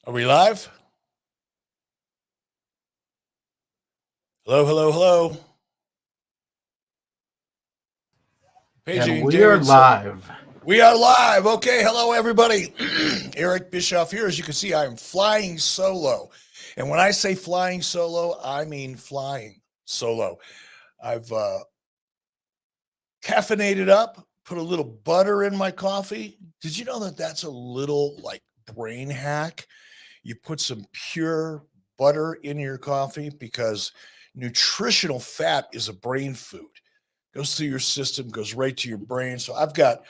Are we live? Hello, hello, hello. And we are live. We are live. Okay, hello, everybody. Eric Bischoff here. As you can see, I'm flying solo. And when I say flying solo, I mean flying solo. I've caffeinated up, put a little butter in my coffee. Did you know that that's a little like brain hack? You put some pure butter in your coffee because nutritional fat is a brain food. Goes through your system, goes right to your brain. So I've got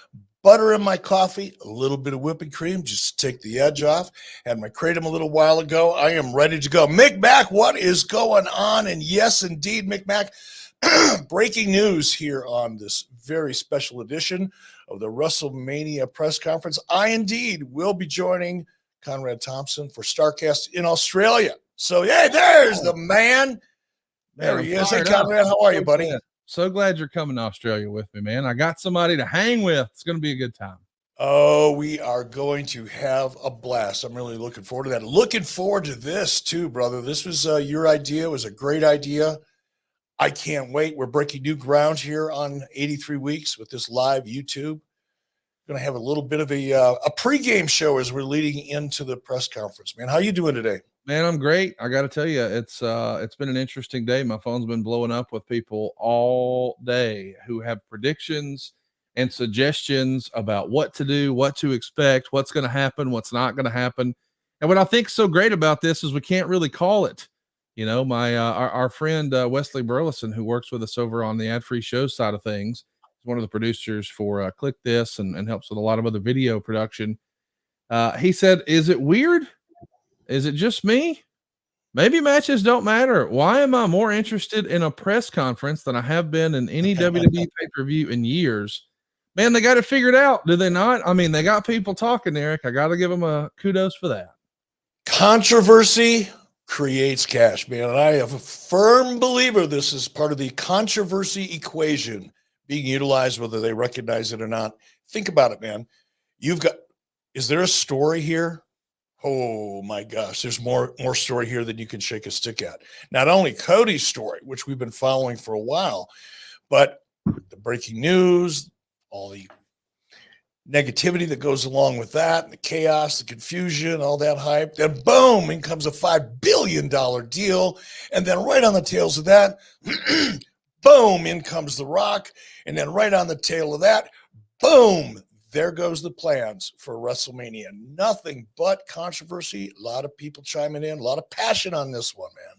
butter in my coffee, a little bit of whipping cream just to take the edge off. Had my kratom a little while ago. I am ready to go. Mick Mac, what is going on? And yes, indeed, Mick Mac, breaking news here on this very special edition of the WrestleMania press conference. I indeed will be joining Conrad Thompson for StarCast in Australia. So, yeah, there's the man. There he is. Hey, Conrad, how are you, buddy? So glad you're coming to Australia with me, man. I got somebody to hang with. It's going to be a good time. Oh, we are going to have a blast. I'm really looking forward to that. Looking forward to this too, brother. This was your idea. It was a great idea. I can't wait. We're breaking new ground here on 83 Weeks with this live YouTube. Going to have a little bit of a pregame show as we're leading into the press conference, man. How you doing today? Man, I'm great. I got to tell you, it's been an interesting day. My phone's been blowing up with people all day who have predictions and suggestions about what to do, what to expect, what's going to happen, what's not going to happen. And what I think is so great about this is we can't really call it. You know, our friend Wesley Burleson, who works with us over on the ad-free show side of things, is one of the producers for Click This and helps with a lot of other video production. He said, is it weird? Is it just me? Maybe matches don't matter. Why am I more interested in a press conference than I have been in any WWE pay-per-view in years? Man, they got it figured out, do they not? I mean, they got people talking, Eric. I got to give them a kudos for that. Controversy creates cash, man. And I am a firm believer this is part of the controversy equation being utilized, whether they recognize it or not. Think about it, man. Is there a story here? Oh my gosh, there's more story here than you can shake a stick at. Not only Cody's story, which we've been following for a while, but the breaking news, all the negativity that goes along with that, the chaos, the confusion, all that hype. Then boom, in comes a $5 billion deal. And then right on the tails of that, boom, in comes The Rock. And then right on the tail of that, boom, there goes the plans for WrestleMania. Nothing but controversy. A lot of people chiming in, a lot of passion on this one, man.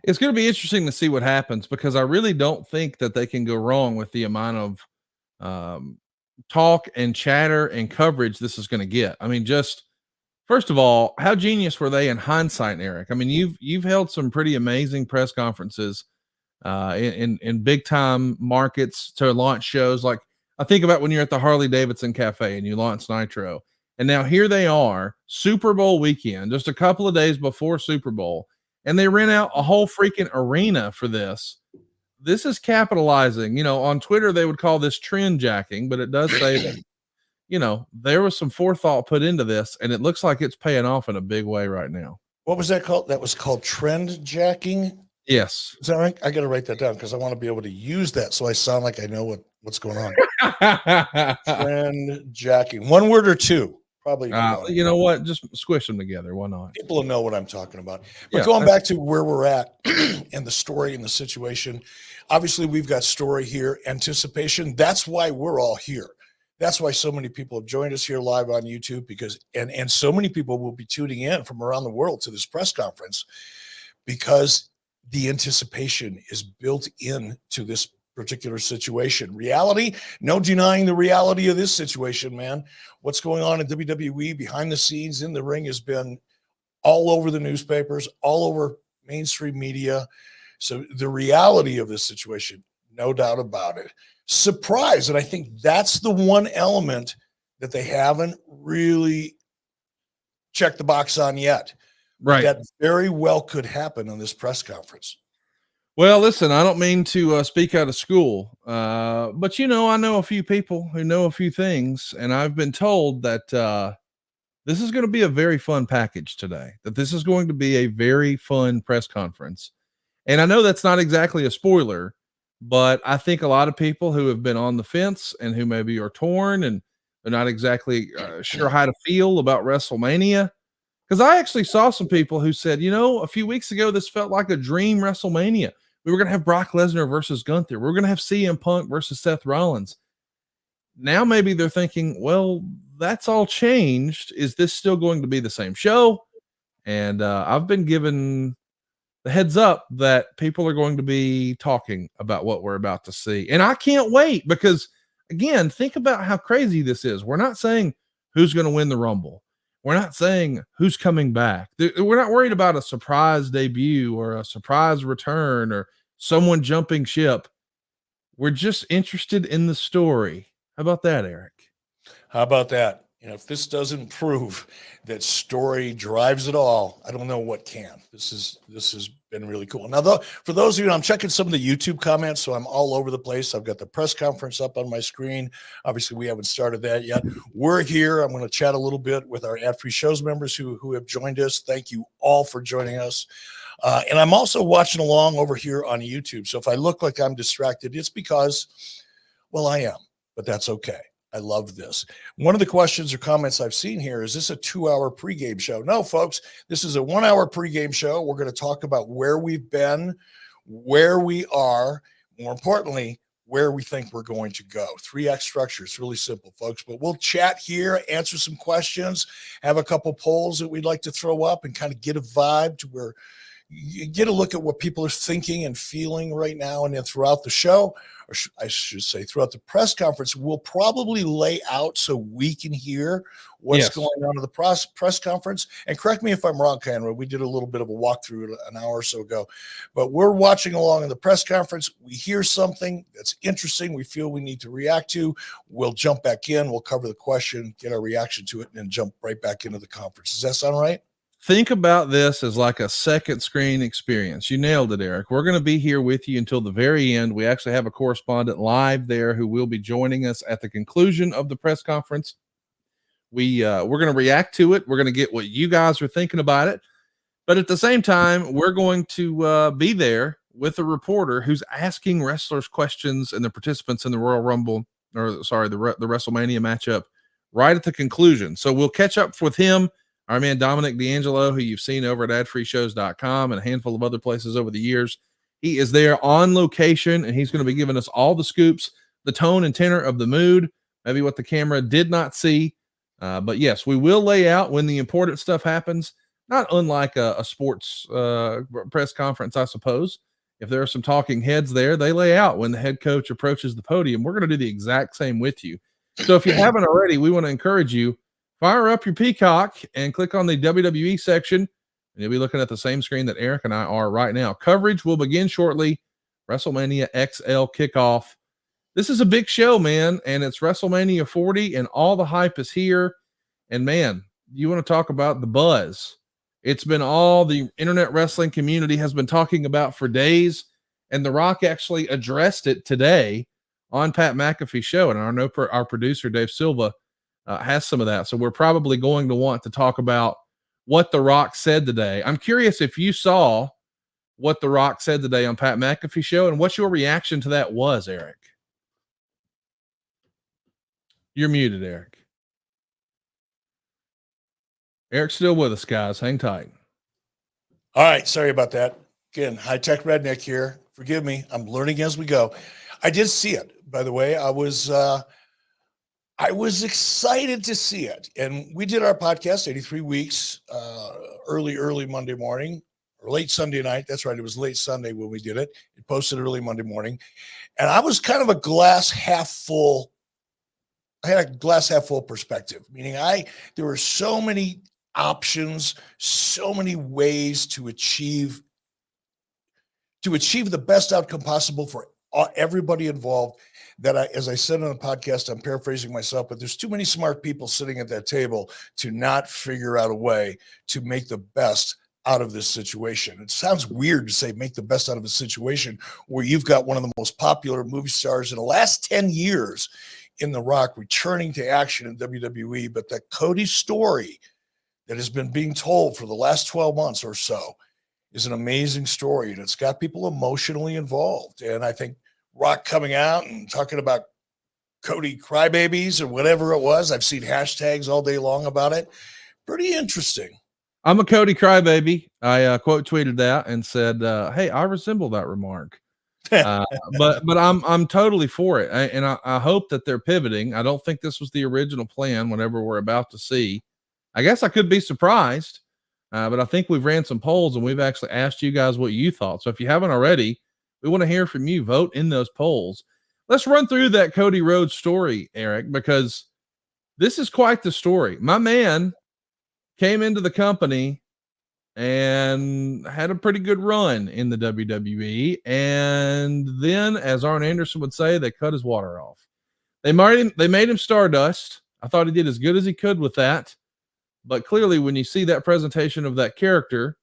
It's going to be interesting to see what happens because I really don't think that they can go wrong with the amount of talk and chatter and coverage this is going to get. I mean, just first of all, how genius were they in hindsight, Eric? I mean, you've held some pretty amazing press conferences in big time markets to launch shows. Like I think about when you're at the Harley Davidson Cafe and you launch Nitro, and now here they are, Super Bowl weekend, just a couple of days before Super Bowl, and they rent out a whole freaking arena for this. This is capitalizing. You know, on Twitter, they would call this trend jacking, but it does say that, you know, there was some forethought put into this, and it looks like it's paying off in a big way right now. What was that called? That was called trend jacking? Yes. Is that right? I got to write that down because I want to be able to use that so I sound like I know what's going on. Trend jacking. One word or two? Probably. You know what? Just squish them together. Why not? People will know what I'm talking about. But going back to where we're at and the story and the situation, obviously we've got story here, anticipation. That's why we're all here. That's why so many people have joined us here live on YouTube because and so many people will be tuning in from around the world to this press conference because the anticipation is built into this particular situation. Reality, no denying the reality of this situation, man. What's going on in WWE behind the scenes in the ring has been all over the newspapers, all over mainstream media. So the reality of this situation, no doubt about it. Surprise. And I think that's the one element that they haven't really checked the box on yet. Right. That very well could happen on this press conference. Well, listen, I don't mean to speak out of school, but, you know, I know a few people who know a few things, and I've been told that this is going to be a very fun package today, that this is going to be a very fun press conference. And I know that's not exactly a spoiler, but I think a lot of people who have been on the fence and who maybe are torn and they're not exactly sure how to feel about WrestleMania. Because I actually saw some people who said, a few weeks ago, this felt like a dream WrestleMania. We were going to have Brock Lesnar versus Gunther. We were going to have CM Punk versus Seth Rollins. Now maybe they're thinking, well, that's all changed. Is this still going to be the same show? And I've been given the heads up that people are going to be talking about what we're about to see. And I can't wait because, again, think about how crazy this is. We're not saying who's going to win the Rumble. We're not saying who's coming back. We're not worried about a surprise debut or a surprise return or someone jumping ship. We're just interested in the story. How about that, Eric? How about that? If this doesn't prove that story drives it all, I don't know what can. This has been really cool. Now, for those of you, I'm checking some of the YouTube comments, so I'm all over the place. I've got the press conference up on my screen. Obviously, we haven't started that yet. We're here. I'm going to chat a little bit with our ad-free shows members who have joined us. Thank you all for joining us. And I'm also watching along over here on YouTube. So if I look like I'm distracted, it's because, well, I am, but that's okay. I love this. One of the questions or comments I've seen here is this a 2-hour pregame show? No, folks, this is a 1-hour pregame show. We're going to talk about where we've been, where we are, more importantly, where we think we're going to go. 3X structure. It's really simple, folks, but we'll chat here, answer some questions, have a couple polls that we'd like to throw up and kind of get a vibe to where you get a look at what people are thinking and feeling right now. And then throughout the show, or I should say throughout the press conference, we'll probably lay out so we can hear what's going on in the press conference. And correct me if I'm wrong, Conrad, we did a little bit of a walkthrough an hour or so ago, but we're watching along in the press conference. We hear something that's interesting, we feel we need to react to. We'll jump back in, we'll cover the question, get our reaction to it, and then jump right back into the conference. Does that sound right? Think about this as like a second screen experience. You nailed it, Eric. We're going to be here with you until the very end. We actually have a correspondent live there who will be joining us at the conclusion of the press conference. We're going to react to it. We're going to get what you guys are thinking about it. But at the same time, we're going to be there with a reporter who's asking wrestlers questions and the participants in the Royal Rumble, the WrestleMania matchup right at the conclusion. So we'll catch up with him. Our man Dominic D'Angelo, who you've seen over at adfreeshows.com and a handful of other places over the years. He is there on location, and he's going to be giving us all the scoops, the tone and tenor of the mood, maybe what the camera did not see. But yes, we will lay out when the important stuff happens, not unlike a sports press conference, I suppose. If there are some talking heads there, they lay out when the head coach approaches the podium. We're going to do the exact same with you. So if you haven't already, we want to encourage you, fire up your Peacock and click on the WWE section, and you'll be looking at the same screen that Eric and I are right now. Coverage will begin shortly. WrestleMania XL kickoff. This is a big show, man, and it's WrestleMania 40, and all the hype is here. And, man, you want to talk about the buzz. It's been all the internet wrestling community has been talking about for days, and The Rock actually addressed it today on Pat McAfee's show, and our producer, Dave Silva, has some of that. So we're probably going to want to talk about what The Rock said today. I'm curious if you saw what The Rock said today on Pat McAfee's show and what your reaction to that was, Eric. You're muted, Eric. Eric's still with us, guys. Hang tight. All right. Sorry about that. Again, high-tech redneck here. Forgive me. I'm learning as we go. I did see it, by the way. I was excited to see it. And we did our podcast, 83 weeks, early Monday morning, or late Sunday night. That's right. It was late Sunday when we did it. It posted early Monday morning. And I was kind of a glass half full. I had a glass half full perspective, meaning there were so many options, so many ways to achieve the best outcome possible for everybody involved, that as I said on the podcast, I'm paraphrasing myself, but there's too many smart people sitting at that table to not figure out a way to make the best out of this situation. It sounds weird to say make the best out of a situation where you've got one of the most popular movie stars in the last 10 years in The Rock returning to action in WWE, but that Cody story that has been being told for the last 12 months or so is an amazing story, and it's got people emotionally involved. And I think Rock coming out and talking about Cody crybabies or whatever it was, I've seen hashtags all day long about it. Pretty interesting. I'm a Cody crybaby. I quote tweeted that and said, "Hey, I resemble that remark." But I'm totally for it, and I hope that they're pivoting. I don't think this was the original plan. Whenever we're about to see, I guess I could be surprised, but I think we've ran some polls and we've actually asked you guys what you thought. So if you haven't already, we want to hear from you. Vote in those polls. Let's run through that Cody Rhodes story, Eric, because this is quite the story. My man came into the company and had a pretty good run in the WWE. And then, as Arn Anderson would say, they cut his water off. They made him Stardust. I thought he did as good as he could with that. But clearly, when you see that presentation of that character,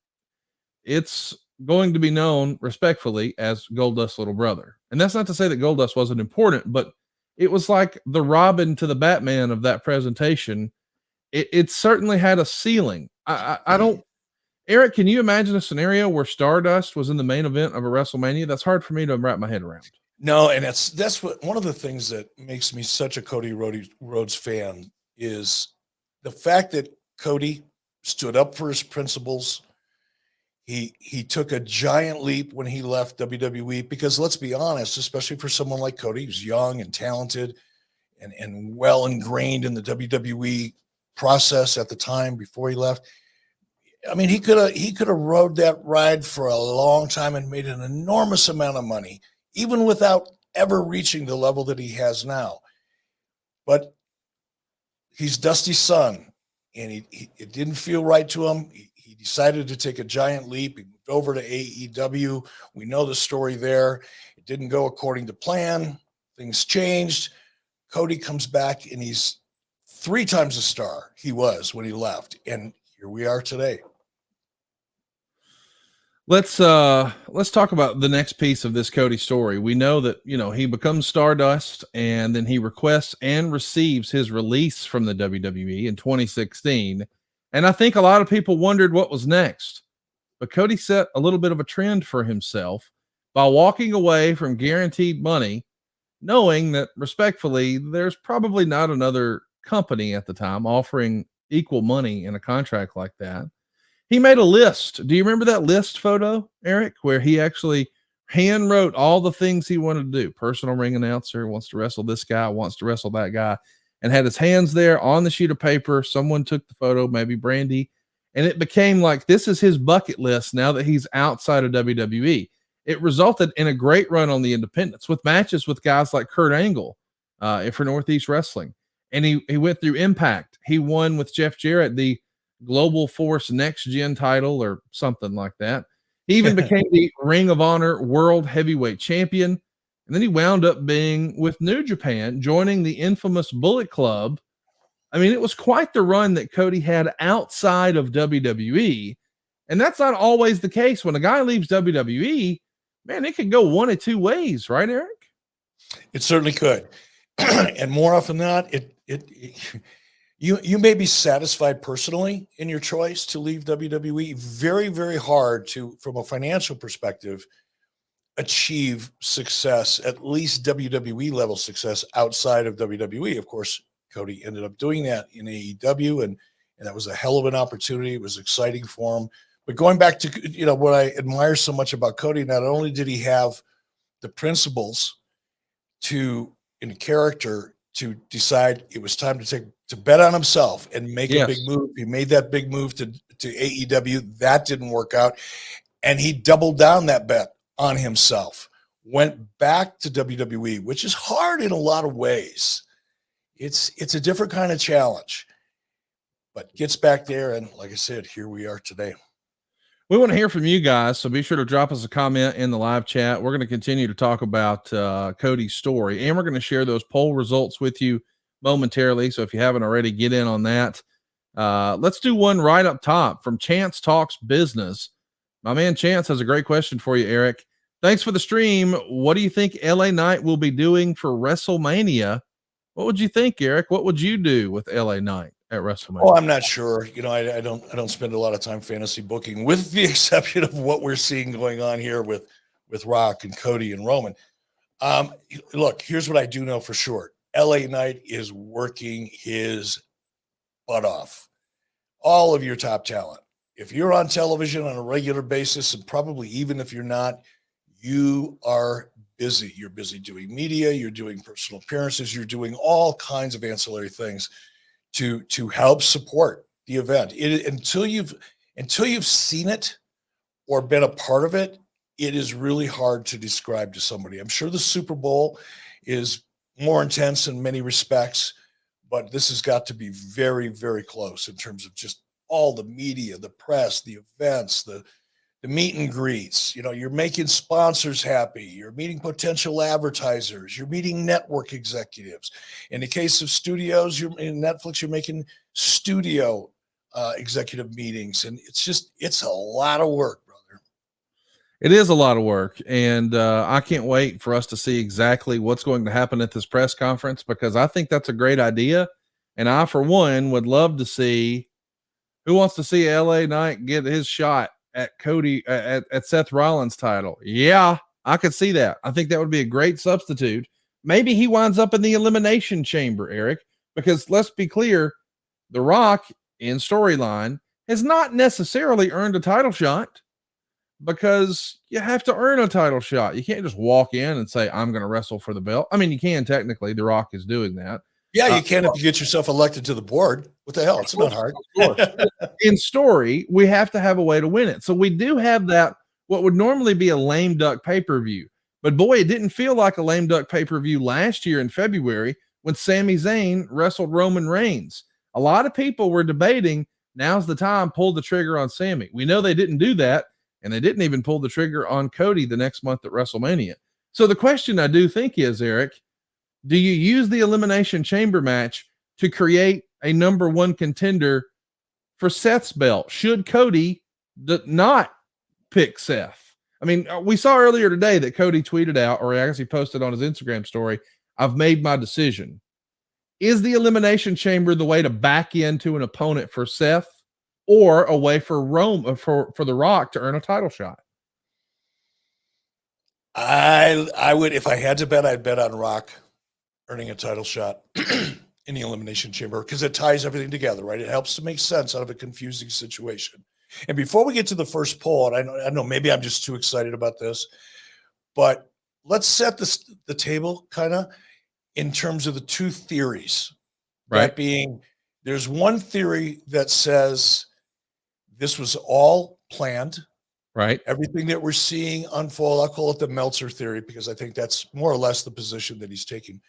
it's going to be known respectfully as Goldust's little brother. And that's not to say that Goldust wasn't important, but it was like the Robin to the Batman of that presentation. It certainly had a ceiling. I don't, Eric, can you imagine a scenario where Stardust was in the main event of a WrestleMania? That's hard for me to wrap my head around. No, and that's what one of the things that makes me such a Cody Rhodes fan is the fact that Cody stood up for his principles. He took a giant leap when he left WWE, because let's be honest, especially for someone like Cody, who's young and talented and well ingrained in the WWE process at the time before he left. I mean, he could have rode that ride for a long time and made an enormous amount of money, even without ever reaching the level that he has now. But he's Dusty's son, and it didn't feel right to him. He decided to take a giant leap. He moved over to AEW. We know the story there. It didn't go according to plan. Things changed. Cody comes back, and he's 3 times the star he was when he left. And here we are today. Let's talk about the next piece of this Cody story. We know that, he becomes Stardust, and then he requests and receives his release from the WWE in 2016. And I think a lot of people wondered what was next. But Cody set a little bit of a trend for himself by walking away from guaranteed money, knowing that, respectfully, there's probably not another company at the time offering equal money in a contract like that. He made a list. Do you remember that list photo, Eric, where he actually hand wrote all the things he wanted to do? Personal ring announcer, wants to wrestle this guy, wants to wrestle that guy, and had his hands there on the sheet of paper. Someone took the photo, maybe Brandy, and it became like, this is his bucket list now that he's outside of WWE. It resulted in a great run on the independents with matches with guys like Kurt Angle for Northeast Wrestling. And he went through Impact. He won with Jeff Jarrett the Global Force Next Gen title or something like that. He even became the Ring of Honor World Heavyweight Champion. And then he wound up being with New Japan, joining the infamous Bullet Club. I mean, it was quite the run that Cody had outside of WWE. And that's not always the case. When a guy leaves WWE, man, it could go one of 2 ways, right, Eric? It certainly could. And more often than not, you may be satisfied personally in your choice to leave WWE. Very, very hard to, from a financial perspective, achieve success, at least WWE level success outside of WWE. Of course, Cody ended up doing that in AEW, and that was a hell of an opportunity. It was exciting for him. But going back to, what I admire so much about Cody, not only did he have the principles in character to decide it was time to bet on himself and make a big move. He made that big move to AEW. That didn't work out. And he doubled down that bet on himself, went back to WWE, which is hard in a lot of ways. It's a different kind of challenge, but gets back there. And like I said, here we are today. We want to hear from you guys, so be sure to drop us a comment in the live chat. We're going to continue to talk about Cody's story, and we're going to share those poll results with you momentarily. So if you haven't already, get in on that. Let's do one right up top from Chance Talks Business. My man Chance has a great question for you, Eric. Thanks for the stream. What do you think LA Knight will be doing for WrestleMania? What would you think, Eric? What would you do with LA Knight? at WrestleMania? Oh, I'm not sure. You know, I don't spend a lot of time fantasy booking, with the exception of what we're seeing going on here with Rock and Cody and Roman. Look, here's what I do know for sure. LA Knight is working his butt off. All of your top talent. If you're on television on a regular basis, and probably even if you're not, you are busy. You're busy doing media, you're doing personal appearances, you're doing all kinds of ancillary things to help support the event. Until you've seen it or been a part of it, it is really hard to describe to somebody. I'm sure the Super Bowl is more intense in many respects, but this has got to be very, very close in terms of just all the media, the press, the events, the meet and greets. You know, you're making sponsors happy. You're meeting potential advertisers. You're meeting network executives. In the case of studios, in Netflix, you're making studio executive meetings. And it's a lot of work, brother. It is a lot of work. And I can't wait for us to see exactly what's going to happen at this press conference, because I think that's a great idea. And I, for one, would love to see who wants to see LA Knight get his shot at Cody, at Seth Rollins' title. Yeah, I could see that. I think that would be a great substitute. Maybe he winds up in the Elimination Chamber, Eric, because let's be clear, The Rock in storyline has not necessarily earned a title shot, because you have to earn a title shot. You can't just walk in and say, I'm going to wrestle for the belt. I mean, you can technically. The Rock is doing that. Yeah, you can if you get yourself elected to the board. What the hell? It's not hard. In story, we have to have a way to win it. So we do have that, what would normally be a lame duck pay-per-view. But boy, it didn't feel like a lame duck pay-per-view last year in February when Sami Zayn wrestled Roman Reigns. A lot of people were debating, now's the time, pull the trigger on Sami. We know they didn't do that, and they didn't even pull the trigger on Cody the next month at WrestleMania. So the question I do think is, Eric, do you use the Elimination Chamber match to create a number one contender for Seth's belt? Should Cody not pick Seth? I mean, we saw earlier today that Cody tweeted out, or I guess he posted on his Instagram story, I've made my decision. Is the Elimination Chamber the way to back into an opponent for Seth, or a way for for The Rock to earn a title shot? I would, if I had to bet, I'd bet on Rock earning a title shot in the Elimination Chamber, because it ties everything together, right? It helps to make sense out of a confusing situation. And before we get to the first poll, and I know maybe I'm just too excited about this, but let's set the table kind of in terms of the two theories. Right. That being, there's one theory that says this was all planned. Right. Everything that we're seeing unfold, I'll call it the Meltzer theory, because I think that's more or less the position that he's taking,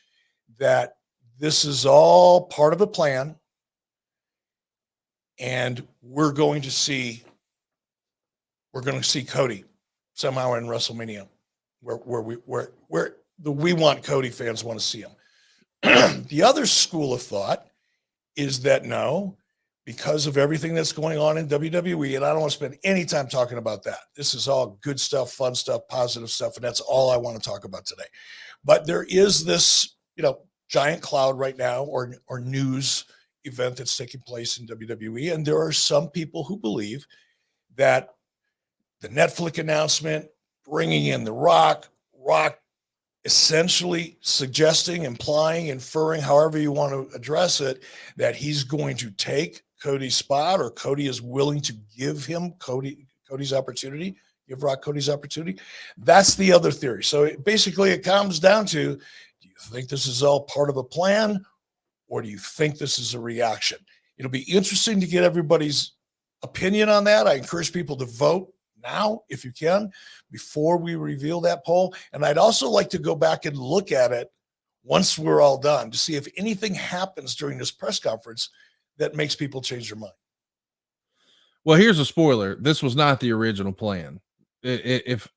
that this is all part of a plan, and we're going to see Cody somehow in WrestleMania, where we want Cody fans want to see him. The other school of thought is that no, because of everything that's going on in WWE, and I don't want to spend any time talking about that. This is all good stuff, fun stuff, positive stuff, and that's all I want to talk about today. But there is this, giant cloud right now, or news event that's taking place in WWE, and there are some people who believe that the Netflix announcement, bringing in The Rock essentially suggesting, implying, inferring, however you want to address it, that he's going to take Cody's spot, or Cody is willing to give him Cody's opportunity, give Rock Cody's opportunity. That's the other theory. So it comes down to, do you think this is all part of a plan, or do you think this is a reaction? It'll be interesting to get everybody's opinion on that. I encourage people to vote now, if you can, before we reveal that poll. And I'd also like to go back and look at it once we're all done to see if anything happens during this press conference that makes people change their mind. Well, here's a spoiler. This was not the original plan. If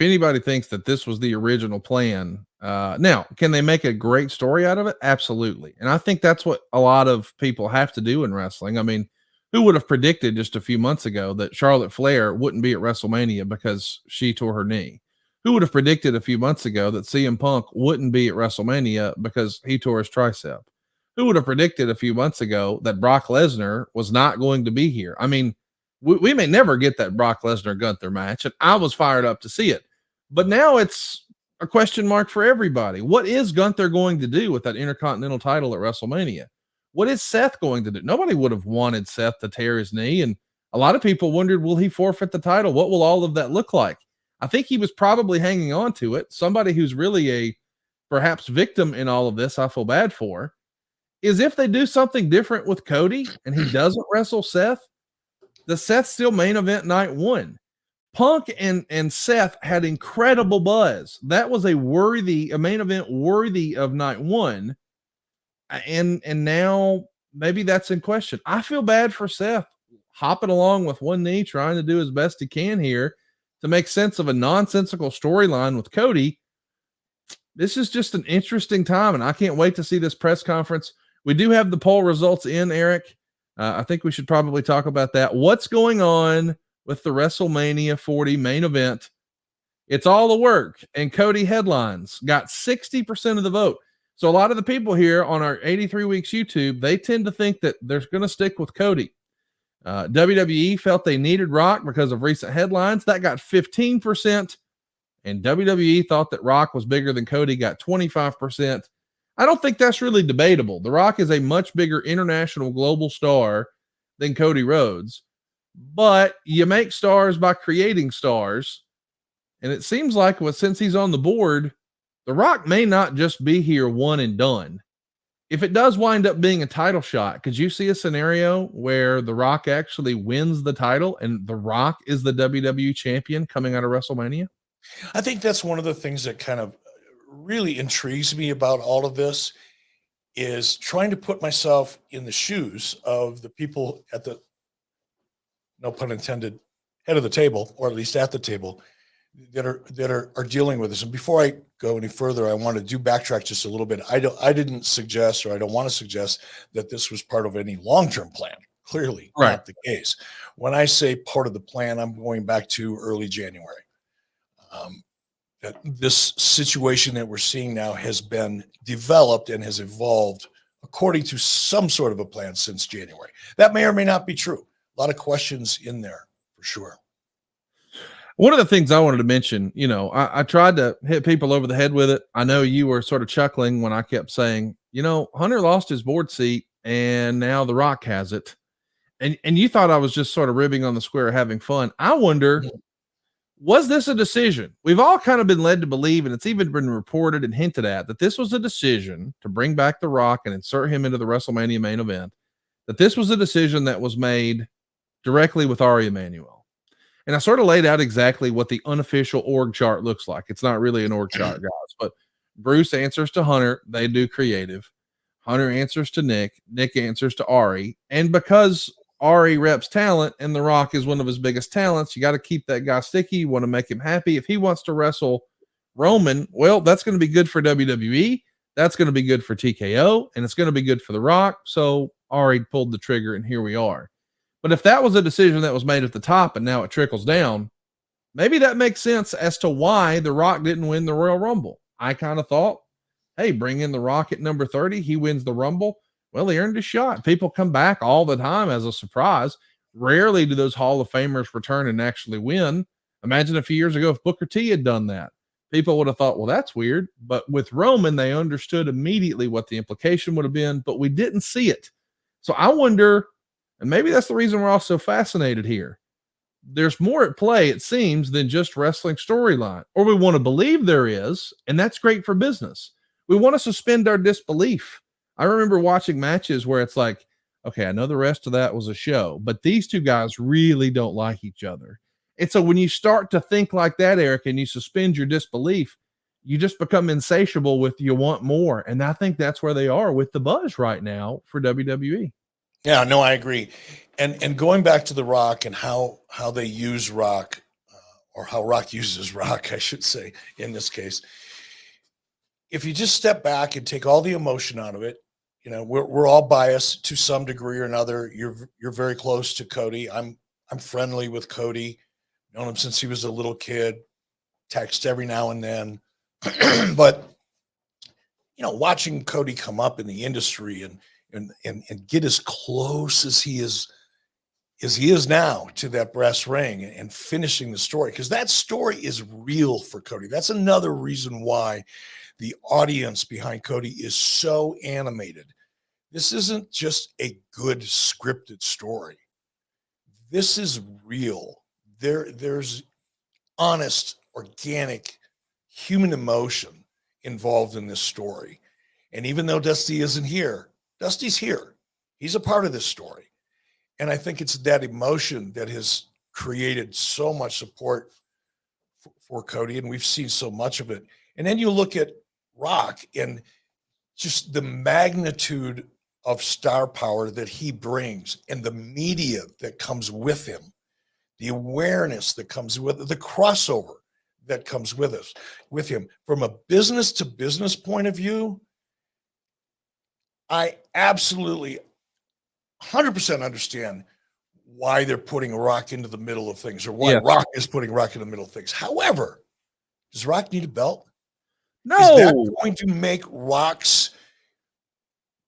anybody thinks that this was the original plan, now, can they make a great story out of it? Absolutely. And I think that's what a lot of people have to do in wrestling. I mean, who would have predicted just a few months ago that Charlotte Flair wouldn't be at WrestleMania because she tore her knee? Who would have predicted a few months ago that CM Punk wouldn't be at WrestleMania because he tore his tricep? who would have predicted a few months ago that Brock Lesnar was not going to be here? I mean, we may never get that Brock Lesnar Gunther match, and I was fired up to see it. But now it's a question mark for everybody. What is Gunther going to do with that Intercontinental title at WrestleMania? What is Seth going to do? Nobody would have wanted Seth to tear his knee, and a lot of people wondered, will he forfeit the title? What will all of that look like? I think he was probably hanging on to it. Somebody who's really a perhaps victim in all of this, I feel bad for, is if they do something different with Cody and he doesn't wrestle Seth, the Seth still main event night one. Punk and Seth had incredible buzz. That was a main event worthy of night one. And now maybe that's in question. I feel bad for Seth hopping along with one knee, trying to do his best he can here to make sense of a nonsensical storyline with Cody. This is just an interesting time, and I can't wait to see this press conference. We do have the poll results in, Eric. I think we should probably talk about that. What's going on with the WrestleMania 40 main event? It's all the work, and Cody headlines got 60% of the vote. So a lot of the people here on our 83 Weeks YouTube, they tend to think that they're going to stick with Cody. WWE felt they needed Rock because of recent headlines. That got 15%. And WWE thought that Rock was bigger than Cody, got 25%. I don't think that's really debatable. The Rock is a much bigger international global star than Cody Rhodes. But you make stars by creating stars. And it seems like since he's on the board, The Rock may not just be here one and done. If it does wind up being a title shot, could you see a scenario where The Rock actually wins the title and The Rock is the WWE champion coming out of WrestleMania? I think that's one of the things that kind of really intrigues me about all of this is trying to put myself in the shoes of the people at the, no pun intended, head of the table, or at least at the table, that are dealing with this. And before I go any further, I want to backtrack just a little bit. I didn't suggest, or I don't want to suggest, that this was part of any long-term plan. Clearly not the case. When I say part of the plan, I'm going back to early January. That this situation that we're seeing now has been developed and has evolved according to some sort of a plan since January. That may or may not be true. A lot of questions in there for sure. One of the things I wanted to mention, I tried to hit people over the head with it. I know you were sort of chuckling when I kept saying, Hunter lost his board seat and now The Rock has it. And you thought I was just sort of ribbing on the square, having fun. I wonder, was this a decision? We've all kind of been led to believe, and it's even been reported and hinted at, that this was a decision to bring back The Rock and insert him into the WrestleMania main event, that this was a decision that was made directly with Ari Emanuel. And I sort of laid out exactly what the unofficial org chart looks like. It's not really an org chart, guys, but Bruce answers to Hunter. They do creative. Hunter answers to Nick. Nick answers to Ari. And because Ari reps talent and The Rock is one of his biggest talents, you got to keep that guy sticky. You want to make him happy. If he wants to wrestle Roman, well, that's going to be good for WWE. That's going to be good for TKO, and it's going to be good for The Rock. So Ari pulled the trigger, and here we are. But if that was a decision that was made at the top and now it trickles down, maybe that makes sense as to why The Rock didn't win the Royal Rumble. I kind of thought, hey, bring in The Rock at number 30. He wins the Rumble. Well, he earned a shot. People come back all the time as a surprise. Rarely do those Hall of Famers return and actually win. Imagine a few years ago if Booker T had done that. People would have thought, well, that's weird. But with Roman, they understood immediately what the implication would have been, but we didn't see it. So I wonder, and maybe that's the reason we're all so fascinated here. There's more at play, it seems, than just wrestling storyline, or we want to believe there is, and that's great for business. We want to suspend our disbelief. I remember watching matches where it's like, okay, I know the rest of that was a show, but these two guys really don't like each other. And so when you start to think like that, Eric, and you suspend your disbelief, you just become insatiable with you want more. And I think that's where they are with the buzz right now for WWE. Yeah, no, I agree. And going back to The Rock and how they use Rock, or how Rock uses Rock, I should say, in this case, if you just step back and take all the emotion out of it, we're all biased to some degree or another. You're very close to Cody. I'm friendly with Cody. Known him since he was a little kid. Text every now and then. But watching Cody come up in the industry and get as close as he is now to that brass ring and finishing the story, because that story is real for Cody. That's another reason why the audience behind Cody is so animated. This isn't just a good scripted story. This is real. There's honest, organic, human emotion involved in this story. And even though Dusty isn't here, Dusty's here. He's a part of this story. And I think it's that emotion that has created so much support for Cody, and we've seen so much of it. And then you look at Rock and just the magnitude of star power that he brings, and the media that comes with him, the awareness that comes with it, the crossover that comes with him. From a business to business point of view, I absolutely 100% understand why they're putting Rock into the middle of things, or why Rock is putting Rock in the middle of things. However, does Rock need a belt? No. Is that going to make Rock's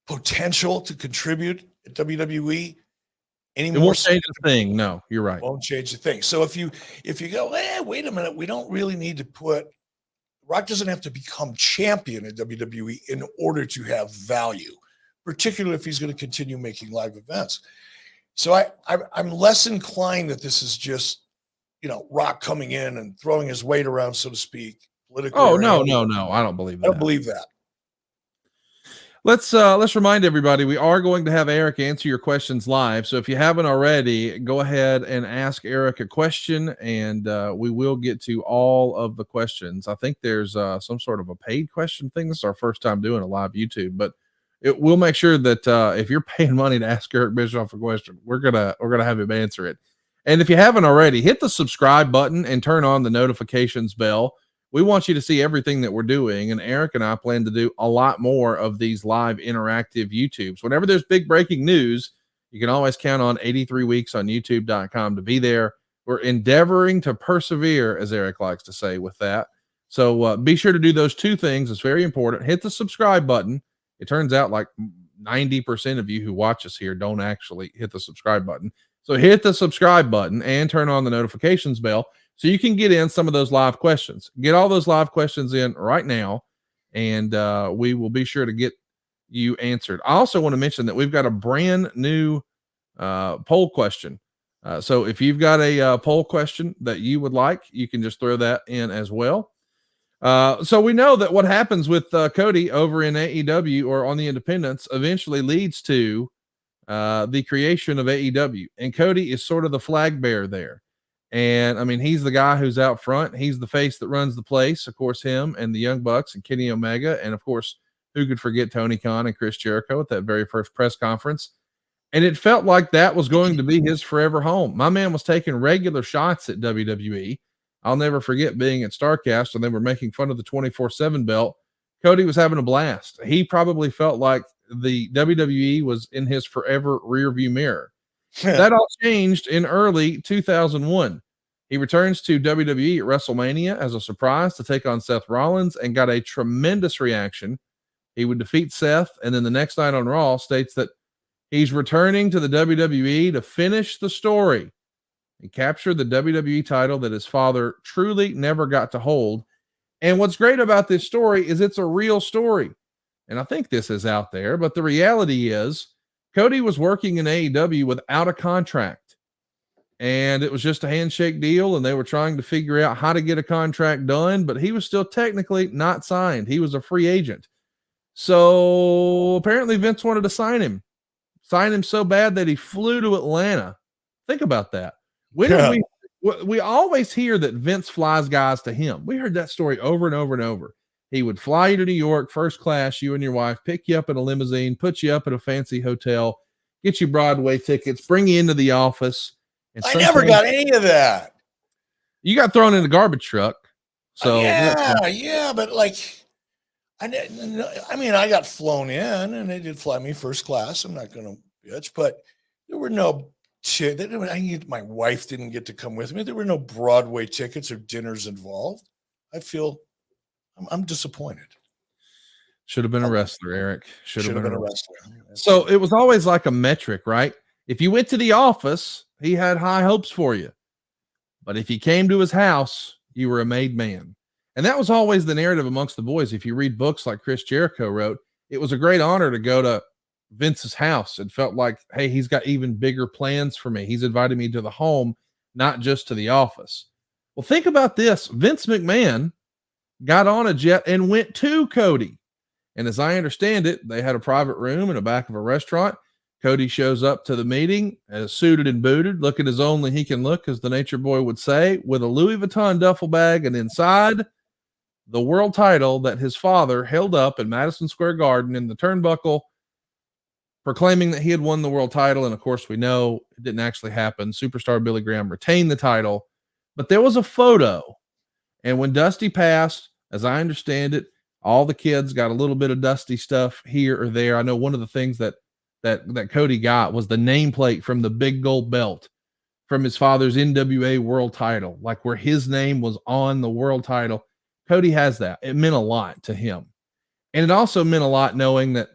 potential to contribute at WWE any more? It won't change a thing. No, you're right. Won't change a thing. So if you go, wait a minute, we don't really need to put Rock doesn't have to become champion at WWE in order to have value, particularly if he's going to continue making live events. So I'm less inclined that this is just, Rock coming in and throwing his weight around, so to speak, politically. Oh, no. I don't believe that. I don't believe that. Let's remind everybody, we are going to have Eric answer your questions live. So if you haven't already, go ahead and ask Eric a question, and we will get to all of the questions. I think there's some sort of a paid question thing. This is our first time doing a live YouTube, but we'll make sure that if you're paying money to ask Eric Bischoff a question, we're gonna have him answer it. And if you haven't already, hit the subscribe button and turn on the notifications bell. We want you to see everything that we're doing, and Eric and I plan to do a lot more of these live interactive YouTubes. Whenever there's big breaking news, you can always count on 83 weeks on youtube.com to be there. We're endeavoring to persevere, as Eric likes to say, with that. So be sure to do those two things. It's very important. Hit the subscribe button. It turns out like 90% of you who watch us here don't actually hit the subscribe button. So hit the subscribe button and turn on the notifications bell so you can get in some of those live questions. Get all those live questions in right now, and we will be sure to get you answered. I also want to mention that we've got a brand new poll question. So if you've got a poll question that you would like, you can just throw that in as well. So we know that what happens with Cody over in AEW or on the independents eventually leads to the creation of AEW, and Cody is sort of the flag bearer there. And I mean, he's the guy who's out front. He's the face that runs the place. Of course, him and the Young Bucks and Kenny Omega. And of course, who could forget Tony Khan and Chris Jericho at that very first press conference? And it felt like that was going to be his forever home. My man was taking regular shots at WWE. I'll never forget being at StarCast and they were making fun of the 24/7 belt. Cody was having a blast. He probably felt like the WWE was in his forever rearview mirror. That all changed in early 2001. He returns to WWE at WrestleMania as a surprise to take on Seth Rollins and got a tremendous reaction. He would defeat Seth, and then the next night on Raw states that he's returning to the WWE to finish the story and capture the WWE title that his father truly never got to hold. And what's great about this story is it's a real story. And I think this is out there, but the reality is Cody was working in AEW without a contract, and it was just a handshake deal, and they were trying to figure out how to get a contract done, but he was still technically not signed. He was a free agent. So apparently Vince wanted to sign him so bad that he flew to Atlanta. Think about that. We always hear that Vince flies guys to him. We heard that story over and over and over. He would fly you to New York, first class, you and your wife, pick you up in a limousine, put you up at a fancy hotel, get you Broadway tickets, bring you into the office. And I never got any of that. You got thrown in the garbage truck. So yeah, but like, I mean, I got flown in and they did fly me first class. I'm not going to bitch, but there were no my wife didn't get to come with me. There were no Broadway tickets or dinners involved. I'm disappointed. Should have been a wrestler, Eric. Should have been a wrestler. So it was always like a metric, right? If you went to the office, he had high hopes for you. But if you came to his house, you were a made man. And that was always the narrative amongst the boys. If you read books like Chris Jericho wrote, it was a great honor to go to Vince's house. It felt like, hey, he's got even bigger plans for me. He's invited me to the home, not just to the office. Well, think about this. Vince McMahon got on a jet and went to Cody. And as I understand it, they had a private room in the back of a restaurant. Cody shows up to the meeting as suited and booted, looking as only he can look, as the Nature Boy would say, with a Louis Vuitton duffel bag, and inside the world title that his father held up in Madison Square Garden in the turnbuckle, proclaiming that he had won the world title. And of course, we know it didn't actually happen. Superstar Billy Graham retained the title, but there was a photo. And when Dusty passed, as I understand it, all the kids got a little bit of Dusty stuff here or there. I know one of the things that Cody got was the nameplate from the big gold belt from his father's NWA world title, like where his name was on the world title. Cody has that. It meant a lot to him. And it also meant a lot knowing that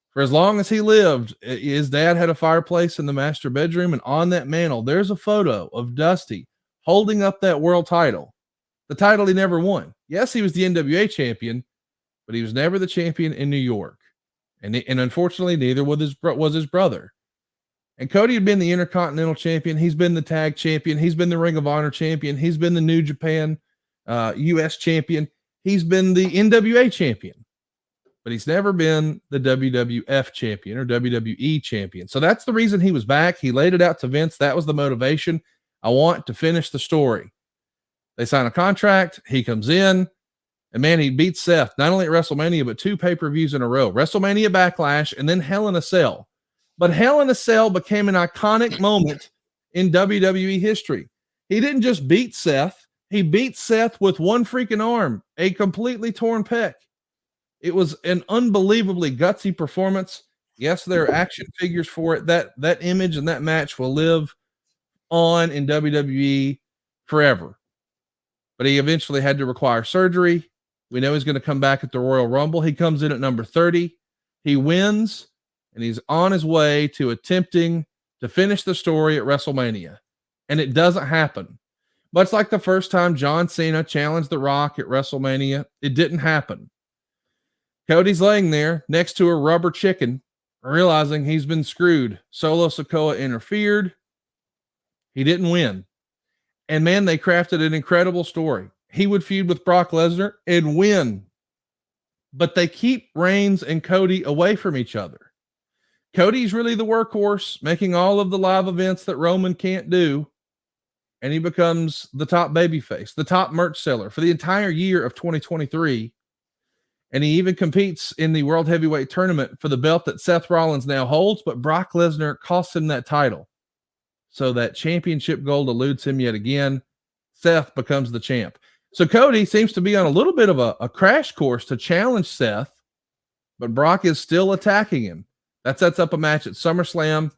for as long as he lived, his dad had a fireplace in the master bedroom, and on that mantle, there's a photo of Dusty holding up that world title, the title he never won. Yes, he was the NWA champion, but he was never the champion in New York. And unfortunately, neither was his brother. And Cody had been the Intercontinental champion. He's been the tag champion. He's been the Ring of Honor champion. He's been the New Japan U.S. champion. He's been the NWA champion. But he's never been the WWF champion or WWE champion. So that's the reason he was back. He laid it out to Vince. That was the motivation. I want to finish the story. They sign a contract. He comes in. And man, he beats Seth, not only at WrestleMania, but 2 pay-per-views in a row. WrestleMania Backlash and then Hell in a Cell. But Hell in a Cell became an iconic moment in WWE history. He didn't just beat Seth. He beat Seth with one freaking arm, a completely torn pec. It was an unbelievably gutsy performance. Yes, there are action figures for it. That image and that match will live on in WWE forever. But he eventually had to require surgery. We know he's going to come back at the Royal Rumble. He comes in at number 30. He wins, and he's on his way to attempting to finish the story at WrestleMania. And it doesn't happen. Much like the first time John Cena challenged The Rock at WrestleMania, it didn't happen. Cody's laying there next to a rubber chicken, realizing he's been screwed. Solo Sikoa interfered. He didn't win. And man, they crafted an incredible story. He would feud with Brock Lesnar and win. But they keep Reigns and Cody away from each other. Cody's really the workhorse, making all of the live events that Roman can't do. And he becomes the top babyface, the top merch seller for the entire year of 2023. And he even competes in the World Heavyweight Tournament for the belt that Seth Rollins now holds, but Brock Lesnar costs him that title. So that championship gold eludes him yet again. Seth becomes the champ. So Cody seems to be on a little bit of a crash course to challenge Seth, but Brock is still attacking him. That sets up a match at SummerSlam.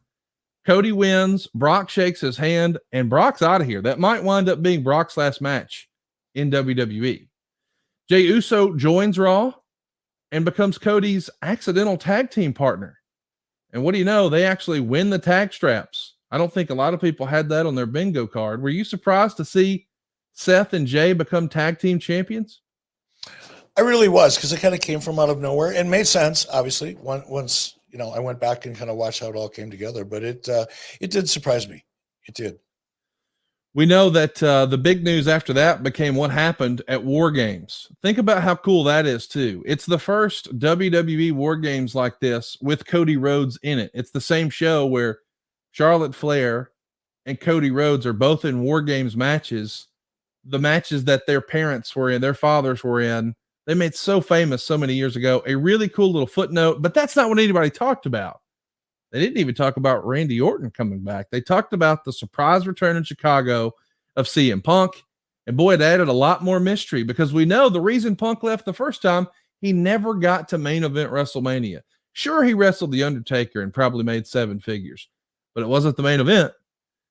Cody wins. Brock shakes his hand, and Brock's out of here. That might wind up being Brock's last match in WWE. Jey Uso joins Raw and becomes Cody's accidental tag team partner. And what do you know? They actually win the tag straps. I don't think a lot of people had that on their bingo card. Were you surprised to see Seth and Jay become tag team champions? I really was, because it kind of came from out of nowhere and made sense, obviously, once I went back and kind of watched how it all came together. But it did surprise me. It did. We know that the big news after that became what happened at War Games. Think about how cool that is, too. It's the first WWE War Games like this with Cody Rhodes in it. It's the same show where Charlotte Flair and Cody Rhodes are both in War Games matches, the matches that their parents were in, their fathers were in. They made so famous so many years ago. A really cool little footnote, but that's not what anybody talked about. They didn't even talk about Randy Orton coming back. They talked about the surprise return in Chicago of CM Punk. And boy, it added a lot more mystery, because we know the reason Punk left the first time, he never got to main event WrestleMania. Sure, he wrestled The Undertaker and probably made 7 figures, but it wasn't the main event.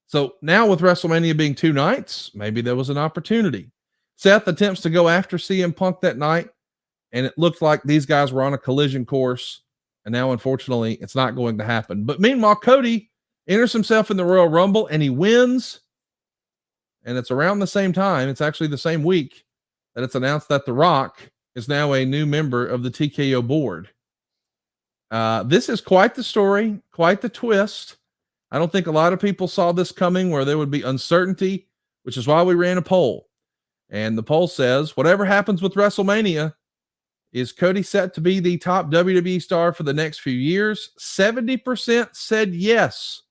So now with WrestleMania being 2 nights, maybe there was an opportunity. Seth attempts to go after CM Punk that night. and it looked like these guys were on a collision course. And now, unfortunately, it's not going to happen. But meanwhile, Cody enters himself in the Royal Rumble and he wins. And it's around the same time. It's actually the same week that it's announced that The Rock is now a new member of the TKO board. This is quite the story, quite the twist. I don't think a lot of people saw this coming, where there would be uncertainty, which is why we ran a poll. And the poll says, whatever happens with WrestleMania, is Cody set to be the top WWE star for the next few years? 70% said yes.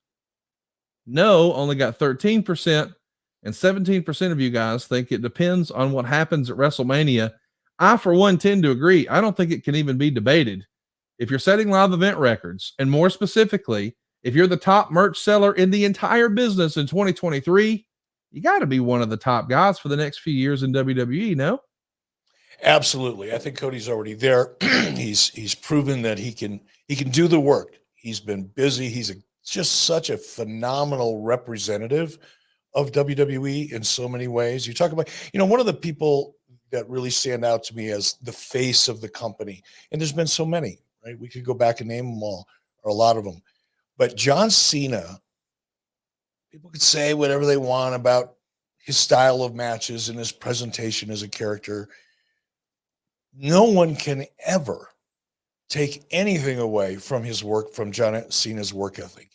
No only got 13%, and 17% of you guys think it depends on what happens at WrestleMania. I, for one, tend to agree. I don't think it can even be debated. If you're setting live event records, and more specifically, if you're the top merch seller in the entire business in 2023, you got to be one of the top guys for the next few years in WWE, no? Absolutely. I think Cody's already there. He's proven that he can do the work. He's been busy. He's just such a phenomenal representative of WWE in so many ways. You talk about, one of the people that really stand out to me as the face of the company, and there's been so many, right? We could go back and name them all, or a lot of them. But John Cena, people could say whatever they want about his style of matches and his presentation as a character. No one can ever take anything away from his work, from John Cena's work ethic.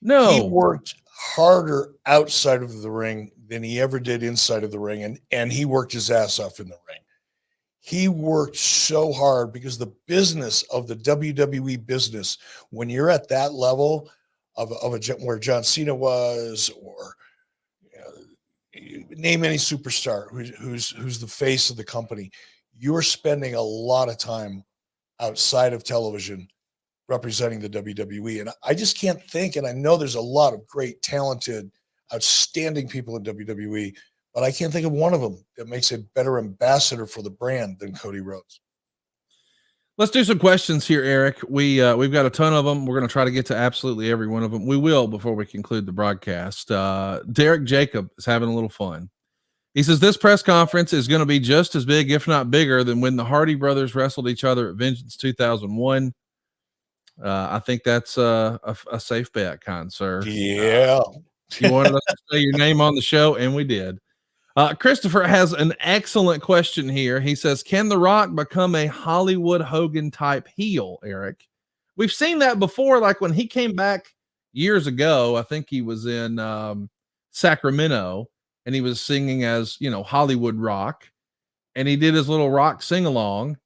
No. He worked harder outside of the ring than he ever did inside of the ring, and he worked his ass off in the ring. He worked so hard, because the business of the WWE business, when you're at that level of where John Cena was, or name any superstar who's the face of the company, you're spending a lot of time outside of television representing the WWE. And I just can't think, and I know there's a lot of great, talented, outstanding people in WWE, but I can't think of one of them that makes a better ambassador for the brand than Cody Rhodes. Let's do some questions here, Eric. We've got a ton of them. We're going to try to get to absolutely every one of them. We will before we conclude the broadcast. Derek Jacob is having a little fun. He says this press conference is going to be just as big, if not bigger, than when the Hardy brothers wrestled each other at Vengeance 2001. I think that's a safe bet, kind sir. Yeah. You wanted us to say your name on the show, and we did. Christopher has an excellent question here. He says, can The Rock become a Hollywood Hogan type heel, Eric? We've seen that before, like when he came back years ago. I think he was in Sacramento, and he was singing as, Hollywood Rock, and he did his little rock sing-along,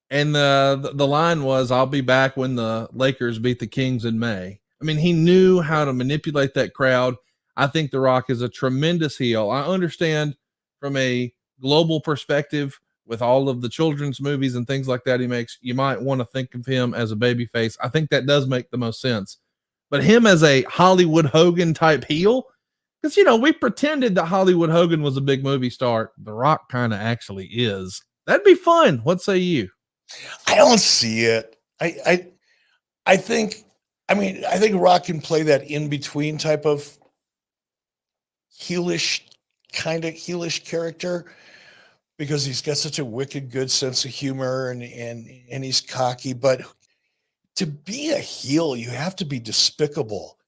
and the line was, I'll be back when the Lakers beat the Kings in May. I mean, he knew how to manipulate that crowd. I think The Rock is a tremendous heel. I understand from a global perspective, with all of the children's movies and things like that he makes, you might want to think of him as a babyface. I think that does make the most sense. But him as a Hollywood Hogan type heel, because, we pretended that Hollywood Hogan was a big movie star. The Rock kind of actually is. That'd be fun. What say you? I don't see it. I think Rock can play that in-between type of heelish character, because he's got such a wicked good sense of humor, and he's cocky. But to be a heel, you have to be despicable.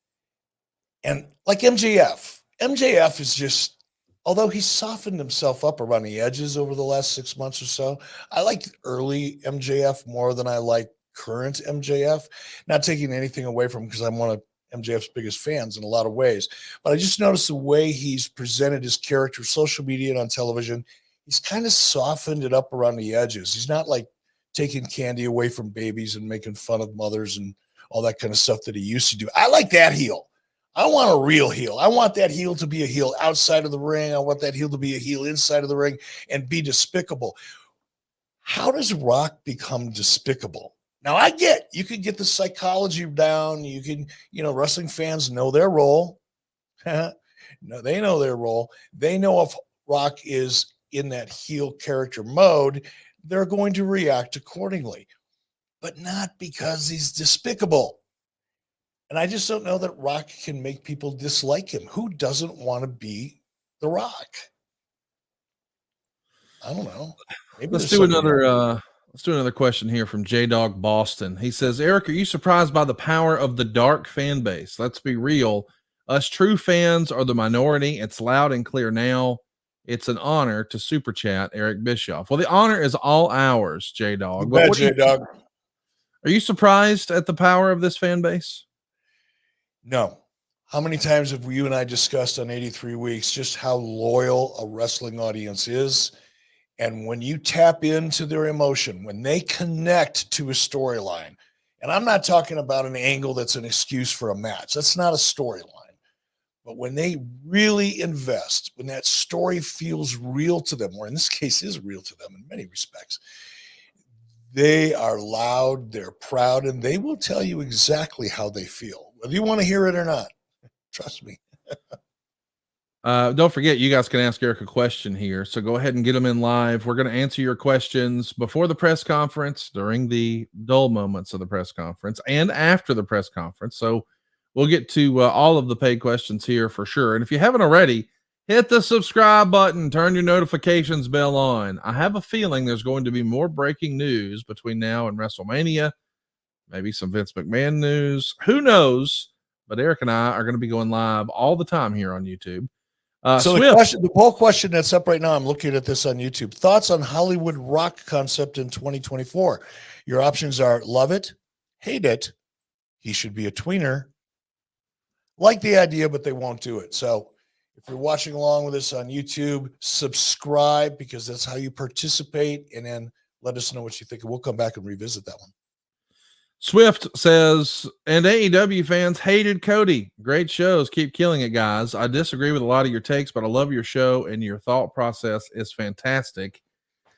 And like MJF is just, although he's softened himself up around the edges over the last 6 months or so, I like early MJF more than I like current MJF. Not taking anything away from him, because I'm one of MJF's biggest fans in a lot of ways. But I just noticed the way he's presented his character, social media and on television, he's kind of softened it up around the edges. He's not like taking candy away from babies and making fun of mothers and all that kind of stuff that he used to do. I like that heel. I want a real heel. I want that heel to be a heel outside of the ring. I want that heel to be a heel inside of the ring and be despicable. How does Rock become despicable? Now, I get, you can get the psychology down. You can, wrestling fans know their role. No, they know their role. They know if Rock is in that heel character mode, they're going to react accordingly, but not because he's despicable. And I just don't know that Rock can make people dislike him. Who doesn't want to be The Rock? I don't know. Maybe let's do Let's do another question here from J-Dog Boston. He says, Eric, are you surprised by the power of the dark fan base? Let's be real. Us true fans are the minority. It's loud and clear now. It's an honor to super chat Eric Bischoff. Well, the honor is all ours, J-Dog. Bet, J-Dog. Are you surprised at the power of this fan base? No. How many times have you and I discussed on 83 Weeks just how loyal a wrestling audience is? And when you tap into their emotion, when they connect to a storyline, and I'm not talking about an angle that's an excuse for a match. That's not a storyline. But when they really invest, when that story feels real to them, or in this case is real to them in many respects, they are loud, they're proud, and they will tell you exactly how they feel, whether you want to hear it or not. Trust me. Don't forget, you guys can ask Eric a question here. So go ahead and get them in live. We're going to answer your questions before the press conference, during the dull moments of the press conference, and after the press conference. So we'll get to all of the paid questions here for sure. And if you haven't already, hit the subscribe button, turn your notifications bell on. I have a feeling there's going to be more breaking news between now and WrestleMania, maybe some Vince McMahon news. Who knows? But Eric and I are going to be going live all the time here on YouTube. So the poll question that's up right now, I'm looking at this on YouTube. Thoughts on Hollywood Rock concept in 2024? Your options are love it, hate it, he should be a tweener, like the idea, but they won't do it. So if you're watching along with us on YouTube, subscribe, because that's how you participate, and then let us know what you think. And we'll come back and revisit that one. Swift says, and AEW fans hated Cody. Great shows. Keep killing it, guys. I disagree with a lot of your takes, but I love your show, and your thought process is fantastic.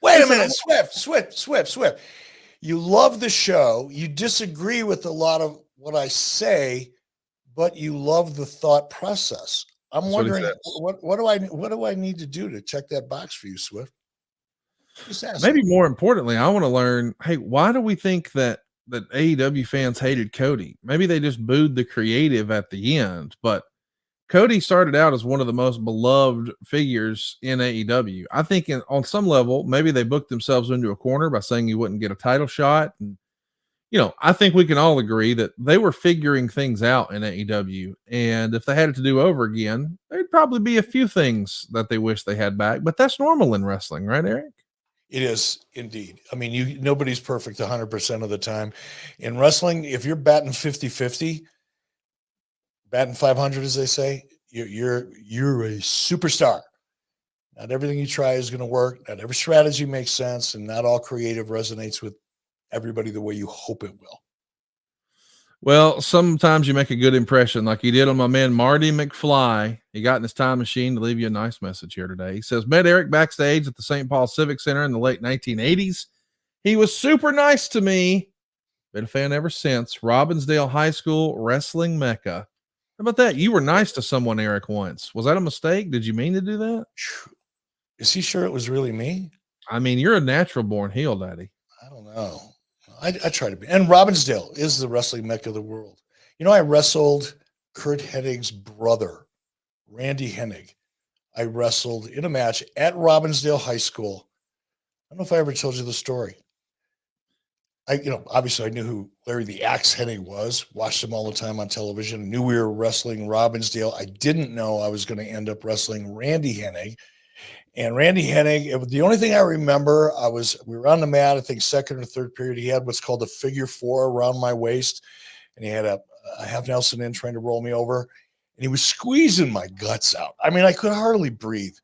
Wait a minute, Swift. You love the show. You disagree with a lot of what I say, but you love the thought process. I'm wondering, what do I need to do to check that box for you, Swift? Maybe more importantly, I want to learn, hey, why do we think that AEW fans hated Cody? Maybe they just booed the creative at the end, but Cody started out as one of the most beloved figures in AEW. I think on some level, maybe they booked themselves into a corner by saying he wouldn't get a title shot. And, I think we can all agree that they were figuring things out in AEW. And if they had it to do over again, there'd probably be a few things that they wish they had back, but that's normal in wrestling, right, Eric? It is indeed. I mean, nobody's perfect 100% of the time. In wrestling, if you're batting 50-50, batting 500, as they say, you're a superstar. Not everything you try is going to work. Not every strategy makes sense, and not all creative resonates with everybody the way you hope it will. Well, sometimes you make a good impression, like you did on my man Marty McFly. He got in his time machine to leave you a nice message here today. He says, met Eric backstage at the St. Paul Civic Center in the late 1980s. He was super nice to me. Been a fan ever since. Robbinsdale High School wrestling mecca. How about that? You were nice to someone, Eric, once. Was that a mistake? Did you mean to do that? Is he sure it was really me? I mean, you're a natural born heel, Daddy. I don't know. I try to be. And Robbinsdale is the wrestling mecca of the world. I wrestled Kurt Hennig's brother, Randy Hennig. I wrestled in a match at Robbinsdale High School. I don't know if I ever told you the story. Obviously I knew who Larry the Axe Hennig was, watched him all the time on television, knew we were wrestling Robbinsdale. I didn't know I was going to end up wrestling Randy Hennig. And Randy Hennig, the only thing I remember, we were on the mat, I think second or third period. He had what's called a figure four around my waist, and he had a half Nelson in trying to roll me over, and he was squeezing my guts out. I mean, I could hardly breathe.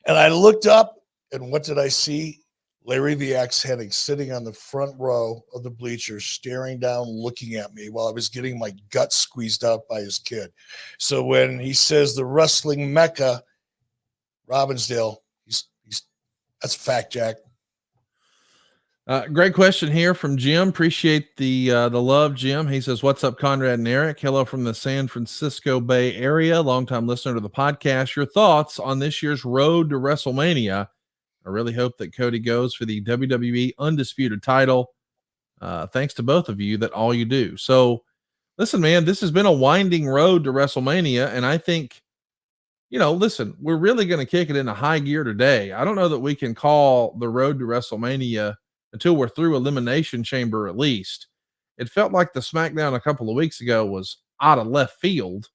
And I looked up, and what did I see? Larry the Axe Hennig sitting on the front row of the bleachers, staring down, looking at me while I was getting my guts squeezed out by his kid. So when he says the wrestling mecca, Robbinsdale, that's a fact, Jack. Great question here from Jim. Appreciate the love, Jim. He says, what's up, Conrad and Eric? Hello from the San Francisco Bay Area. Longtime listener to the podcast. Your thoughts on this year's road to WrestleMania? I really hope that Cody goes for the WWE Undisputed title. Thanks to both of you that all you do. So listen, man, this has been a winding road to WrestleMania. And I think, listen, we're really going to kick it into high gear today. I don't know that we can call the road to WrestleMania until we're through Elimination Chamber at least. It felt like the SmackDown a couple of weeks ago was out of left field,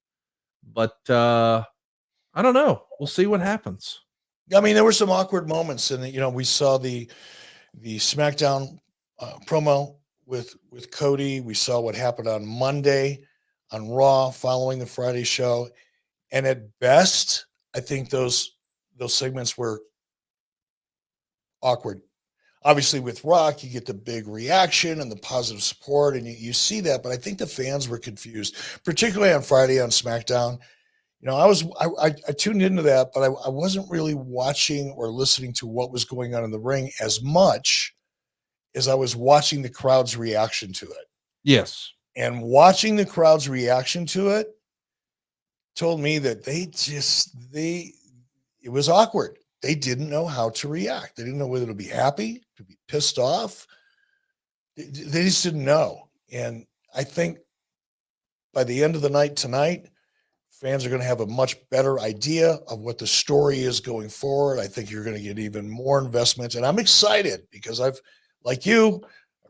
but I don't know. We'll see what happens. I mean, there were some awkward moments, and we saw the SmackDown promo with Cody. We saw what happened on Monday on Raw following the Friday show, and at best, I think those segments were awkward. Obviously, with Rock, you get the big reaction and the positive support, and you see that. But I think the fans were confused, particularly on Friday on SmackDown. I tuned into that, but I wasn't really watching or listening to what was going on in the ring as much as I was watching the crowd's reaction to it. Yes. And watching the crowd's reaction to it told me that it was awkward. They didn't know how to react. They didn't know whether to be happy, to be pissed off. They just didn't know. And I think by the end of the night tonight, fans are going to have a much better idea of what the story is going forward. I think you're going to get even more investment. And I'm excited because I've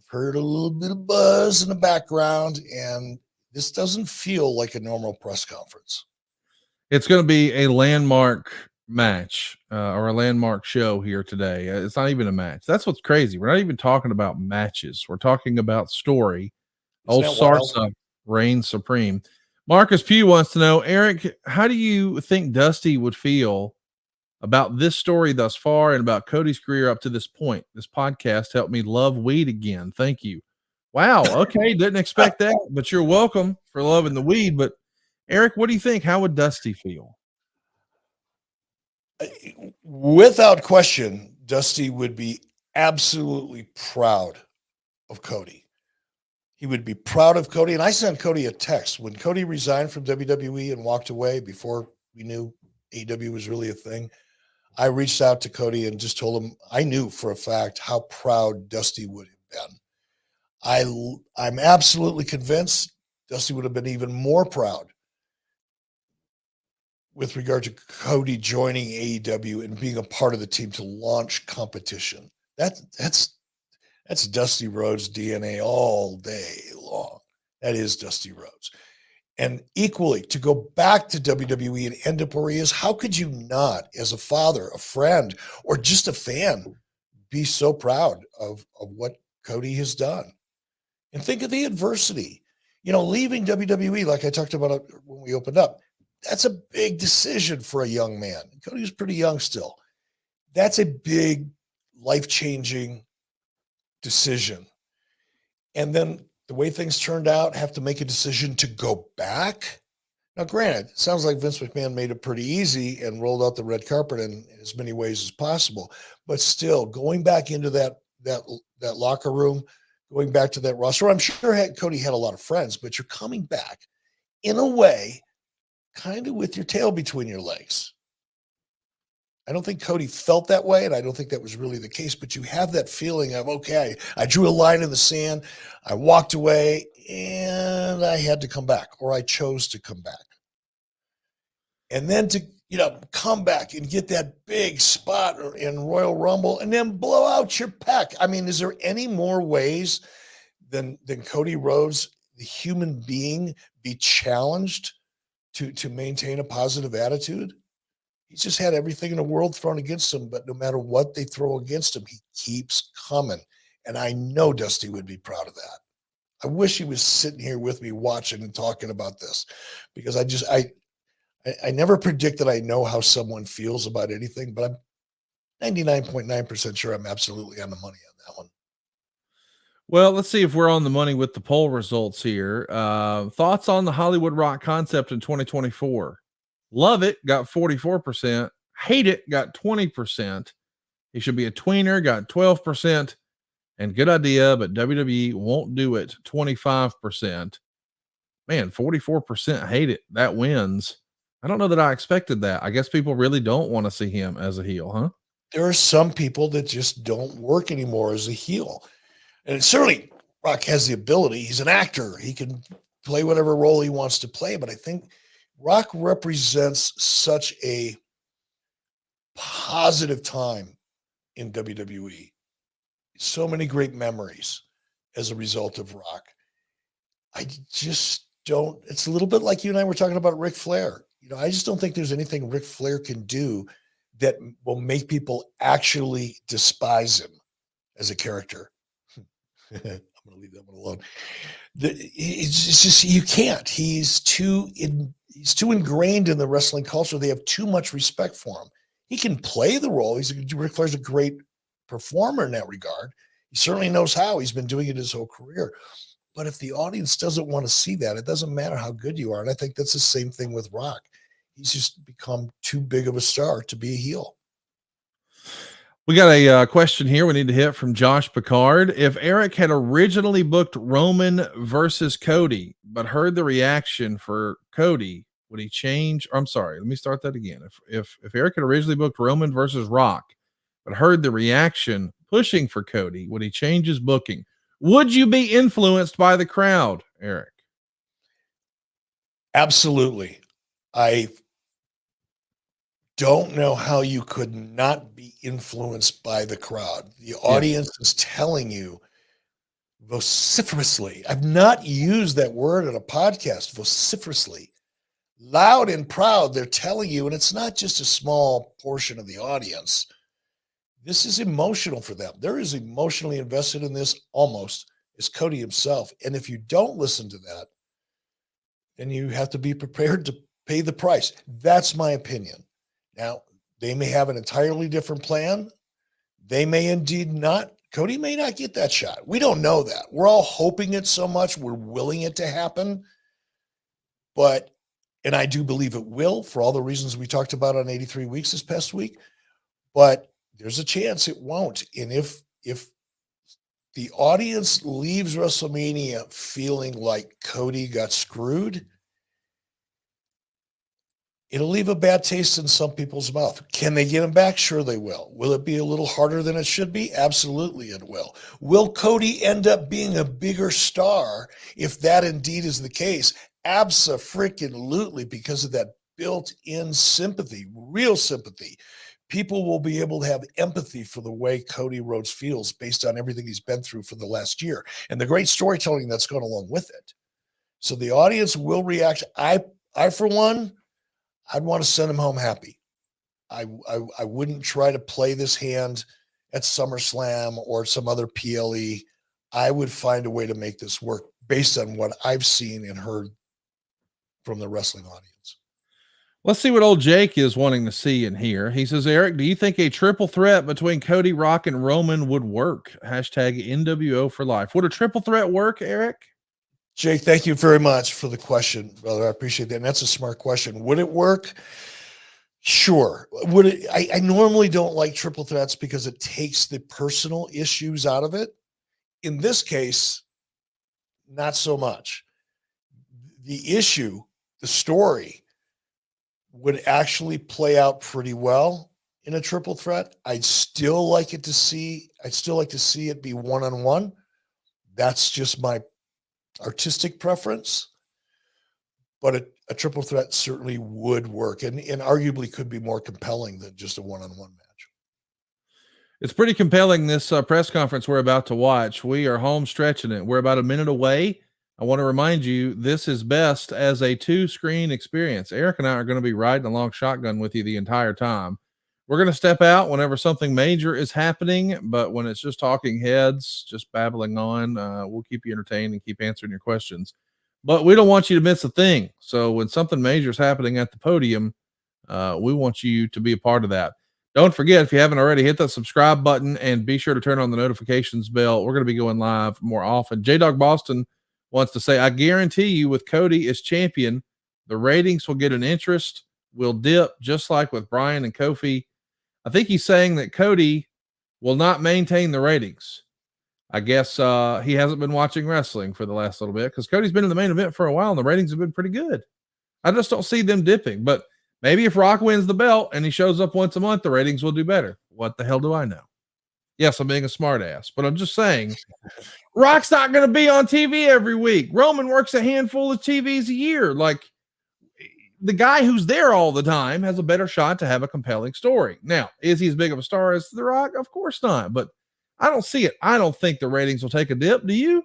heard a little bit of buzz in the background, and this doesn't feel like a normal press conference. It's going to be a landmark match or a landmark show here today. It's not even a match. That's what's crazy. We're not even talking about matches. We're talking about story. Old Sarsa reigns supreme. Marcus Pugh wants to know, Eric, how do you think Dusty would feel about this story thus far and about Cody's career up to this point? This podcast helped me love weed again. Thank you. Wow. Okay. Didn't expect that, but you're welcome for loving the weed. But Eric, what do you think? How would Dusty feel? Without question, Dusty would be absolutely proud of Cody. He would be proud of Cody. And I sent Cody a text when Cody resigned from WWE and walked away before we knew AEW was really a thing. I reached out to Cody and just told him I knew for a fact how proud Dusty would have been. I'm absolutely convinced Dusty would have been even more proud with regard to Cody joining AEW and being a part of the team to launch competition. That's Dusty Rhodes' DNA all day long. That is Dusty Rhodes. And equally, to go back to WWE and end up where he is, how could you not, as a father, a friend, or just a fan, be so proud of what Cody has done? And think of the adversity. Leaving WWE, like I talked about when we opened up, that's a big decision for a young man. Cody was pretty young still. That's a big, life-changing decision. And then the way things turned out, have to make a decision to go back. Now, granted, it sounds like Vince McMahon made it pretty easy and rolled out the red carpet in as many ways as possible. But still, going back into that locker room, going back to that roster, I'm sure Cody had a lot of friends, but you're coming back in a way, kind of with your tail between your legs. I don't think Cody felt that way, and I don't think that was really the case, but you have that feeling of, okay, I drew a line in the sand, I walked away, and I had to come back, or I chose to come back. And then to, come back and get that big spot in Royal Rumble and then blow out your pec. I mean, is there any more ways than Cody Rhodes, the human being, be challenged to maintain a positive attitude? He's just had everything in the world thrown against him, but no matter what they throw against him, he keeps coming. And I know Dusty would be proud of that. I wish he was sitting here with me watching and talking about this, because I never predict that I know how someone feels about anything, but I'm 99.9% sure I'm absolutely on the money on that one. Well, let's see if we're on the money with the poll results here. Thoughts on the Hollywood Rock concept in 2024? Love it, got 44%. Hate it, got 20%. He should be a tweener, got 12%. And good idea, but WWE won't do it, 25%. Man, 44% hate it. That wins. I don't know that I expected that. I guess people really don't want to see him as a heel, huh? There are some people that just don't work anymore as a heel. And certainly Rock has the ability. He's an actor. He can play whatever role he wants to play. But I think Rock represents such a positive time in WWE. so many great memories as a result of Rock. I just don't. It's a little bit like you and I were talking about Ric Flair. I just don't think there's anything Ric Flair can do that will make people actually despise him as a character. I'm going to leave that one alone. It's just you can't. He's too ingrained in the wrestling culture. They have too much respect for him. He can play the role. Ric Flair's a great performer in that regard. He certainly knows how. He's been doing it his whole career. But if the audience doesn't want to see that, it doesn't matter how good you are. And I think that's the same thing with Rock. He's just become too big of a star to be a heel. We got a question here we need to hit from Josh Picard. If Eric had originally booked Roman versus Cody, but heard the reaction for Cody, would he change? I'm sorry, let me start that again. If Eric had originally booked Roman versus Rock, but heard the reaction pushing for Cody, would he change his booking? Would you be influenced by the crowd, Eric? Absolutely. I don't know how you could not be influenced by the crowd. The audience is telling you vociferously. I've not used that word in a podcast, vociferously. Loud and proud, they're telling you, and it's not just a small portion of the audience. This is emotional for them. They're as emotionally invested in this almost as Cody himself. And if you don't listen to that, then you have to be prepared to pay the price. That's my opinion. Now, they may have an entirely different plan. They may indeed not. Cody may not get that shot. We don't know that. We're all hoping it so much. We're willing it to happen. And I do believe it will for all the reasons we talked about on 83 Weeks this past week. But there's a chance it won't. And if the audience leaves WrestleMania feeling like Cody got screwed, it'll leave a bad taste in some people's mouth. Can they get him back? Sure they will. Will it be a little harder than it should be? Absolutely it will. Will Cody end up being a bigger star if that indeed is the case? Abso-freaking-lutely, because of that built-in sympathy, real sympathy. People will be able to have empathy for the way Cody Rhodes feels based on everything he's been through for the last year and the great storytelling that's gone along with it. So the audience will react. I for one, I'd want to send him home happy. I wouldn't try to play this hand at SummerSlam or some other PLE. I would find a way to make this work based on what I've seen and heard from the wrestling audience. Let's see what old Jake is wanting to see and hear. He says, Eric, do you think a triple threat between Cody, Rock, and Roman would work? Hashtag NWO for life. Would a triple threat work, Eric? Jake, thank you very much for the question, brother. I appreciate that. And that's a smart question. Would it work? Sure. Would it? I normally don't like triple threats because it takes the personal issues out of it. In this case, not so much. The issue, the story, would actually play out pretty well in a triple threat. I'd still like to see it be one-on-one. That's just my artistic preference, but a triple threat certainly would work and arguably could be more compelling than just a one-on-one match. It's pretty compelling, this press conference we're about to watch. We are home stretching it. We're about a minute away. I want to remind you, this is best as a 2-screen experience. Eric and I are going to be riding along shotgun with you the entire time. We're going to step out whenever something major is happening, but when it's just talking heads, just babbling on, we'll keep you entertained and keep answering your questions. But we don't want you to miss a thing. So when something major is happening at the podium, we want you to be a part of that. Don't forget, if you haven't already, hit that subscribe button and be sure to turn on the notifications bell. We're going to be going live more often. J-Dog Boston wants to say, I guarantee you with Cody as champion, the ratings will get an interest, will dip, just like with Bryan and Kofi. I think he's saying that Cody will not maintain the ratings. I guess he hasn't been watching wrestling for the last little bit because Cody's been in the main event for a while and the ratings have been pretty good. I just don't see them dipping, but maybe if Rock wins the belt and he shows up once a month, the ratings will do better. What the hell do I know? Yes, I'm being a smart ass, but I'm just saying Rock's not going to be on TV every week. Roman works a handful of TVs a year. Like, the guy who's there all the time has a better shot to have a compelling story. Now, is he as big of a star as The Rock? Of course not. But I don't see it. I don't think the ratings will take a dip. Do you?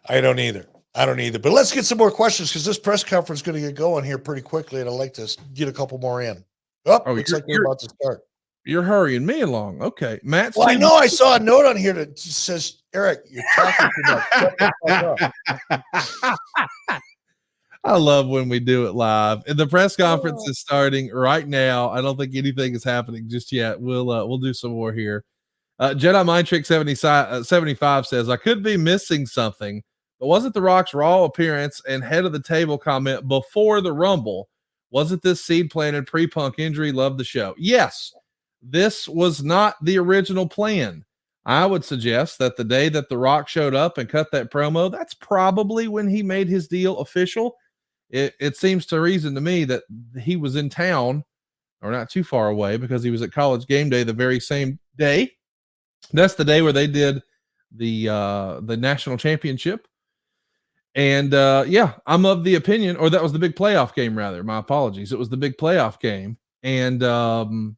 I don't either. But let's get some more questions because this press conference is going to get going here pretty quickly, and I'd like to get a couple more in. Looks like they're about to start. You're hurrying me along. Okay. Matt. Well, I know I saw a note on here that says, Eric, you're talking too much. Shut the fuck up. I love when we do it live. And the press conference is starting right now. I don't think anything is happening just yet. We'll do some more here. Jedi Mind Trick 75 says, I could be missing something, but wasn't The Rock's Raw appearance and head of the table comment before the Rumble? Wasn't this seed planted pre-Punk injury? Love the show. Yes, this was not the original plan. I would suggest that the day that The Rock showed up and cut that promo, that's probably when he made his deal official. It seems to reason to me that he was in town or not too far away because he was at College Game Day the very same day. That's the day where they did the national championship. And I'm of the opinion, or that was the big playoff game, rather. My apologies. It was the big playoff game. And The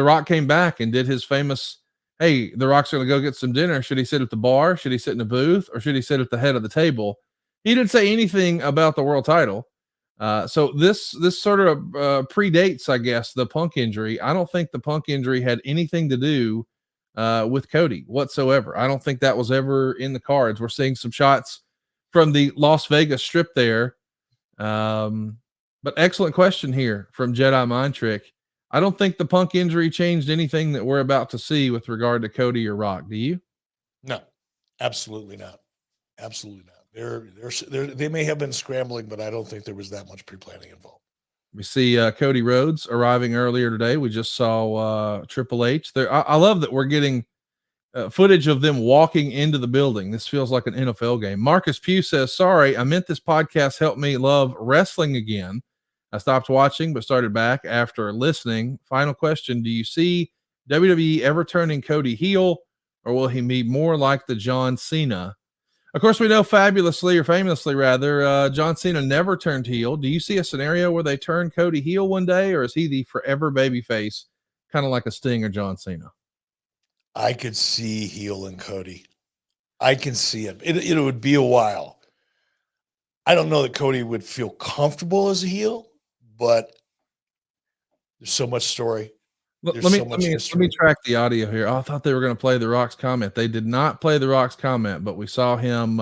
Rock came back and did his famous, hey, The Rock's going to go get some dinner. Should he sit at the bar? Should he sit in a booth? Or should he sit at the head of the table? He didn't say anything about the world title. So this sort of predates, I guess, the Punk injury. I don't think the Punk injury had anything to do with Cody whatsoever. I don't think that was ever in the cards. We're seeing some shots from the Las Vegas Strip there. But excellent question here from Jedi Mind Trick. I don't think the Punk injury changed anything that we're about to see with regard to Cody or Rock. Do you? No, absolutely not. Absolutely not. They may have been scrambling, but I don't think there was that much pre-planning involved. We see Cody Rhodes arriving earlier today. We just saw Triple H there. I love that we're getting footage of them walking into the building. This feels like an NFL game. Marcus Pugh says, sorry, I meant this podcast helped me love wrestling again. I stopped watching, but started back after listening. Final question. Do you see WWE ever turning Cody heel, or will he be more like the John Cena? Of course, we know famously, John Cena never turned heel. Do you see a scenario where they turn Cody heel one day, or is he the forever babyface, kind of like a Sting or John Cena? I could see heel and Cody. I can see it. It would be a while. I don't know that Cody would feel comfortable as a heel, but there's so much story. Let me track the audio here. Oh, I thought they were going to play The Rock's comment. They did not play The Rock's comment, but we saw him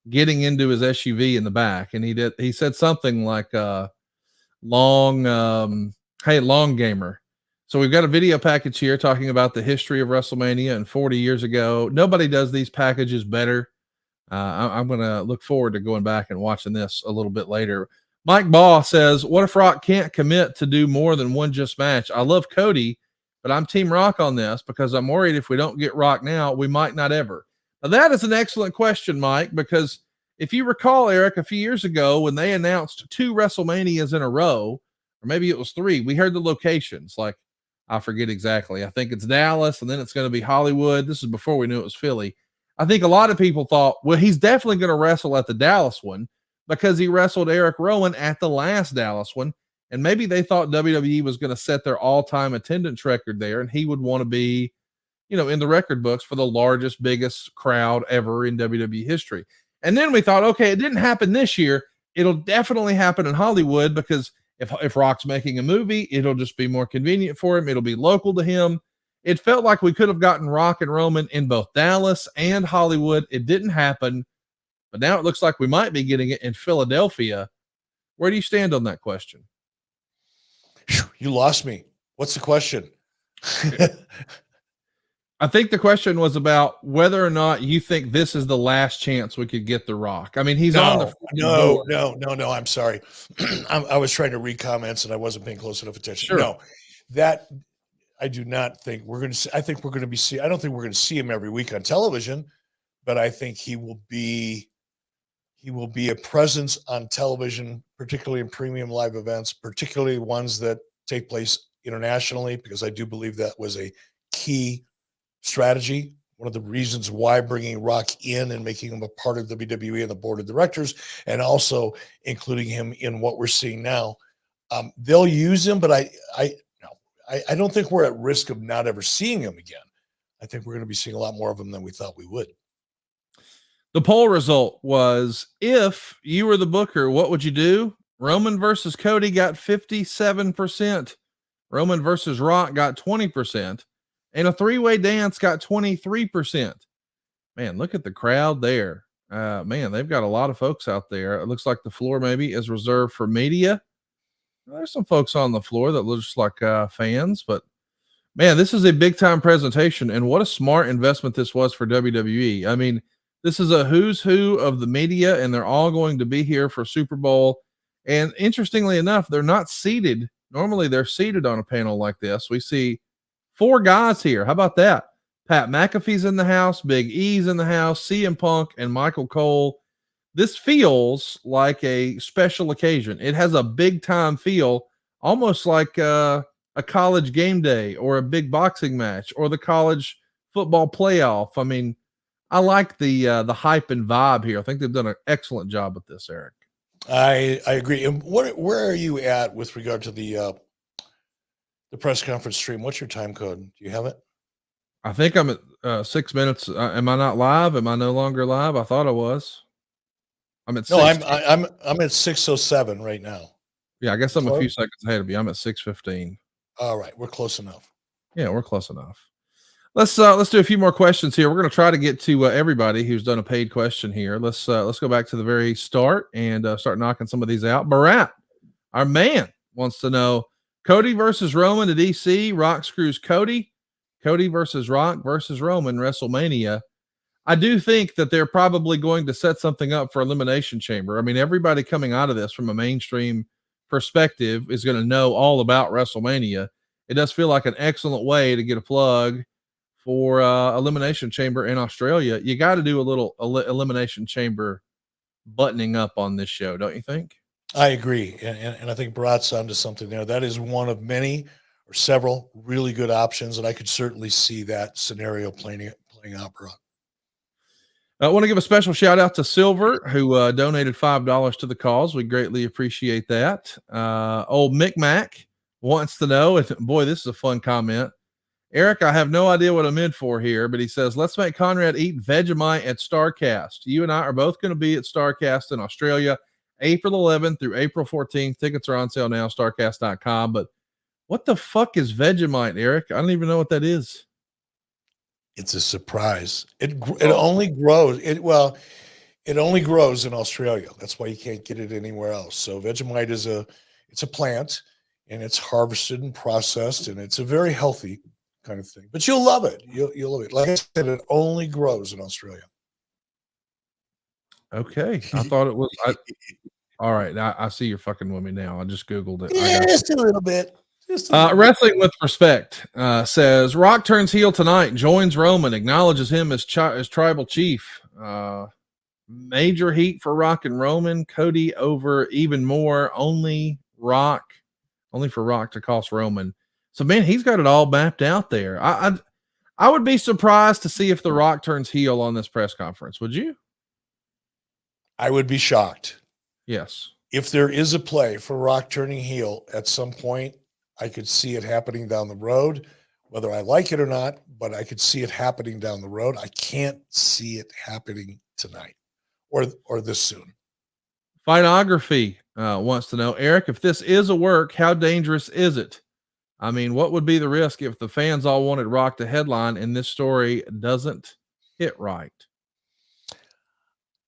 getting into his SUV in the back, and he said something like long gamer. So we've got a video package here talking about the history of WrestleMania and 40 years ago. Nobody does these packages better. I'm going to look forward to going back and watching this a little bit later. Mike Baugh says, what if Rock can't commit to do more than one just match? I love Cody, but I'm Team Rock on this because I'm worried if we don't get Rock now, we might not ever. Now, that is an excellent question, Mike, because if you recall, Eric, a few years ago when they announced 2 WrestleManias in a row, or maybe it was 3, we heard the locations. Like, I forget exactly. I think it's Dallas, and then it's going to be Hollywood. This is before we knew it was Philly. I think a lot of people thought, well, he's definitely going to wrestle at the Dallas one, because he wrestled Eric Rowan at the last Dallas one. And maybe they thought WWE was going to set their all-time attendance record there, and he would want to be, in the record books for the largest, biggest crowd ever in WWE history. And then we thought, okay, it didn't happen this year. It'll definitely happen in Hollywood, because if Rock's making a movie, it'll just be more convenient for him. It'll be local to him. It felt like we could have gotten Rock and Roman in both Dallas and Hollywood. It didn't happen. But now it looks like we might be getting it in Philadelphia. Where do you stand on that question? You lost me. What's the question? I think the question was about whether or not you think this is the last chance we could get The Rock. I mean, he's on the No. I'm sorry. I was trying to read comments and I wasn't paying close enough attention. Sure. No, that I do not think we're going to see. I think we're going to be I don't think we're going to see him every week on television, but I think he will be a presence on television, particularly in premium live events, particularly ones that take place internationally, because I do believe that was a key strategy. One of the reasons why bringing Rock in and making him a part of WWE and the board of directors, and also including him in what we're seeing now. They'll use him, but I don't think we're at risk of not ever seeing him again. I think we're going to be seeing a lot more of them than we thought we would. The poll result was, if you were the booker, what would you do? Roman versus Cody got 57%. Roman versus Rock got 20%. And a three-way dance got 23%. Man, look at the crowd there. Man, they've got a lot of folks out there. It looks like the floor maybe is reserved for media. There's some folks on the floor that look just like fans, but man, this is a big time presentation, and what a smart investment this was for WWE. I mean, this is a who's who of the media, and they're all going to be here for Super Bowl. And interestingly enough, they're not seated. Normally, they're seated on a panel like this. We see 4 guys here. How about that? Pat McAfee's in the house, Big E's in the house, CM Punk, and Michael Cole. This feels like a special occasion. It has a big time feel, almost like a college game day or a big boxing match or the college football playoff. I mean, I like the hype and vibe here. I think they've done an excellent job with this, Eric. I agree. And where are you at with regard to the press conference stream? What's your time code? Do you have it? I think I'm at 6 minutes. Am I not live? Am I no longer live? I thought I was. I'm at. No, I'm at 6:07 right now. Yeah, I guess I'm a few seconds ahead of you. I'm at 6:15. All right, we're close enough. Yeah, we're close enough. Let's do a few more questions here. We're going to try to get to everybody who's done a paid question here. Let's go back to the very start and start knocking some of these out. Barat, our man, wants to know Cody versus Roman to DC. Rock screws Cody. Cody versus Rock versus Roman WrestleMania. I do think that they're probably going to set something up for Elimination Chamber. I mean, everybody coming out of this from a mainstream perspective is going to know all about WrestleMania. It does feel like an excellent way to get a plug for Elimination Chamber in Australia. You got to do a little Elimination Chamber buttoning up on this show, don't you think? I agree. And I think Barat's onto something there. That is one of many or several really good options, and I could certainly see that scenario playing out, Barat. I want to give a special shout out to Silver, who donated $5 to the cause. We greatly appreciate that. Old Mick Mac wants to know, and boy, this is a fun comment. Eric, I have no idea what I'm in for here, but he says, let's make Conrad eat Vegemite at StarCast. You and I are both going to be at StarCast in Australia, April 11th through April 14th. Tickets are on sale now, starcast.com. But what the fuck is Vegemite, Eric? I don't even know what that is. It's a surprise. It only grows. It only grows in Australia. That's why you can't get it anywhere else. So Vegemite it's a plant, and it's harvested and processed, and it's a very healthy kind of thing. But you'll love it. You'll love it. Like I said, it only grows in Australia. Okay, I thought it was. All right, I see you're fucking with me now. I just Googled it. Yeah, just a little bit. Wrestling with Respect says Rock turns heel tonight, joins Roman, acknowledges him as tribal chief. Major heat for Rock and Roman. Cody over even more. Only for Rock to cost Roman. So man, he's got it all mapped out there. I would be surprised to see if The Rock turns heel on this press conference. Would you? I would be shocked. Yes. If there is a play for Rock turning heel at some point, I could see it happening down the road, whether I like it or not, but I could see it happening down the road. I can't see it happening tonight or this soon. Fightography wants to know, Eric, if this is a work, how dangerous is it? I mean, what would be the risk if the fans all wanted Rock to headline and this story doesn't hit right?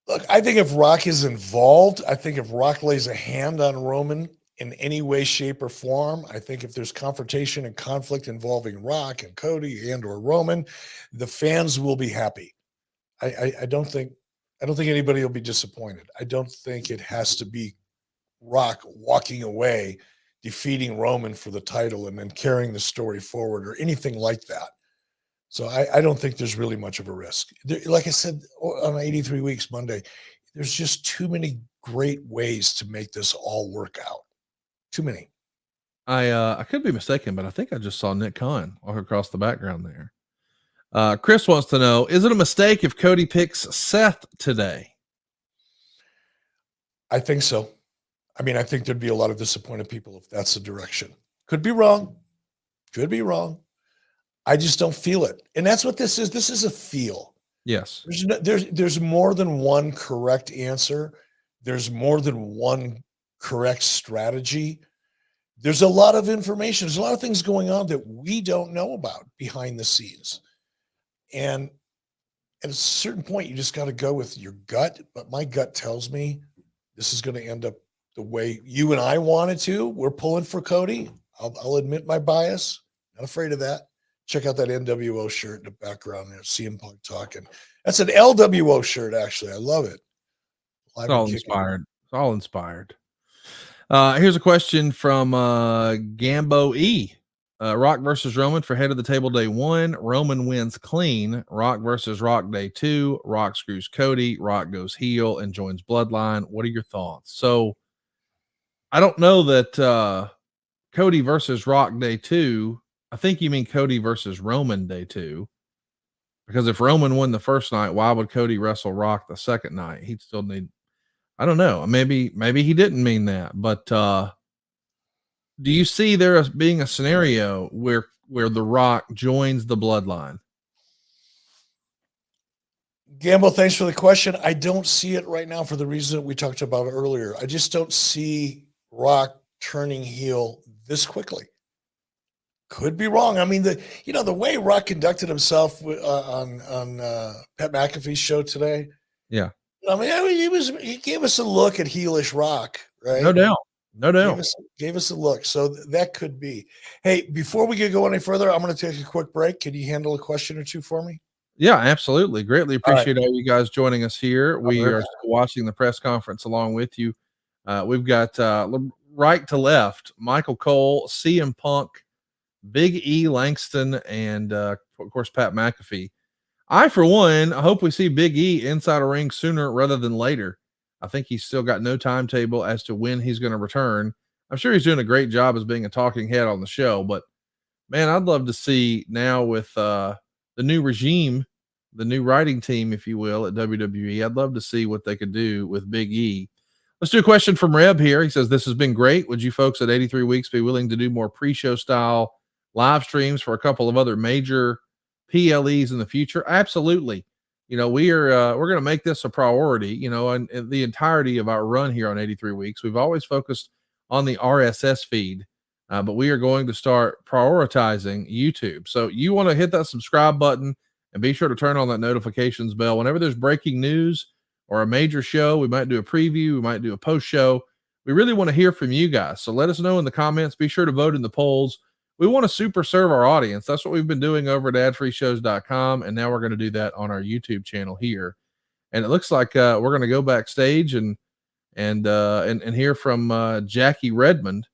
Look, I think if Rock is involved, I think if Rock lays a hand on Roman in any way, shape, or form, I think if there's confrontation and conflict involving Rock and Cody and or Roman, the fans will be happy. I don't think anybody will be disappointed. I don't think it has to be Rock walking away, defeating Roman for the title and then carrying the story forward or anything like that. So I don't think there's really much of a risk. Like I said on 83 Weeks Monday, there's just too many great ways to make this all work out. Too many. I could be mistaken, but I think I just saw Nick Khan walk across the background there. Chris wants to know, is it a mistake if Cody picks Seth today? I think so. I mean, I think there'd be a lot of disappointed people if that's the direction. Could be wrong. Could be wrong. I just don't feel it. And that's what this is. This is a feel. Yes. There's more than one correct answer. There's more than one correct strategy. There's a lot of information. There's a lot of things going on that we don't know about behind the scenes. And at a certain point, you just got to go with your gut. But my gut tells me this is going to end up the way you and I wanted to. We're pulling for Cody. I'll admit my bias. Not afraid of that. Check out that NWO shirt in the background there. CM Punk talking. That's an LWO shirt, actually. I love it. It's all inspired. It's all inspired. Here's a question from Gambo E. Rock versus Roman for head of the table day 1. Roman wins clean. Rock versus Rock day 2. Rock screws Cody. Rock goes heel and joins Bloodline. What are your thoughts? So I don't know that Cody versus Rock day 2. I think you mean Cody versus Roman day 2. Because if Roman won the first night, why would Cody wrestle Rock the second night? He'd still need, I don't know. Maybe he didn't mean that, but do you see there as being a scenario where The Rock joins the Bloodline? Gamble, thanks for the question. I don't see it right now for the reason that we talked about earlier. I just don't see Rock turning heel this quickly. Could be wrong. I mean, the way Rock conducted himself on Pat McAfee's show today. Yeah. I mean, he gave us a look at heelish Rock, right? No doubt. Gave us a look. So that could be. Hey, before we go any further, I'm going to take a quick break. Can you handle a question or two for me? Yeah, absolutely. Greatly appreciate all you guys joining us here. We are watching the press conference along with you. We've got right to left, Michael Cole, CM Punk, Big E Langston, and of course, Pat McAfee. I, for one, hope we see Big E inside a ring sooner rather than later. I think he's still got no timetable as to when he's going to return. I'm sure he's doing a great job as being a talking head on the show, but man, I'd love to see now with the new regime, the new writing team, if you will, at WWE. I'd love to see what they could do with Big E. Let's do a question from Reb here. He says, this has been great. Would you folks at 83 Weeks be willing to do more pre-show style live streams for a couple of other major PLEs in the future? Absolutely. We're going to make this a priority, and the entirety of our run here on 83 Weeks. We've always focused on the RSS feed, but we are going to start prioritizing YouTube. So you want to hit that subscribe button and be sure to turn on that notifications bell. Whenever there's breaking news or a major show, we might do a preview, we might do a post show. We really want to hear from you guys. So let us know in the comments. Be sure to vote in the polls. We want to super serve our audience. That's what we've been doing over at adfreeshows.com. And now we're going to do that on our YouTube channel here. And it looks like we're going to go backstage and hear from Jackie Redmond,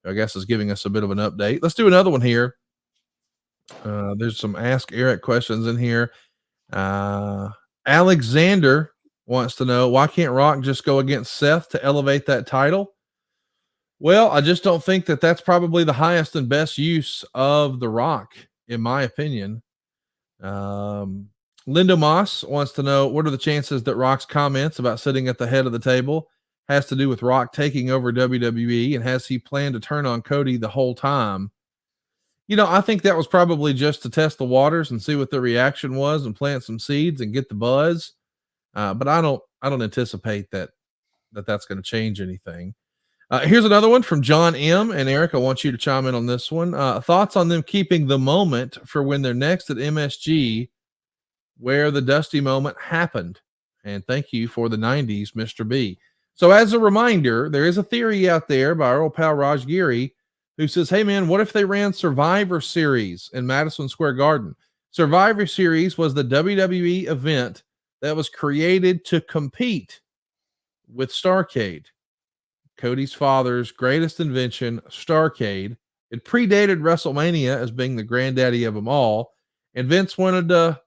who I guess is giving us a bit of an update. Let's do another one here. There's some Ask Eric questions in here. Alexander wants to know, why can't Rock just go against Seth to elevate that title? Well, I just don't think that that's probably the highest and best use of The Rock, in my opinion. Lindo Moss wants to know, what are the chances that Rock's comments about sitting at the head of the table has to do with Rock taking over WWE, and has he planned to turn on Cody the whole time? I think that was probably just to test the waters and see what the reaction was and plant some seeds and get the buzz. But I don't anticipate that's going to change anything. Here's another one from John M. And Eric, I want you to chime in on this one. Thoughts on them keeping the moment for when they're next at MSG, where the Dusty moment happened. And thank you for the 90s, Mr. B. So as a reminder, there is a theory out there by our old pal Raj Giri, who says, hey man, what if they ran Survivor Series in Madison Square Garden? Survivor Series was the WWE event that was created to compete with Starrcade. Cody's father's greatest invention, Starrcade. It predated WrestleMania as being the granddaddy of them all, and Vince wanted to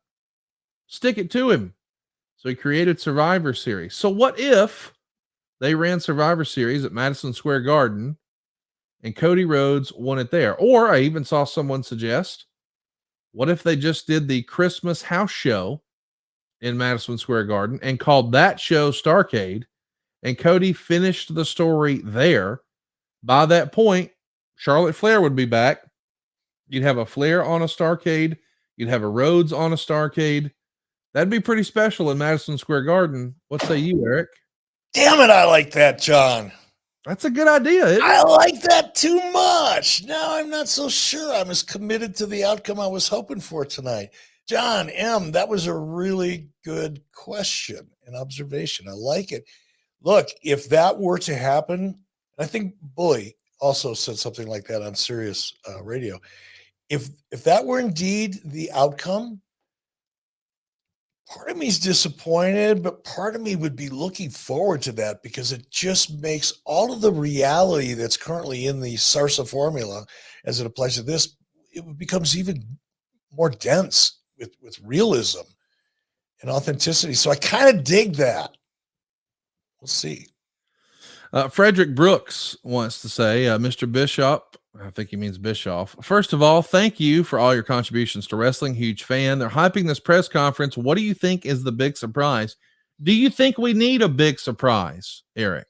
stick it to him. So he created Survivor Series. So what if they ran Survivor Series at Madison Square Garden and Cody Rhodes won it there? Or I even saw someone suggest, what if they just did the Christmas house show in Madison Square Garden and called that show Starrcade, and Cody finished the story there? By that point, Charlotte Flair would be back. You'd have a Flair on a Starcade. You'd have a Rhodes on a Starcade. That'd be pretty special in Madison Square Garden. What say you, Eric? Damn it, I like that, John. That's a good idea, isn't I it? like that too much. Now I'm not so sure I'm as committed to the outcome I was hoping for tonight. John M., that was a really good question and observation. I like it. Look, if that were to happen, I think Bully also said something like that on Sirius Radio. If that were indeed the outcome, part of me is disappointed, but part of me would be looking forward to that because it just makes all of the reality that's currently in the SARSA formula as it applies to this, it becomes even more dense with realism and authenticity. So I kind of dig that. We'll see. Frederick Brooks wants to say, Mr. Bischoff, I think he means Bischoff. First of all, thank you for all your contributions to wrestling. Huge fan. They're hyping this press conference. What do you think is the big surprise? Do you think we need a big surprise, Eric?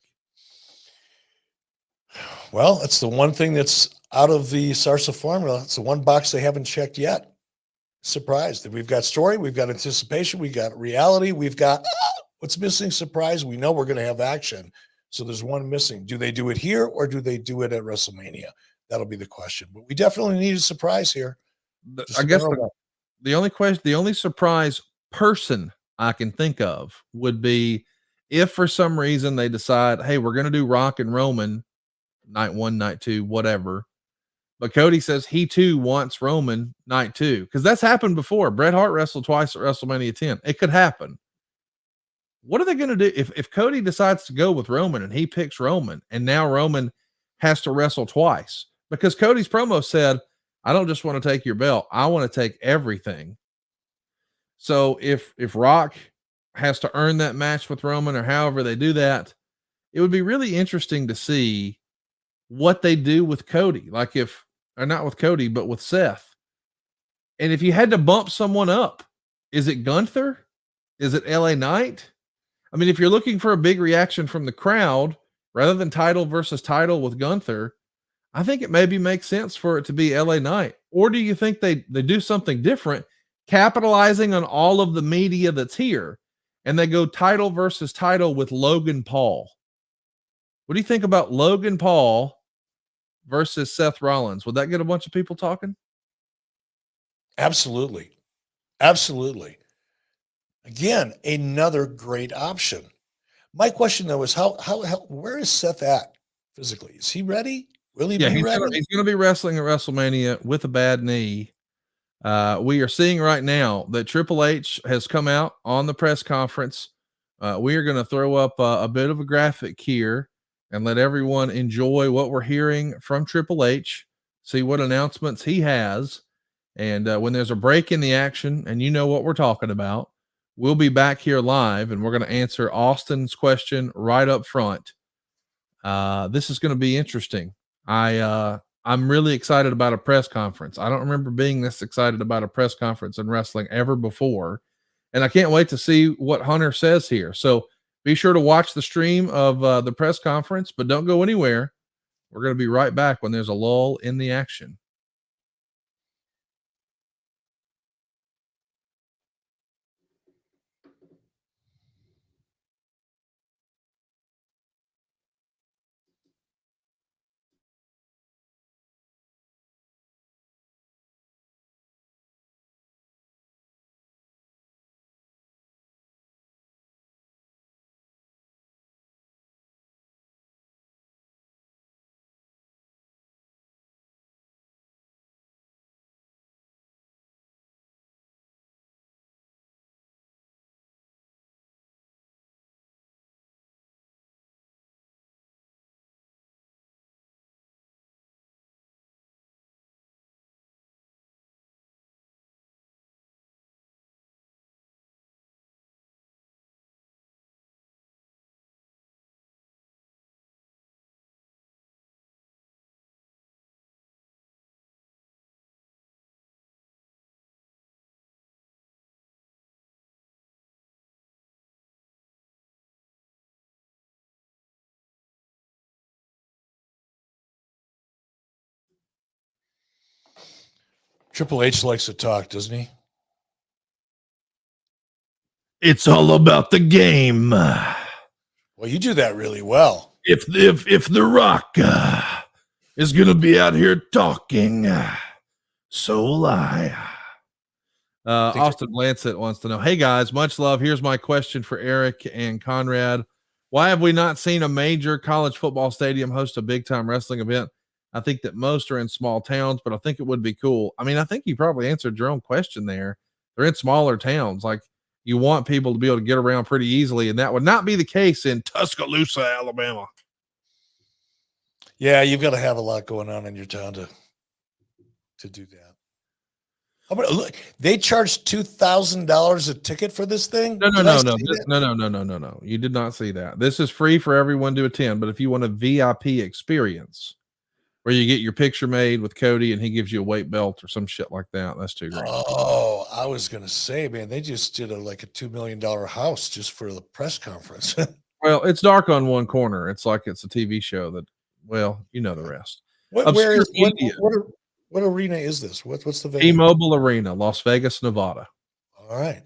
Well, it's the one thing that's out of the SARSA formula. It's the one box they haven't checked yet. Surprised. We've got story, we've got anticipation, we've got reality, we've got what's missing? Surprise. We know we're going to have action. So there's one missing. Do they do it here or do they do it at WrestleMania? That'll be the question. But we definitely need a surprise here. I guess the only surprise person I can think of would be if for some reason they decide, hey, we're going to do Rock and Roman night 1, night 2, whatever. But Cody says he too wants Roman night 2 because that's happened before. Bret Hart wrestled twice at WrestleMania 10. It could happen. What are they going to do if Cody decides to go with Roman and he picks Roman and now Roman has to wrestle twice? Because Cody's promo said, I don't just want to take your belt. I want to take everything. So if Rock has to earn that match with Roman or however they do that, it would be really interesting to see what they do with Cody. Like or not with Cody, but with Seth. And if you had to bump someone up, is it Gunther? Is it LA Knight? I mean, if you're looking for a big reaction from the crowd, rather than title versus title with Gunther, I think it maybe makes sense for it to be LA Knight. Or do you think they do something different, capitalizing on all of the media that's here, and they go title versus title with Logan Paul? What do you think about Logan Paul versus Seth Rollins? Would that get a bunch of people talking? Absolutely. Absolutely. Again, another great option. My question though is how where is Seth at physically? Is he ready? Will he Yeah, be ready? he's gonna be wrestling at WrestleMania with a bad knee. We are seeing right now that Triple H has come out on the press conference. We are going to throw up a bit of a graphic here and let everyone enjoy what we're hearing from Triple H, see what announcements he has. And when there's a break in the action and you know what we're talking about, we'll be back here live and we're going to answer Austin's question right up front. This is going to be interesting. I'm really excited about a press conference. I don't remember being this excited about a press conference in wrestling ever before. And I can't wait to see what Hunter says here. So be sure to watch the stream of the press conference, but don't go anywhere. We're going to be right back when there's a lull in the action. Triple H likes to talk, doesn't he? It's all about the game. Well, you do that really well. If The Rock is going to be out here talking, so will I. Austin Lancet wants to know, hey guys, much love. Here's my question for Eric and Conrad. Why have we not seen a major college football stadium host a big time wrestling event? I think that most are in small towns, but I think it would be cool. I mean, I think you probably answered your own question there. They're in smaller towns. Like, you want people to be able to get around pretty easily, and that would not be the case in Tuscaloosa, Alabama. Yeah, you've got to have a lot going on in your town to do that. How about, look, they charged $2,000 a ticket for this thing? No. You did not see that. This is free for everyone to attend, but if you want a VIP experience where you get your picture made with Cody and he gives you a weight belt or some shit like that, that's $2,000. Oh, I was gonna say, man, they just did like a $2 million house just for the press conference. Well, it's dark on one corner. It's like it's a TV show that, well, you know the rest. What arena is this? What's the venue? T-Mobile Arena, Las Vegas, Nevada. All right.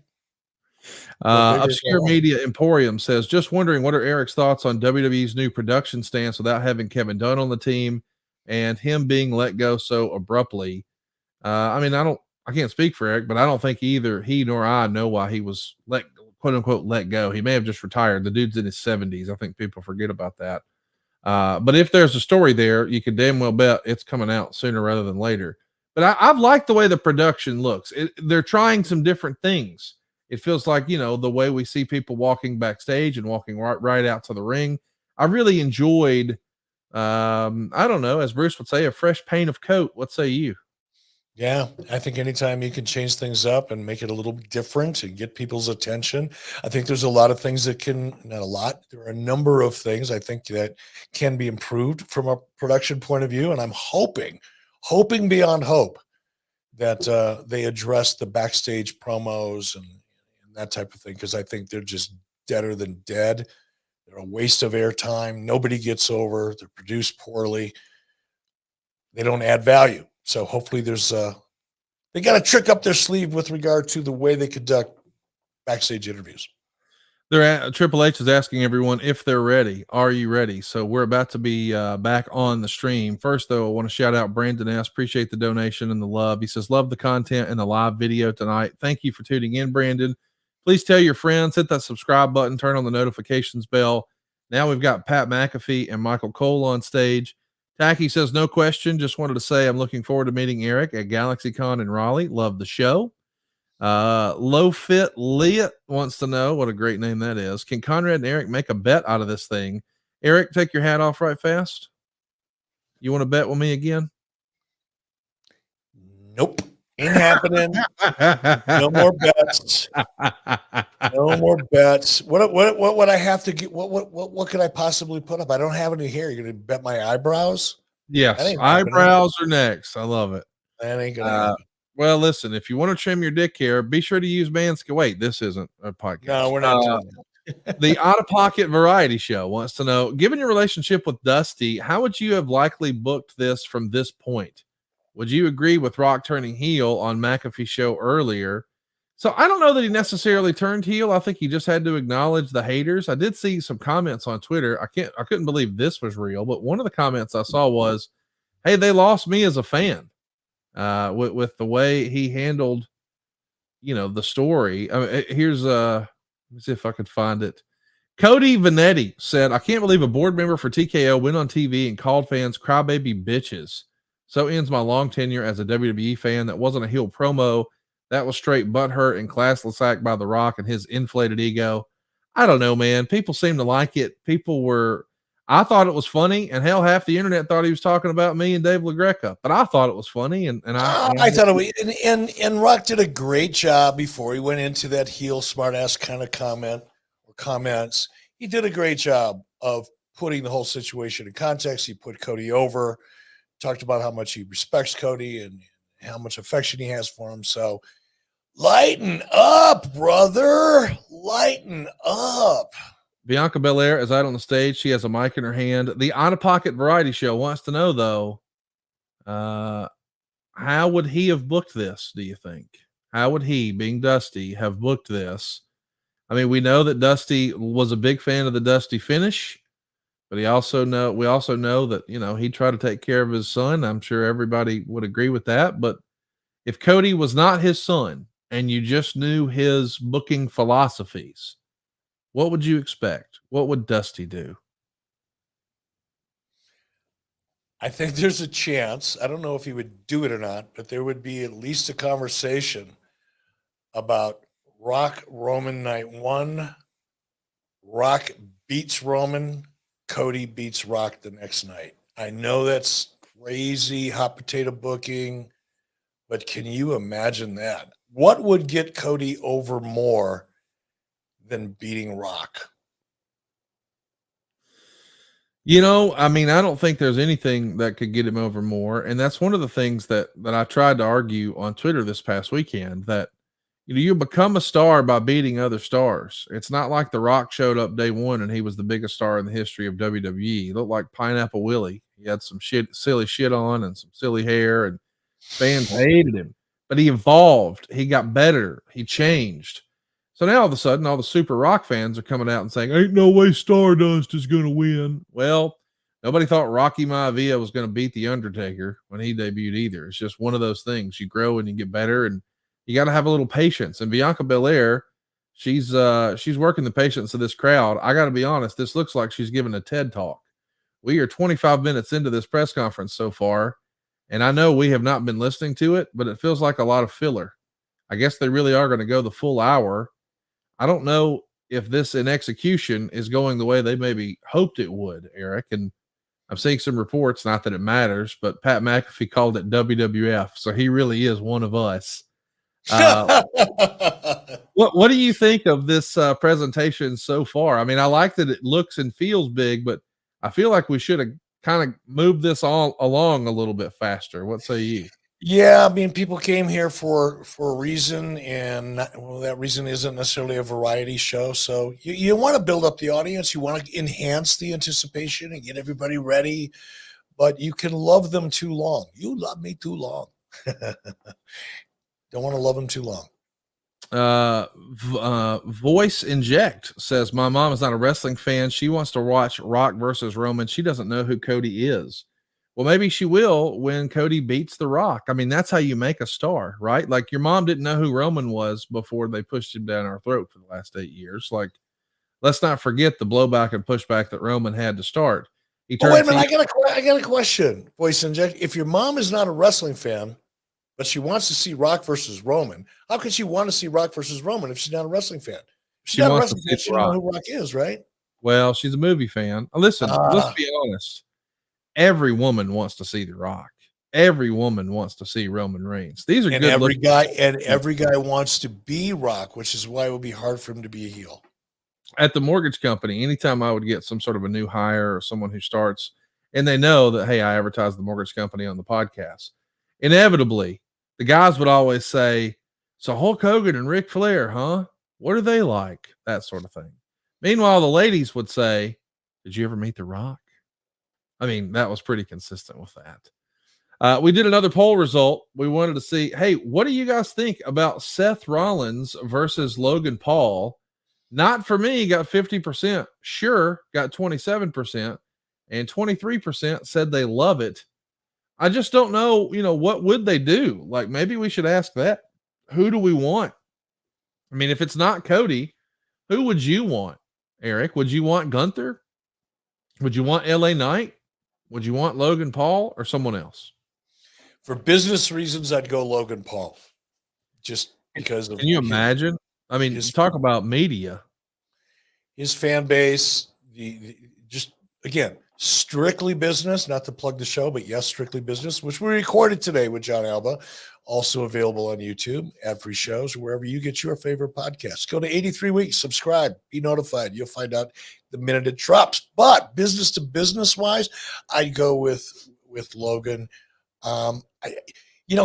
Obscure Media Emporium says, just wondering, what are Eric's thoughts on WWE's new production stance without having Kevin Dunn on the team and him being let go so abruptly? I mean, I can't speak for Eric, but I don't think either he nor I know why he was quote unquote let go. He may have just retired. The dude's in his 70s. I think people forget about that. But if there's a story there, you can damn well bet it's coming out sooner rather than later. But I've liked the way the production looks. They're trying some different things. It feels like, the way we see people walking backstage and walking right out to the ring. I really enjoyed, I don't know, as Bruce would say, a fresh paint of coat. What say you? Yeah, I think anytime you can change things up and make it a little different and get people's attention, I think there's a lot of things that not a lot, there are a number of things I think that can be improved from a production point of view. And I'm hoping beyond hope that they address the backstage promos and that type of thing, because I think they're just deader than dead. They're a waste of airtime. Nobody gets over. They're produced poorly. They don't add value. So hopefully they got a trick up their sleeve with regard to the way they conduct backstage interviews. Triple H is asking everyone if they're ready. Are you ready? So we're about to be back on the stream. First, though, I want to shout out Brandon S. Appreciate the donation and the love. He says, love the content and the live video tonight. Thank you for tuning in, Brandon. Please tell your friends, hit that subscribe button, turn on the notifications bell. Now we've got Pat McAfee and Michael Cole on stage. Tacky says, no question. Just wanted to say I'm looking forward to meeting Eric at GalaxyCon in Raleigh. Love the show. Low Fit Leah wants to know, what a great name that is. Can Conrad and Eric make a bet out of this thing? Eric, take your hat off right fast. You want to bet with me again? Nope. Ain't happening. No more bets. No more bets. What would I have to get? What could I possibly put up? I don't have any hair. You're gonna bet my eyebrows? Yes, eyebrows are next. I love it. That ain't gonna happen. Well, listen, if you want to trim your dick hair, be sure to use Manscaped. Wait, this isn't a podcast. No, we're not doing that. The Out of Pocket Variety Show wants to know, given your relationship with Dusty, how would you have likely booked this from this point? Would you agree with Rock turning heel on McAfee's show earlier? So I don't know that he necessarily turned heel. I think he just had to acknowledge the haters. I did see some comments on Twitter. I couldn't believe this was real, but one of the comments I saw was, hey, they lost me as a fan. With the way he handled, the story. Here's let me see if I could find it. Cody Vanetti said, I can't believe a board member for TKO went on TV and called fans crybaby bitches. So ends my long tenure as a WWE fan. That wasn't a heel promo. That was straight butthurt and classless act by The Rock and his inflated ego. I don't know, man. People seem to like it. I thought it was funny, and hell, half the internet thought he was talking about me and Dave LaGreca. But I thought it was funny, and I thought it was. And Rock did a great job before he went into that heel smartass kind of comments. He did a great job of putting the whole situation in context. He put Cody over, talked about how much he respects Cody and how much affection he has for him. So lighten up, brother. Lighten up. Bianca Belair is out on the stage. She has a mic in her hand. The Out of Pocket Variety Show wants to know, though, how how would he have booked this, do you think? How would he, being Dusty, have booked this? I mean, we know that Dusty was a big fan of the Dusty finish, but we also know that, he tried to take care of his son. I'm sure everybody would agree with that. But if Cody was not his son and you just knew his booking philosophies, what would you expect? What would Dusty do? I think there's a chance. I don't know if he would do it or not, but there would be at least a conversation about Rock Roman night one. Rock beats Roman. Cody beats Rock the next night. I know that's crazy hot potato booking, but can you imagine that? What would get Cody over more than beating Rock? I mean, I don't think there's anything that could get him over more. And that's one of the things that I tried to argue on Twitter this past weekend, that you become a star by beating other stars. It's not like The Rock showed up day one and he was the biggest star in the history of WWE. He looked like Pineapple Willie. He had some silly shit on and some silly hair, and fans hated him. But he evolved. He got better. He changed. So now all of a sudden, all the Super Rock fans are coming out and saying, "Ain't no way Stardust is going to win." Well, nobody thought Rocky Maivia was going to beat The Undertaker when he debuted either. It's just one of those things. You grow and you get better, and you got to have a little patience. And Bianca Belair, she's working the patience of this crowd. I got to be honest, this looks like she's giving a TED talk. We are 25 minutes into this press conference so far, and I know we have not been listening to it, but it feels like a lot of filler. I guess they really are going to go the full hour. I don't know if this in execution is going the way they maybe hoped it would, Eric. And I'm seeing some reports, not that it matters, but Pat McAfee called it WWF. So he really is one of us. What do you think of this presentation so far? I mean, I like that it looks and feels big, but I feel like we should have kind of moved this all along a little bit faster. What say you? Yeah, I mean, people came here for a reason, and that reason isn't necessarily a variety show. So you want to build up the audience, you want to enhance the anticipation and get everybody ready, but you can love them too long. You love me too long. Don't want to love them too long. Voice Inject says, my mom is not a wrestling fan. She wants to watch Rock versus Roman. She doesn't know who Cody is. Well, maybe she will when Cody beats The Rock. I mean, that's how you make a star, right? Like, your mom didn't know who Roman was before they pushed him down our throat for the last 8 years. Like, let's not forget the blowback and pushback that Roman had to start. Oh, wait a minute, I got a question, Voice Inject. If your mom is not a wrestling fan, but she wants to see Rock versus Roman, how could she want to see Rock versus Roman if she's not a wrestling fan? If she's not a wrestling fan, she doesn't know who Rock is, right? Well, she's a movie fan. Listen, let's be honest. Every woman wants to see The Rock. Every woman wants to see Roman Reigns. These are every guy wants to be Rock, which is why it would be hard for him to be a heel. At the mortgage company, anytime I would get some sort of a new hire or someone who starts, and they know that, hey, I advertise the mortgage company on the podcast, inevitably the guys would always say, "So Hulk Hogan and Ric Flair, huh? What are they like?" That sort of thing. Meanwhile, the ladies would say, "Did you ever meet The Rock?" I mean, that was pretty consistent with that. We did another poll result. We wanted to see, hey, what do you guys think about Seth Rollins versus Logan Paul? Not for me got 50%. Sure got 27%. And 23% said they love it. I just don't know, what would they do? Like, maybe we should ask that. Who do we want? I mean, if it's not Cody, who would you want, Eric? Would you want Gunther? Would you want LA Knight? Would you want Logan Paul or someone else? For business reasons, I'd go Logan Paul. Just because of. Can you imagine? I mean, talk about media. His fan base, just again, strictly business, not to plug the show, but yes, strictly business, which we recorded today with John Alba, also available on YouTube, ad-free shows, wherever you get your favorite podcasts. Go to 83 Weeks, subscribe, be notified. You'll find out the minute it drops. But business to business wise, I'd go with Logan.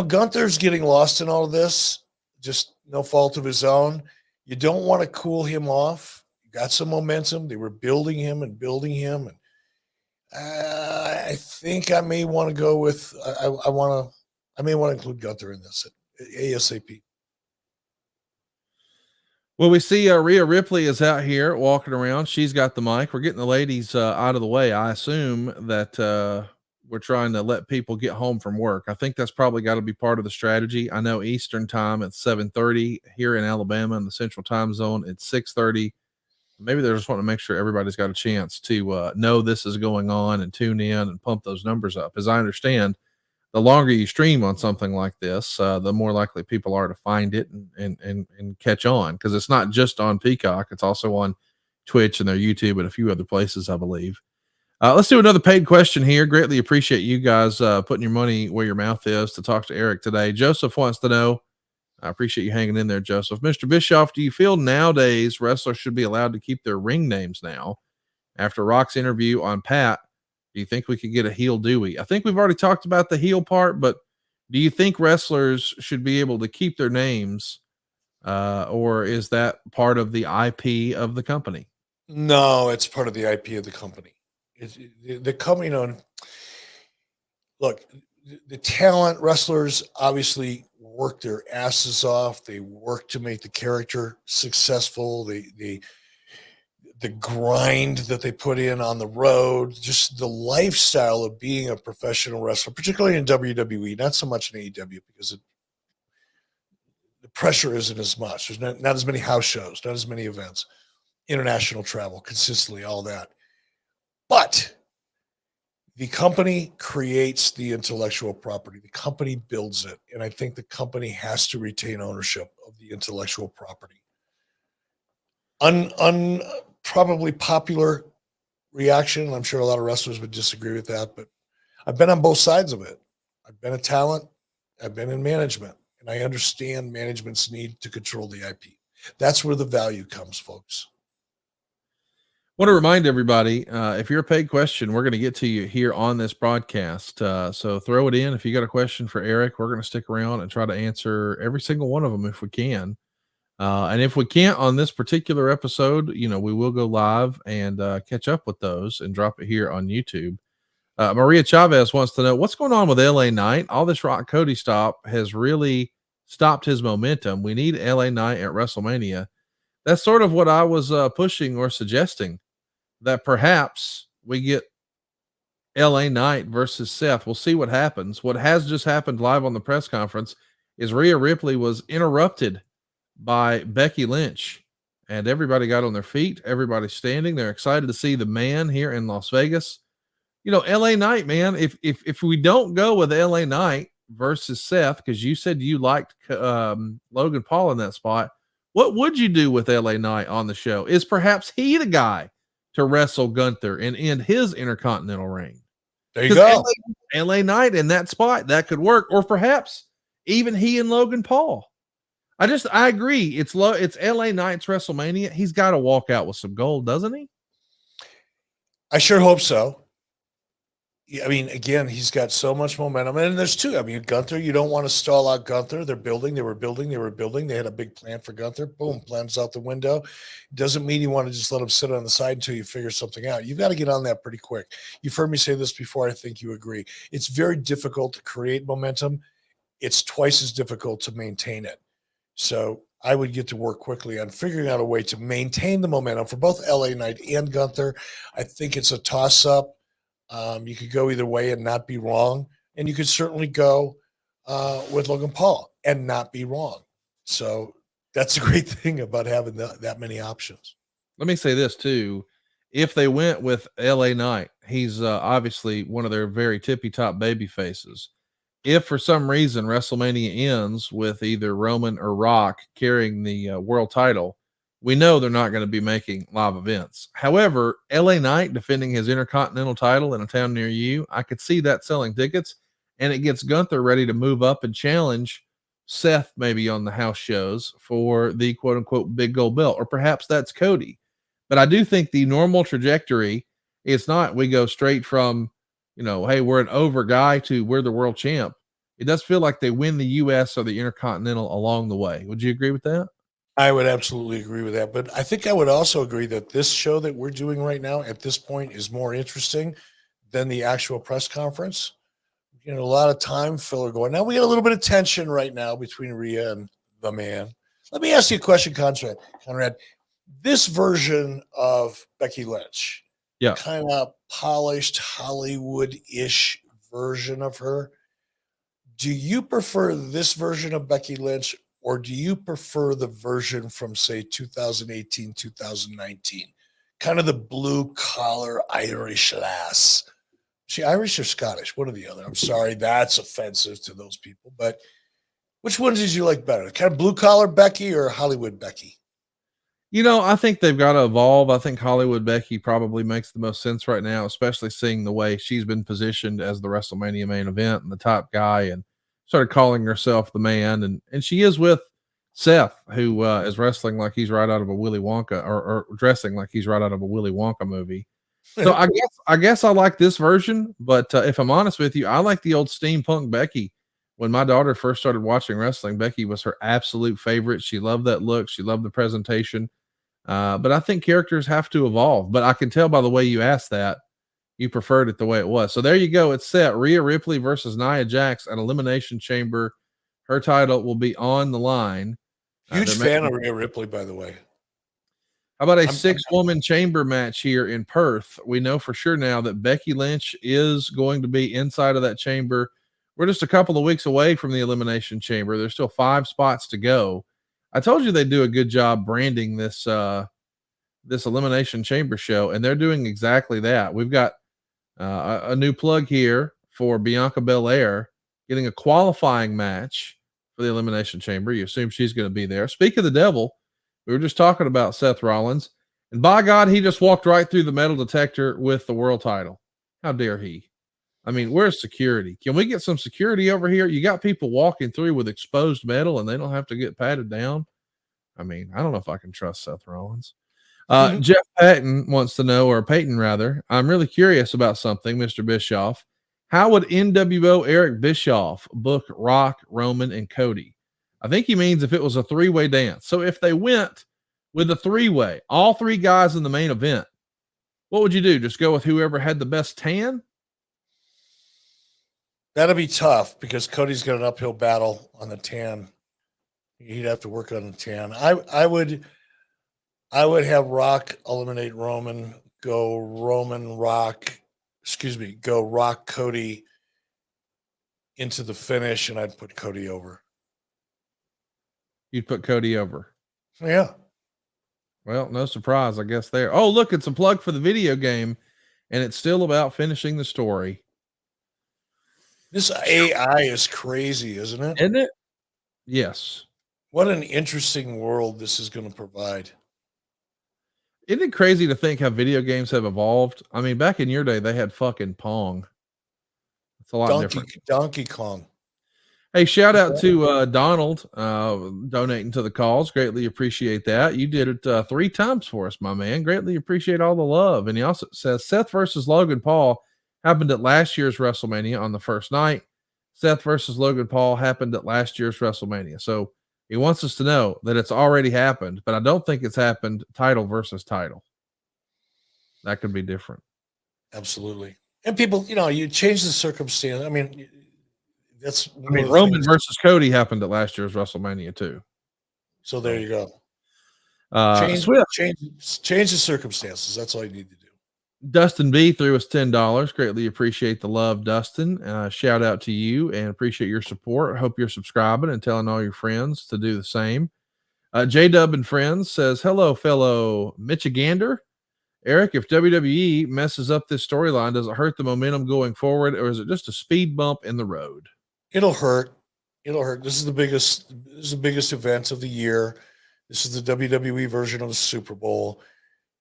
Gunther's getting lost in all of this, just no fault of his own. You don't want to cool him off. You got some momentum. They were building him. And I think I may want to go with, I want I may want to include Gunther in this ASAP. Well, we see Rhea Ripley is out here walking around. She's got the mic. We're getting the ladies out of the way. I assume that we're trying to let people get home from work. I think that's probably got to be part of the strategy. I know Eastern time at 7:30 here in Alabama in the Central Time Zone. It's 6:30. Maybe they just want to make sure everybody's got a chance to know this is going on and tune in and pump those numbers up. As I understand, the longer you stream on something like this, the more likely people are to find it and catch on, because it's not just on Peacock, it's also on Twitch and their YouTube and a few other places, I believe. Let's do another paid question here. Greatly appreciate you guys putting your money where your mouth is to talk to Eric today. Joseph wants to know, I appreciate you hanging in there, Joseph. Mr. Bischoff, do you feel nowadays wrestlers should be allowed to keep their ring names now? After Rock's interview on Pat, do you think we could get a heel Dewey? I think we've already talked about the heel part, but do you think wrestlers should be able to keep their names, or is that part of the IP of the company? No, it's part of the IP of the company. The company, look, the talent wrestlers obviously work their asses off. They work to make the character successful. The grind that they put in on the road, just the lifestyle of being a professional wrestler, particularly in WWE, not so much in AEW, because the pressure isn't as much. There's not as many house shows, not as many events, international travel, consistently, all that. But the company creates the intellectual property. The company builds it. And I think the company has to retain ownership of the intellectual property. Probably popular reaction. I'm sure a lot of wrestlers would disagree with that, but I've been on both sides of it. I've been a talent. I've been in management, and I understand management's need to control the IP. That's where the value comes, folks. I want to remind everybody, if you're a paid question, we're going to get to you here on this broadcast. So throw it in. If you got a question for Eric, we're going to stick around and try to answer every single one of them if we can. And if we can't on this particular episode, we will go live and catch up with those and drop it here on YouTube. Maria Chavez wants to know what's going on with LA Knight. All this Rock Cody stop has really stopped his momentum. We need LA Knight at WrestleMania. That's sort of what I was pushing or suggesting, that perhaps we get LA Knight versus Seth. We'll see what happens. What has just happened live on the press conference is Rhea Ripley was interrupted by Becky Lynch, and everybody got on their feet. Everybody's standing. They're excited to see the man here in Las Vegas. LA Knight, man, if we don't go with LA Knight versus Seth, because you said you liked Logan Paul in that spot, what would you do with LA Knight on the show? Is perhaps he the guy to wrestle Gunther and end his Intercontinental reign? There you go. LA Knight in that spot, that could work. Or perhaps even he and Logan Paul. I agree. It's LA Knight's WrestleMania. He's got to walk out with some gold, doesn't he? I sure hope so. I mean, again, he's got so much momentum. And there's two. I mean, Gunther, you don't want to stall out Gunther. They were building. They had a big plan for Gunther. Boom, plans out the window. Doesn't mean you want to just let him sit on the side until you figure something out. You've got to get on that pretty quick. You've heard me say this before. I think you agree. It's very difficult to create momentum. It's twice as difficult to maintain it. So I would get to work quickly on figuring out a way to maintain the momentum for both LA Knight and Gunther. I think it's a toss-up. You could go either way and not be wrong. And you could certainly go with Logan Paul and not be wrong. So that's a great thing about having that many options. Let me say this too. If they went with LA Knight, he's obviously one of their very tippy-top baby faces. If for some reason WrestleMania ends with either Roman or Rock carrying the world title, we know they're not going to be making live events. However, LA Knight defending his Intercontinental title in a town near you, I could see that selling tickets, and it gets Gunther ready to move up and challenge Seth maybe on the house shows for the quote unquote big gold belt, or perhaps that's Cody. But I do think the normal trajectory is not we go straight from, hey, we're an over guy to we're the world champ. It does feel like they win the US or the Intercontinental along the way. Would you agree with that? I would absolutely agree with that. But I think I would also agree that this show that we're doing right now at this point is more interesting than the actual press conference. a lot of time filler going. Now we got a little bit of tension right now between Rhea and the man. Let me ask you a question, Conrad. This version of Becky Lynch, Yeah. kind of polished Hollywood-ish version of her. Do you prefer this version of Becky Lynch, or do you prefer the version from, say, 2018, 2019? Kind of the blue-collar Irish lass. She Irish or Scottish? One or the other. I'm sorry, that's offensive to those people. But which ones did you like better? Kind of blue-collar Becky or Hollywood Becky? I think they've got to evolve. I think Hollywood Becky probably makes the most sense right now, especially seeing the way she's been positioned as the WrestleMania main event and the top guy, and started calling herself the man. And she is with Seth, who is wrestling like he's right out of a Willy Wonka, or dressing like he's right out of a Willy Wonka movie. So I guess I like this version, but if I'm honest with you, I like the old steampunk Becky. When my daughter first started watching wrestling, Becky was her absolute favorite. She loved that look. She loved the presentation. But I think characters have to evolve. But I can tell by the way you asked that, you preferred it the way it was. So there you go. It's set. Rhea Ripley versus Nia Jax at Elimination Chamber. Her title will be on the line. Huge fan of Rhea Ripley, by the way. How about a 6-woman chamber match here in Perth? We know for sure now that Becky Lynch is going to be inside of that chamber. We're just a couple of weeks away from the Elimination Chamber. There's still 5 spots to go. I told you they do a good job branding this this Elimination Chamber show, and they're doing exactly that. We've got a new plug here for Bianca Belair getting a qualifying match for the Elimination Chamber. You assume she's going to be there. Speak of the devil, we were just talking about Seth Rollins, and by God, he just walked right through the metal detector with the world title. How dare he? I mean, where's security? Can we get some security over here? You got people walking through with exposed metal and they don't have to get patted down. I mean, I don't know if I can trust Seth Rollins. Jeff Patton wants to know, or Peyton rather, I'm really curious about something, Mr. Bischoff. How would NWO Eric Bischoff book Rock, Roman, and Cody? I think he means if it was a 3-way dance. So if they went with a 3-way, all 3 guys in the main event, what would you do? Just go with whoever had the best tan? That'll be tough because Cody's got an uphill battle on the tan. He'd have to work on the tan. I would have Rock eliminate Roman, go Rock Cody into the finish, and I'd put Cody over. You'd put Cody over. Yeah. Well, no surprise, I guess there. Oh, look, it's a plug for the video game, and it's still about finishing the story. This AI is crazy, isn't it? Isn't it? Yes. What an interesting world this is going to provide. Isn't it crazy to think how video games have evolved? I mean, back in your day, they had fucking Pong. It's a lot different. Donkey Kong. Hey, shout out to Donald donating to the cause. Greatly appreciate that. You did it 3 times for us, my man. Greatly appreciate all the love. And he also says Seth versus Logan Paul happened at last year's WrestleMania on the first night. Seth versus Logan Paul happened at last year's WrestleMania. So he wants us to know that it's already happened, but I don't think it's happened title versus title. That could be different. Absolutely. And people, you change the circumstance. I mean, Roman versus Cody happened at last year's WrestleMania too. So there you go. Change the circumstances. That's all you need to do. Dustin B threw us $10. Greatly appreciate the love, Dustin. Shout out to you and appreciate your support. I hope you're subscribing and telling all your friends to do the same. J-Dub and Friends says, hello, fellow Michigander. Eric, if WWE messes up this storyline, does it hurt the momentum going forward, or is it just a speed bump in the road? It'll hurt. This is the biggest event of the year. This is the WWE version of the Super Bowl.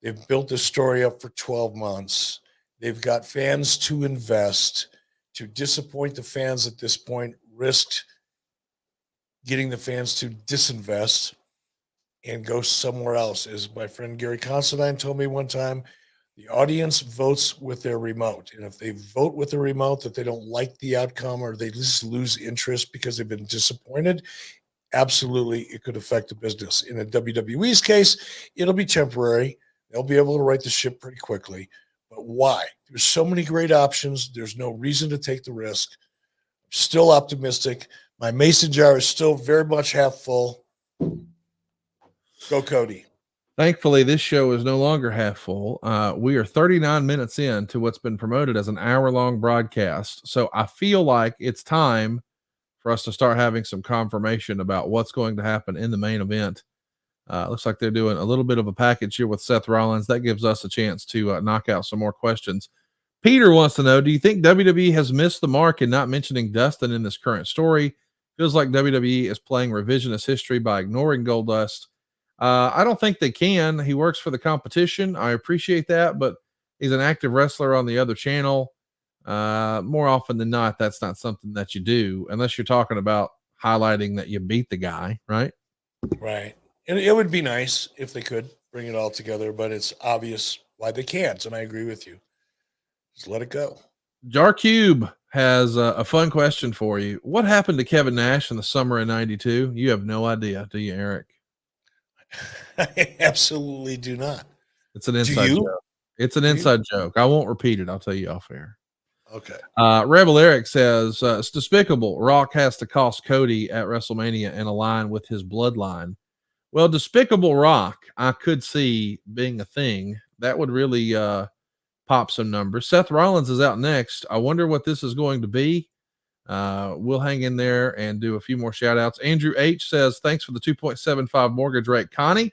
They've built this story up for 12 months. They've got fans to invest. To disappoint the fans at this point risked getting the fans to disinvest and go somewhere else. As my friend Gary Considine told me one time, the audience votes with their remote. And if they vote with the remote that they don't like the outcome, or they just lose interest because they've been disappointed, absolutely it could affect the business. In a WWE's case, it'll be temporary. They'll be able to right the ship pretty quickly. But why? There's so many great options. There's no reason to take the risk. Still optimistic. My mason jar is still very much half full. Go Cody. Thankfully, this show is no longer half full. We are 39 minutes into what's been promoted as an hour-long broadcast. So I feel like it's time for us to start having some confirmation about what's going to happen in the main event. Looks like they're doing a little bit of a package here with Seth Rollins. That gives us a chance to knock out some more questions. Peter wants to know, do you think WWE has missed the mark in not mentioning Dustin in this current story? Feels like WWE is playing revisionist history by ignoring Goldust. I don't think they can. He works for the competition. I appreciate that, but he's an active wrestler on the other channel. More often than not, that's not something that you do unless you're talking about highlighting that you beat the guy, right? Right. And it would be nice if they could bring it all together, but it's obvious why they can't. And I agree with you. Just let it go. Jar Cube has a fun question for you. What happened to Kevin Nash in the summer of '92? You have no idea, do you, Eric? I absolutely do not. It's an inside you? joke. It's an inside joke. I won't repeat it. I'll tell you off air. Okay. Rebel Eric says it's despicable. Rock has to cost Cody at WrestleMania and align with his bloodline. Well, despicable Rock, I could see being a thing that would really pop some numbers. Seth Rollins is out next. I wonder what this is going to be. We'll hang in there and do a few more shout outs. Andrew H says, thanks for the 2.75 mortgage rate, Connie.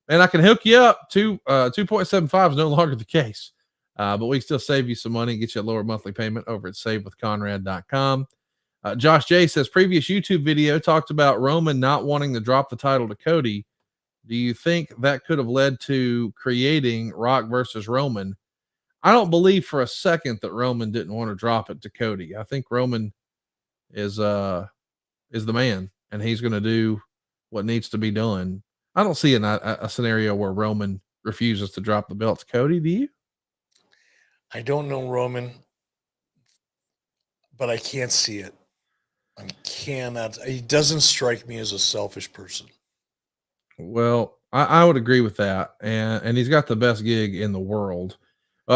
And I can hook you up to 2.75 is no longer the case. But we still save you some money and get you a lower monthly payment over at savewithconrad.com. Josh J says, previous YouTube video talked about Roman not wanting to drop the title to Cody. Do you think that could have led to creating Rock versus Roman? I don't believe for a second that Roman didn't want to drop it to Cody. I think Roman is the man, and he's going to do what needs to be done. I don't see a scenario where Roman refuses to drop the belt to Cody. Do you? I don't know Roman, but I can't see it. I cannot. He doesn't strike me as a selfish person. Well, I would agree with that, and he's got the best gig in the world.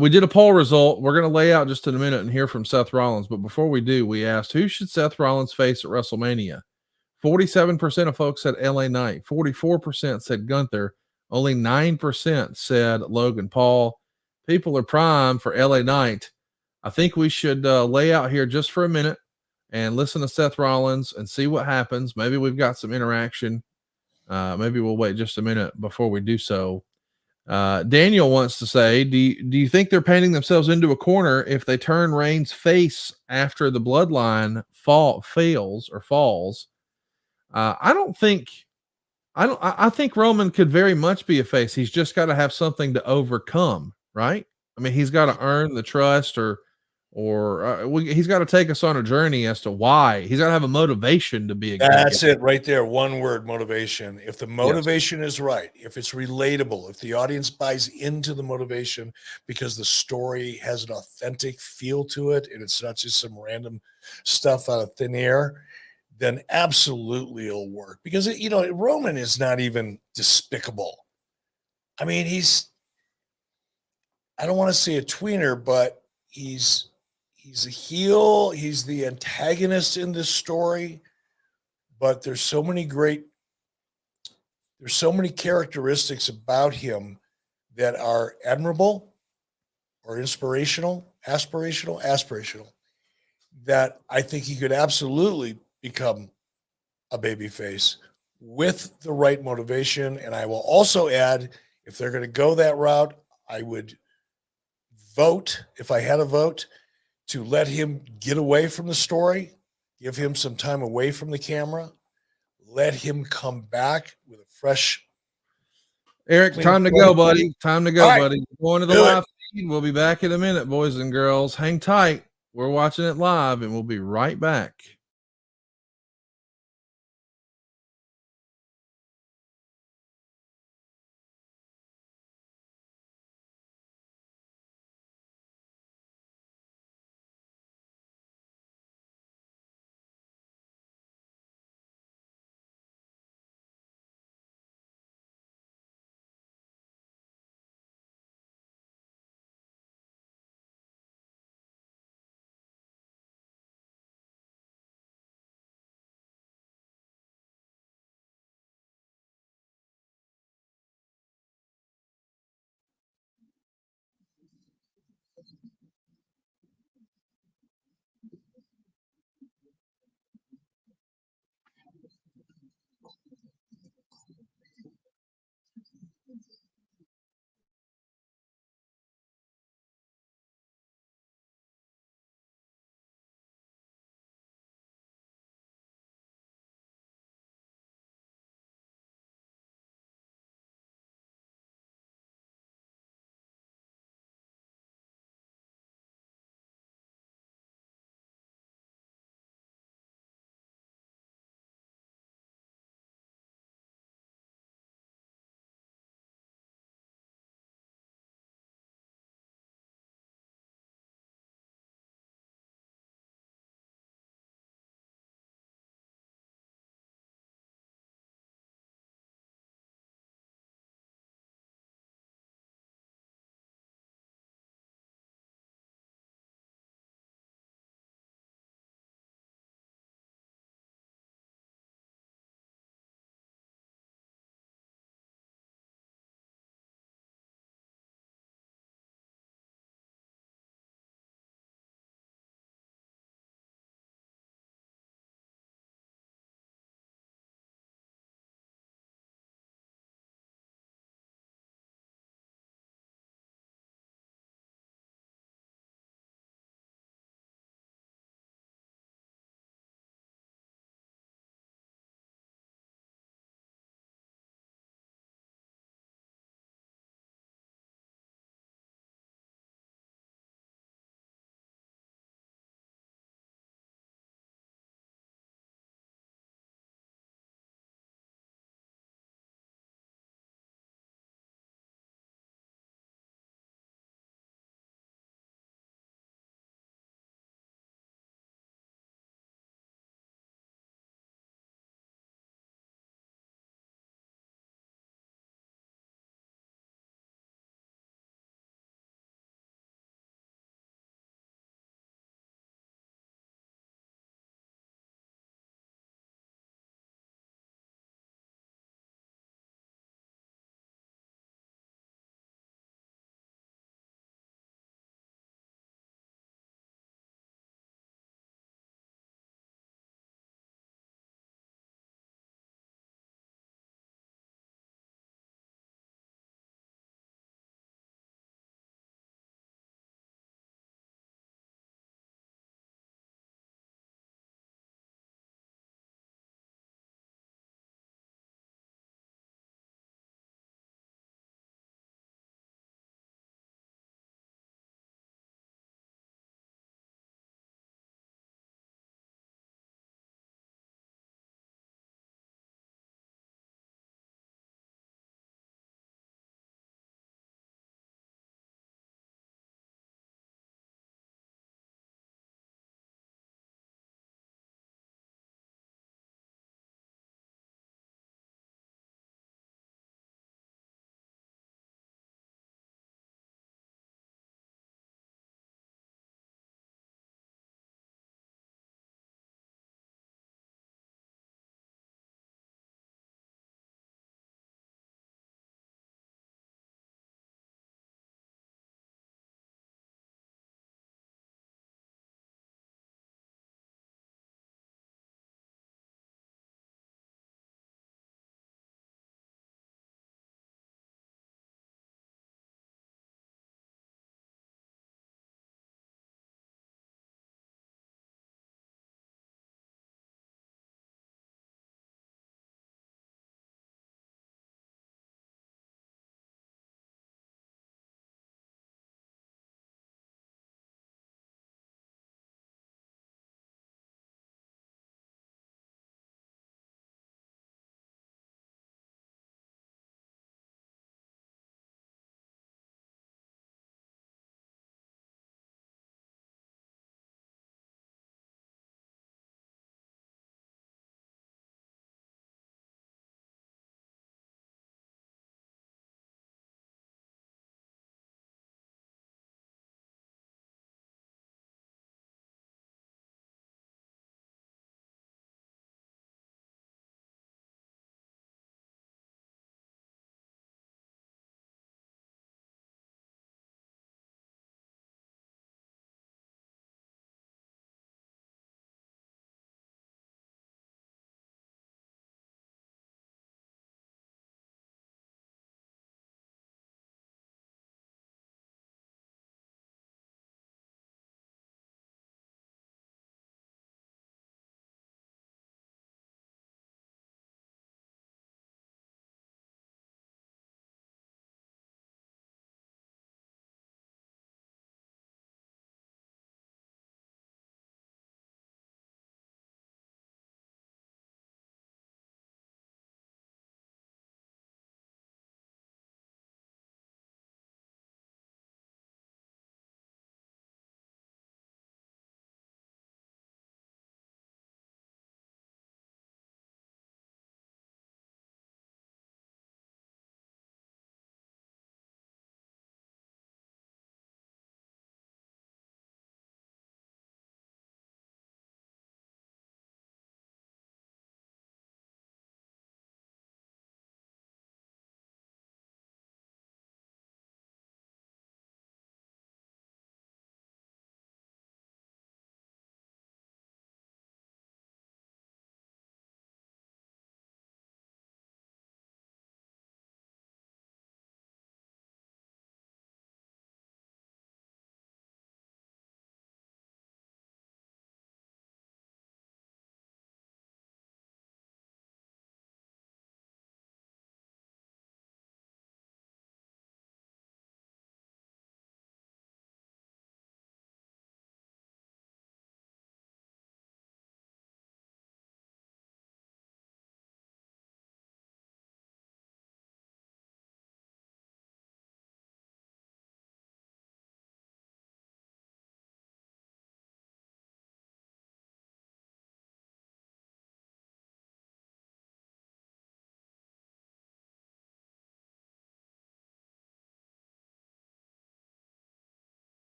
We did a poll result. We're going to lay out just in a minute and hear from Seth Rollins. But before we do, we asked, who should Seth Rollins face at WrestleMania? 47% of folks said LA Knight. 44% said Gunther. Only 9% said Logan Paul. People are primed for LA Knight. I think we should lay out here just for a minute and listen to Seth Rollins and see what happens. Maybe we've got some interaction. Maybe we'll wait just a minute before we do so. Daniel wants to say, do you think they're painting themselves into a corner if they turn Reigns face after the bloodline falls? I think Roman could very much be a face. He's just got to have something to overcome, right? I mean, he's got to earn the trust he's got to take us on a journey as to why. He's got to have a motivation to be a That's good guy. it right there. One word, motivation. If the motivation is right, if it's relatable, if the audience buys into the motivation because the story has an authentic feel to it and it's not just some random stuff out of thin air, then absolutely it'll work. Because, Roman is not even despicable. I mean, I don't want to say a tweener, but he's a heel. He's the antagonist in this story. But there's so many characteristics about him that are admirable or aspirational, that I think he could absolutely become a babyface with the right motivation. And I will also add, if they're going to go that route, I would vote, if I had a vote, to let him get away from the story, give him some time away from the camera, let him come back with a fresh. Eric, time to go, buddy. Time to go, right, buddy. Going to the live feed. We'll be back in a minute, boys and girls. Hang tight. We're watching it live, and we'll be right back.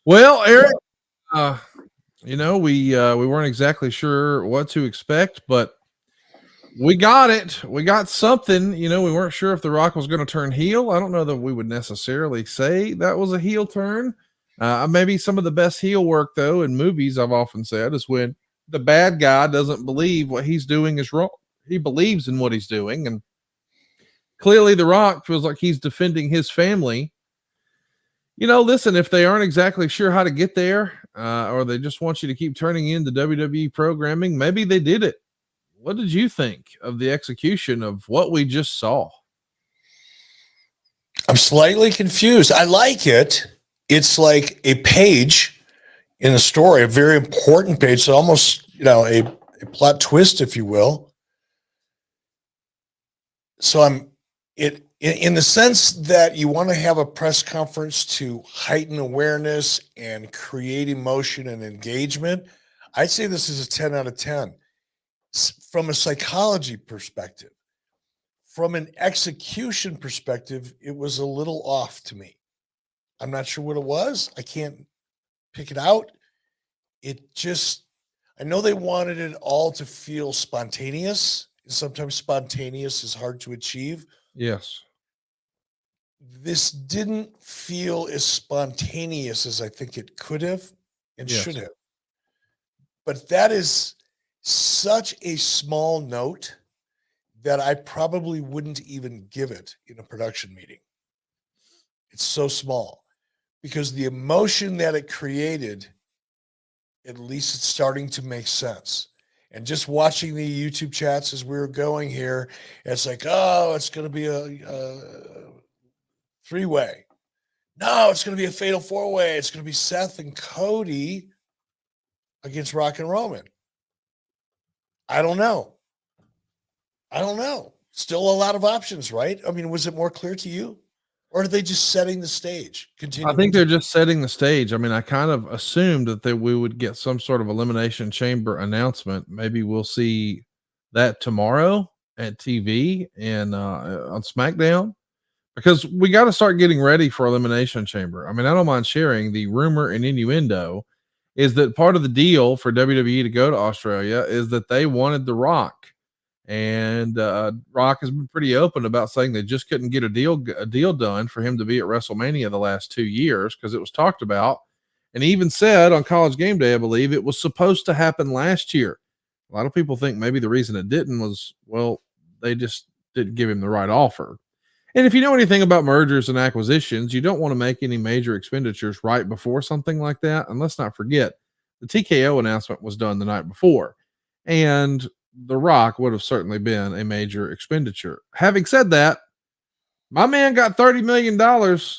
Well, Eric, uh, we weren't exactly sure what to expect, but we got it. We got something. We weren't sure if The Rock was going to turn heel. I don't know that we would necessarily say that was a heel turn. Maybe some of the best heel work, though, in movies, I've often said, is when the bad guy doesn't believe what he's doing is wrong. He believes in what he's doing. And clearly, The Rock feels like he's defending his family. Listen, if they aren't exactly sure how to get there, or they just want you to keep turning in the WWE programming, maybe they did it. What did you think of the execution of what we just saw? I'm slightly confused. I like it. It's like a page in a story, a very important page. So almost, a plot twist, if you will. So in the sense that you want to have a press conference to heighten awareness and create emotion and engagement. I'd say this is a 10 out of 10 from a psychology perspective. From an execution perspective, it was a little off to me. I'm not sure what it was. I can't pick it out. I know they wanted it all to feel spontaneous. Sometimes spontaneous is hard to achieve. Yes. This didn't feel as spontaneous as I think it could have and Yes. should have. But that is such a small note that I probably wouldn't even give it in a production meeting. It's so small because the emotion that it created, at least it's starting to make sense. And just watching the YouTube chats as we were going here, it's like, oh, it's going to be a three-way. No, it's going to be a fatal four-way. It's going to be Seth and Cody against Rock and Roman. I don't know. Still a lot of options, right? I mean, was it more clear to you? Or are they just setting the stage? I think they're just setting the stage. I mean, I kind of assumed that we would get some sort of elimination chamber announcement. Maybe we'll see that tomorrow at TV and on SmackDown, because we got to start getting ready for elimination chamber. I mean, I don't mind sharing the rumor and innuendo is that part of the deal for WWE to go to Australia is that they wanted The Rock. And Rock has been pretty open about saying they just couldn't get a deal done for him to be at WrestleMania the last 2 years because it was talked about. And he even said on College Game Day, I believe it was supposed to happen last year. A lot of people think maybe the reason it didn't was, well, they just didn't give him the right offer. And if you know anything about mergers and acquisitions, you don't want to make any major expenditures right before something like that. And let's not forget, the TKO announcement was done the night before. And The Rock would have certainly been a major expenditure. Having said that, my man got $30 million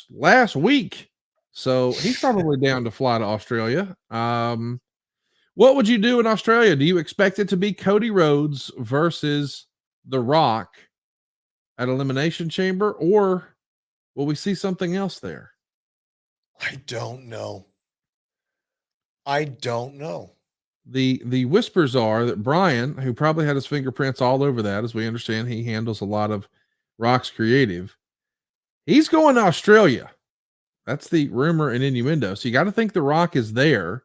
last week. So he's probably down to fly to Australia. What would you do in Australia? Do you expect it to be Cody Rhodes versus The Rock at Elimination Chamber, or will we see something else there? I don't know. I don't know. The whispers are that Brian, who probably had his fingerprints all over that, as we understand, he handles a lot of Rock's creative. He's going to Australia. That's the rumor and innuendo. So you got to think The Rock is there.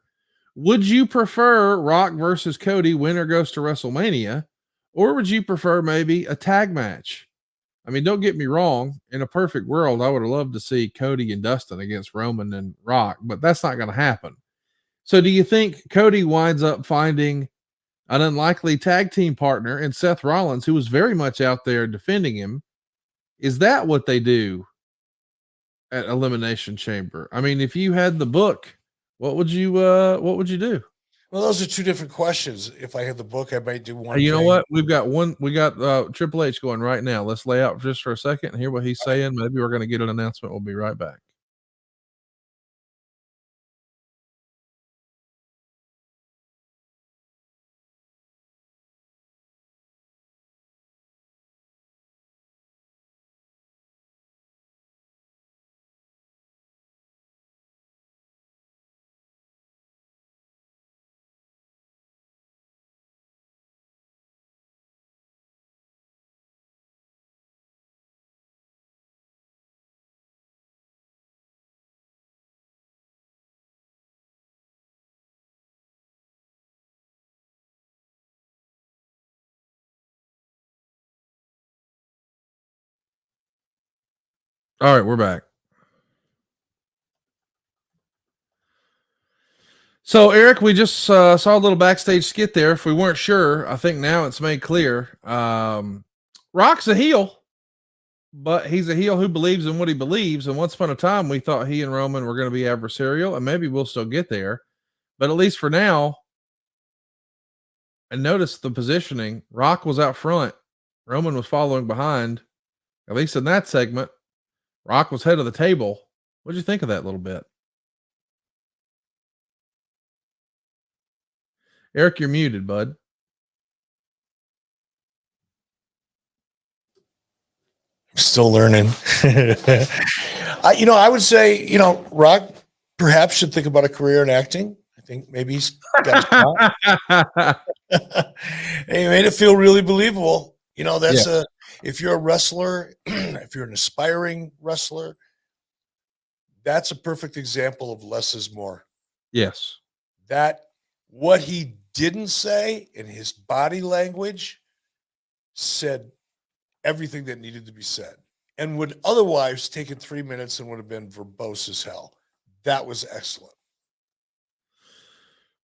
Would you prefer Rock versus Cody, winner goes to WrestleMania, or would you prefer maybe a tag match? I mean, don't get me wrong. In a perfect world, I would have loved to see Cody and Dustin against Roman and Rock, but that's not going to happen. So do you think Cody winds up finding an unlikely tag team partner in Seth Rollins, who was very much out there defending him? Is that what they do at Elimination Chamber? I mean, if you had the book, what would you do? Well, those are two different questions. If I had the book, I might do one You know thing. what? We got Triple H going right now. Let's lay out just for a second and hear what he's saying. Maybe we're going to get an announcement. We'll be right back. All right, we're back. So, Eric, we just saw a little backstage skit there. If we weren't sure, I think now it's made clear. Rock's a heel, but he's a heel who believes in what he believes. And once upon a time, we thought he and Roman were going to be adversarial, and maybe we'll still get there. But at least for now, and notice the positioning, Rock was out front, Roman was following behind. At least in that segment, Rock was head of the table. What'd you think of that little bit? Eric, you're muted, bud. I'm still learning. I would say, Rock perhaps should think about a career in acting. I think maybe he's got a shot. He made it feel really believable. If you're a wrestler, if you're an aspiring wrestler, that's a perfect example of less is more. Yes. That what he didn't say in his body language said everything that needed to be said, and would otherwise taken 3 minutes and would have been verbose as hell. That was excellent.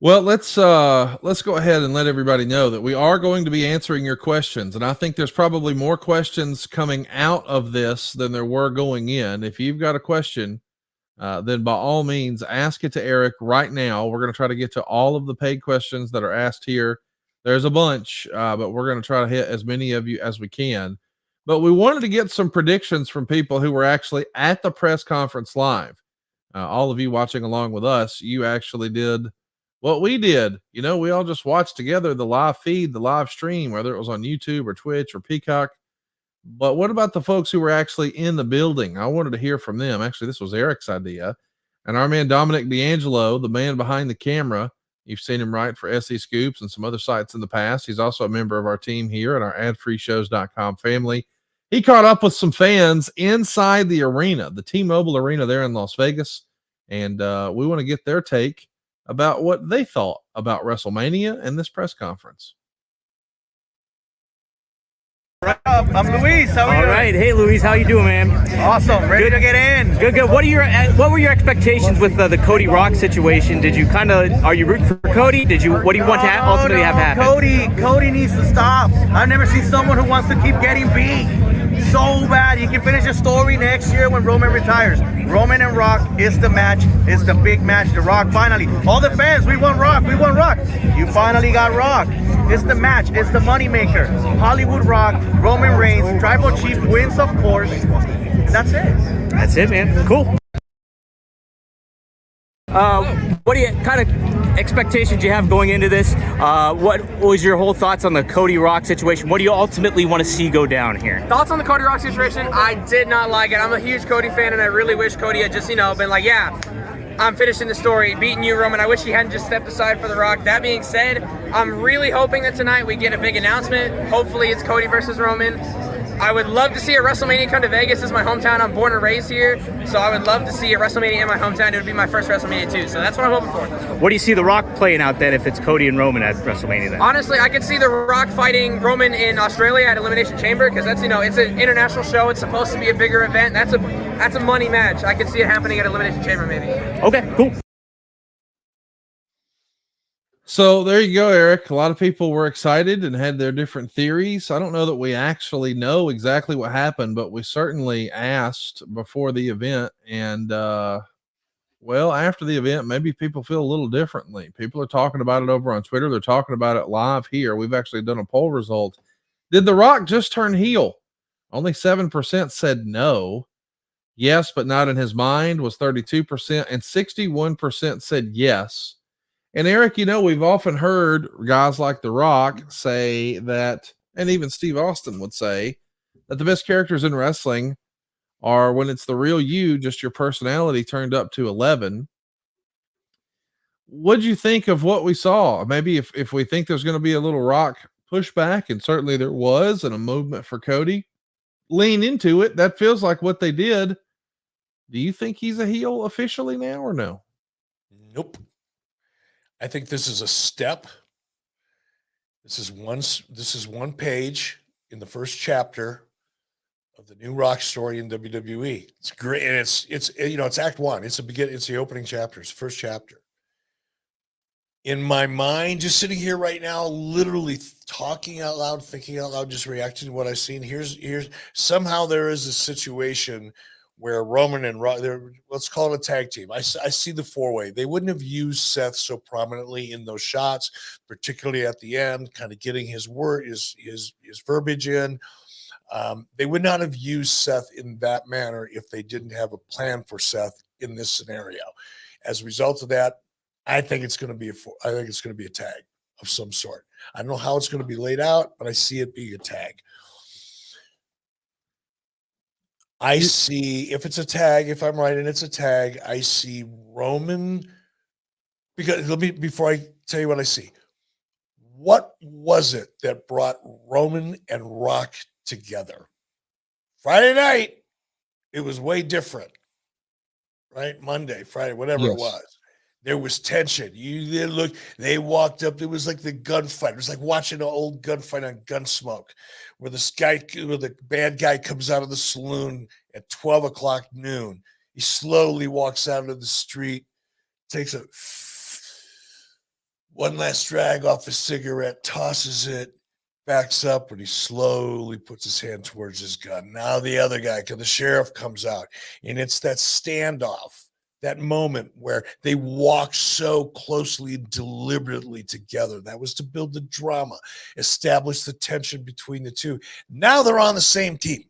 Well, let's go ahead and let everybody know that we are going to be answering your questions. And I think there's probably more questions coming out of this than there were going in. If you've got a question, then by all means, ask it to Eric right now. We're going to try to get to all of the paid questions that are asked here. There's a bunch, but we're going to try to hit as many of you as we can. But we wanted to get some predictions from people who were actually at the press conference live. All of you watching along with us, you actually did what we did. We all just watched together the live feed, the live stream, whether it was on YouTube or Twitch or Peacock. But what about the folks who were actually in the building? I wanted to hear from them. Actually, this was Eric's idea. And our man, Dominic D'Angelo, the man behind the camera, you've seen him write for SE Scoops and some other sites in the past. He's also a member of our team here at our adfreeshows.com family. He caught up with some fans inside the arena, the T-Mobile Arena there in Las Vegas. And we want to get their take about what they thought about WrestleMania and this press conference. I'm Luis. How are you? All right. Hey, Luis. How you doing, man? Awesome. Ready to get in. Good. What were your expectations with the Cody Rock situation? Are you rooting for Cody? What do you want to ultimately have happen? Cody needs to stop. I've never seen someone who wants to keep getting beat so bad. He can finish a story next year when Roman retires. Roman and Rock is the match. It's the big match. The Rock finally. All the fans, we want Rock. We want Rock. You finally got Rock. It's the match. It's the moneymaker. Hollywood Rock, Roman Reigns, Tribal Chief wins, of course. That's it. That's it, man. Cool. What kind of expectations you have going into this? What was your whole thoughts on the Cody Rock situation? What do you ultimately want to see go down here? Thoughts on the Cody Rock situation? I did not like it. I'm a huge Cody fan, and I really wish Cody had just, been like, yeah, I'm finishing the story, beating you, Roman. I wish he hadn't just stepped aside for The Rock. That being said, I'm really hoping that tonight we get a big announcement. Hopefully it's Cody versus Roman. I would love to see a WrestleMania come to Vegas. This is my hometown. I'm born and raised here. So I would love to see a WrestleMania in my hometown. It would be my first WrestleMania too. So that's what I'm hoping for. What do you see The Rock playing out then if it's Cody and Roman at WrestleMania then? Honestly, I could see The Rock fighting Roman in Australia at Elimination Chamber because that's, it's an international show. It's supposed to be a bigger event. That's a money match. I could see it happening at Elimination Chamber maybe. Okay, cool. So there you go, Eric. A lot of people were excited and had their different theories. I don't know that we actually know exactly what happened, but we certainly asked before the event. And, after the event, maybe people feel a little differently. People are talking about it over on Twitter. They're talking about it live here. We've actually done a poll result. Did The Rock just turn heel? Only 7% said no. Yes, but not in his mind was 32%, and 61% said yes. And Eric, we've often heard guys like The Rock say that, and even Steve Austin would say, that the best characters in wrestling are when it's the real you, just your personality turned up to 11. What'd you think of what we saw? Maybe if we think there's going to be a little Rock pushback, and certainly there was, and a movement for Cody, lean into it. That feels like what they did. Do you think he's a heel officially now or no? Nope. I think this is a step. This is one page in the first chapter of the new Rock story in WWE. It's great, and it's Act 1. It's the opening chapters, first chapter. In my mind, just sitting here right now, literally talking out loud, thinking out loud, just reacting to what I've seen. Here's somehow there is a situation where Roman and Rock, let's call it a tag team. I see the four-way. They wouldn't have used Seth so prominently in those shots, particularly at the end, kind of getting his verbiage in. They would not have used Seth in that manner if they didn't have a plan for Seth in this scenario. As a result of that, I think it's going to be a tag of some sort. I don't know how it's going to be laid out, but I see it being a tag. I see, if it's a tag, if I'm right and it's a tag, I see Roman, because before I tell you what I see, what was it that brought Roman and Rock together? Friday night, it was way different, right? Monday, Friday, whatever it was. There was tension. They walked up. It was like the gunfight. It was like watching an old gunfight on Gunsmoke, where the bad guy comes out of the saloon at 12 o'clock noon. He slowly walks out of the street, takes one last drag off a cigarette, tosses it, backs up, and he slowly puts his hand towards his gun. Now the other guy, the sheriff, comes out, and it's that standoff. That moment where they walk so closely and deliberately together. That was to build the drama, establish the tension between the two. Now they're on the same team.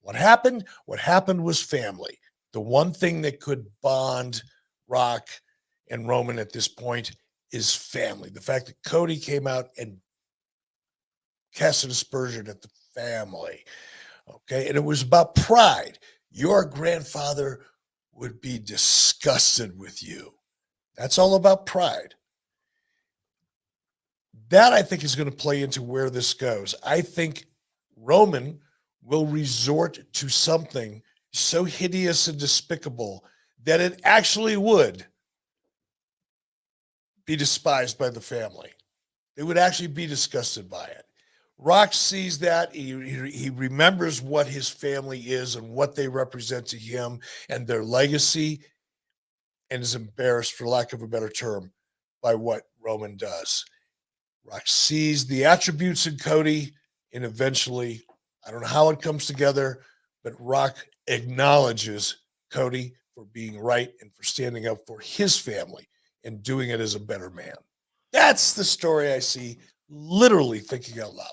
What happened? What happened was family. The one thing that could bond Rock and Roman at this point is family. The fact that Cody came out and cast an aspersion at the family. Okay. And it was about pride. Your grandfather would be disgusted with you. That's all about pride. That, I think, is going to play into where this goes. I think Roman will resort to something so hideous and despicable that it actually would be despised by the family. They would actually be disgusted by it. Rock sees that. He remembers what his family is and what they represent to him and their legacy, and is embarrassed, for lack of a better term, by what Roman does. Rock sees the attributes in Cody, and eventually, I don't know how it comes together, but Rock acknowledges Cody for being right and for standing up for his family and doing it as a better man. That's the story I see, literally thinking out loud.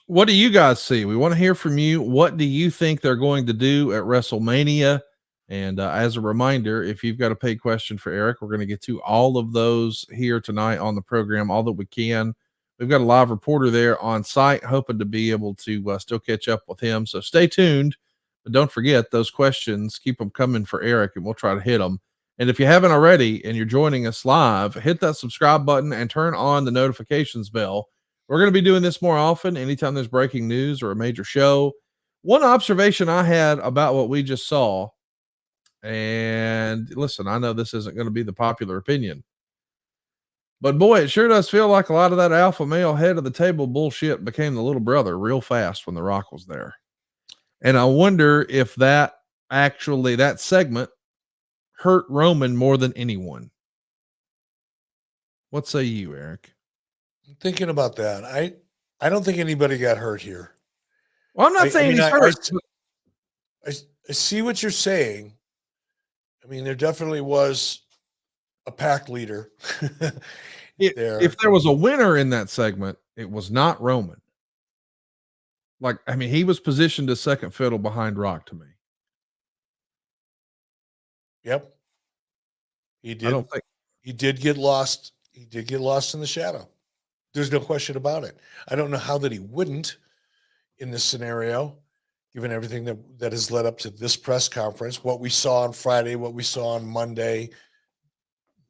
What do you guys see? We want to hear from you. What do you think they're going to do at WrestleMania? And as a reminder, if you've got a paid question for Eric, we're going to get to all of those here tonight on the program, all that we can. We've got a live reporter there on site, hoping to be able to still catch up with him. So stay tuned. But don't forget those questions. Keep them coming for Eric, and we'll try to hit them. And if you haven't already and you're joining us live, hit that subscribe button and turn on the notifications bell. We're going to be doing this more often anytime there's breaking news or a major show. One observation I had about what we just saw, and listen, I know this isn't going to be the popular opinion, but boy, it sure does feel like a lot of that alpha male head of the table bullshit became the little brother real fast when The Rock was there. And I wonder if that segment hurt Roman more than anyone. What say you, Eric? I'm thinking about that. I don't think anybody got hurt here. Well, I'm not saying he's hurt. I see what you're saying. I mean, there definitely was a pack leader there. If there was a winner in that segment, it was not Roman. Like, I mean, he was positioned as second fiddle behind Rock to me. Yep. He did. I don't think he did get lost. He did get lost in the shadow. There's no question about it. I don't know how that he wouldn't in this scenario, given everything that has led up to this press conference, what we saw on Friday, what we saw on Monday,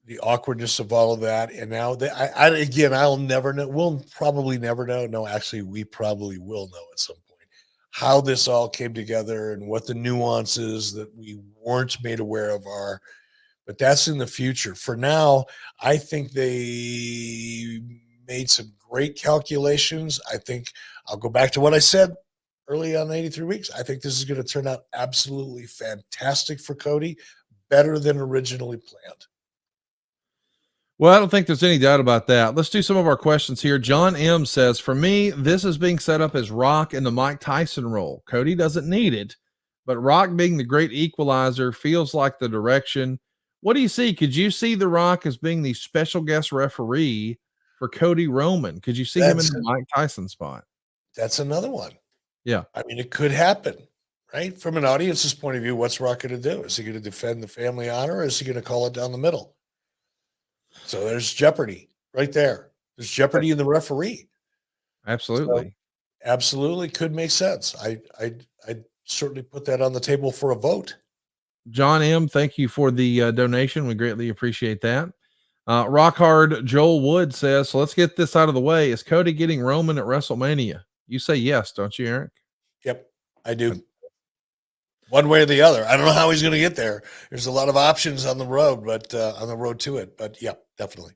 the awkwardness of all of that. And now I'll never know. We'll probably never know. No, actually, we probably will know at some point how this all came together and what the nuances that we weren't made aware of are. But that's in the future. For now, I think they made some great calculations. I think I'll go back to what I said early on 83 weeks. I think this is going to turn out absolutely fantastic for Cody, better than originally planned. Well, I don't think there's any doubt about that. Let's do some of our questions here. John M says, for me, this is being set up as Rock in the Mike Tyson role. Cody doesn't need it, but Rock being the great equalizer feels like the direction. What do you see? Could you see The Rock as being the special guest referee for Cody Roman? Could you see him in the Mike Tyson spot? That's another one. Yeah. I mean, it could happen, right? From an audience's point of view, what's Rock going to do? Is he going to defend the family honor, or is he going to call it down the middle? So there's jeopardy right there. There's jeopardy in the referee. Absolutely. So, absolutely could make sense. I'd certainly put that on the table for a vote. John M, thank you for the donation. We greatly appreciate that. Rock Hard Joel Wood says, so let's get this out of the way. Is Cody getting Roman at WrestleMania? You say yes, don't you, Eric? Yep, I do. One way or the other. I don't know how he's going to get there. There's a lot of options on the road, but on the road to it. But yeah, definitely.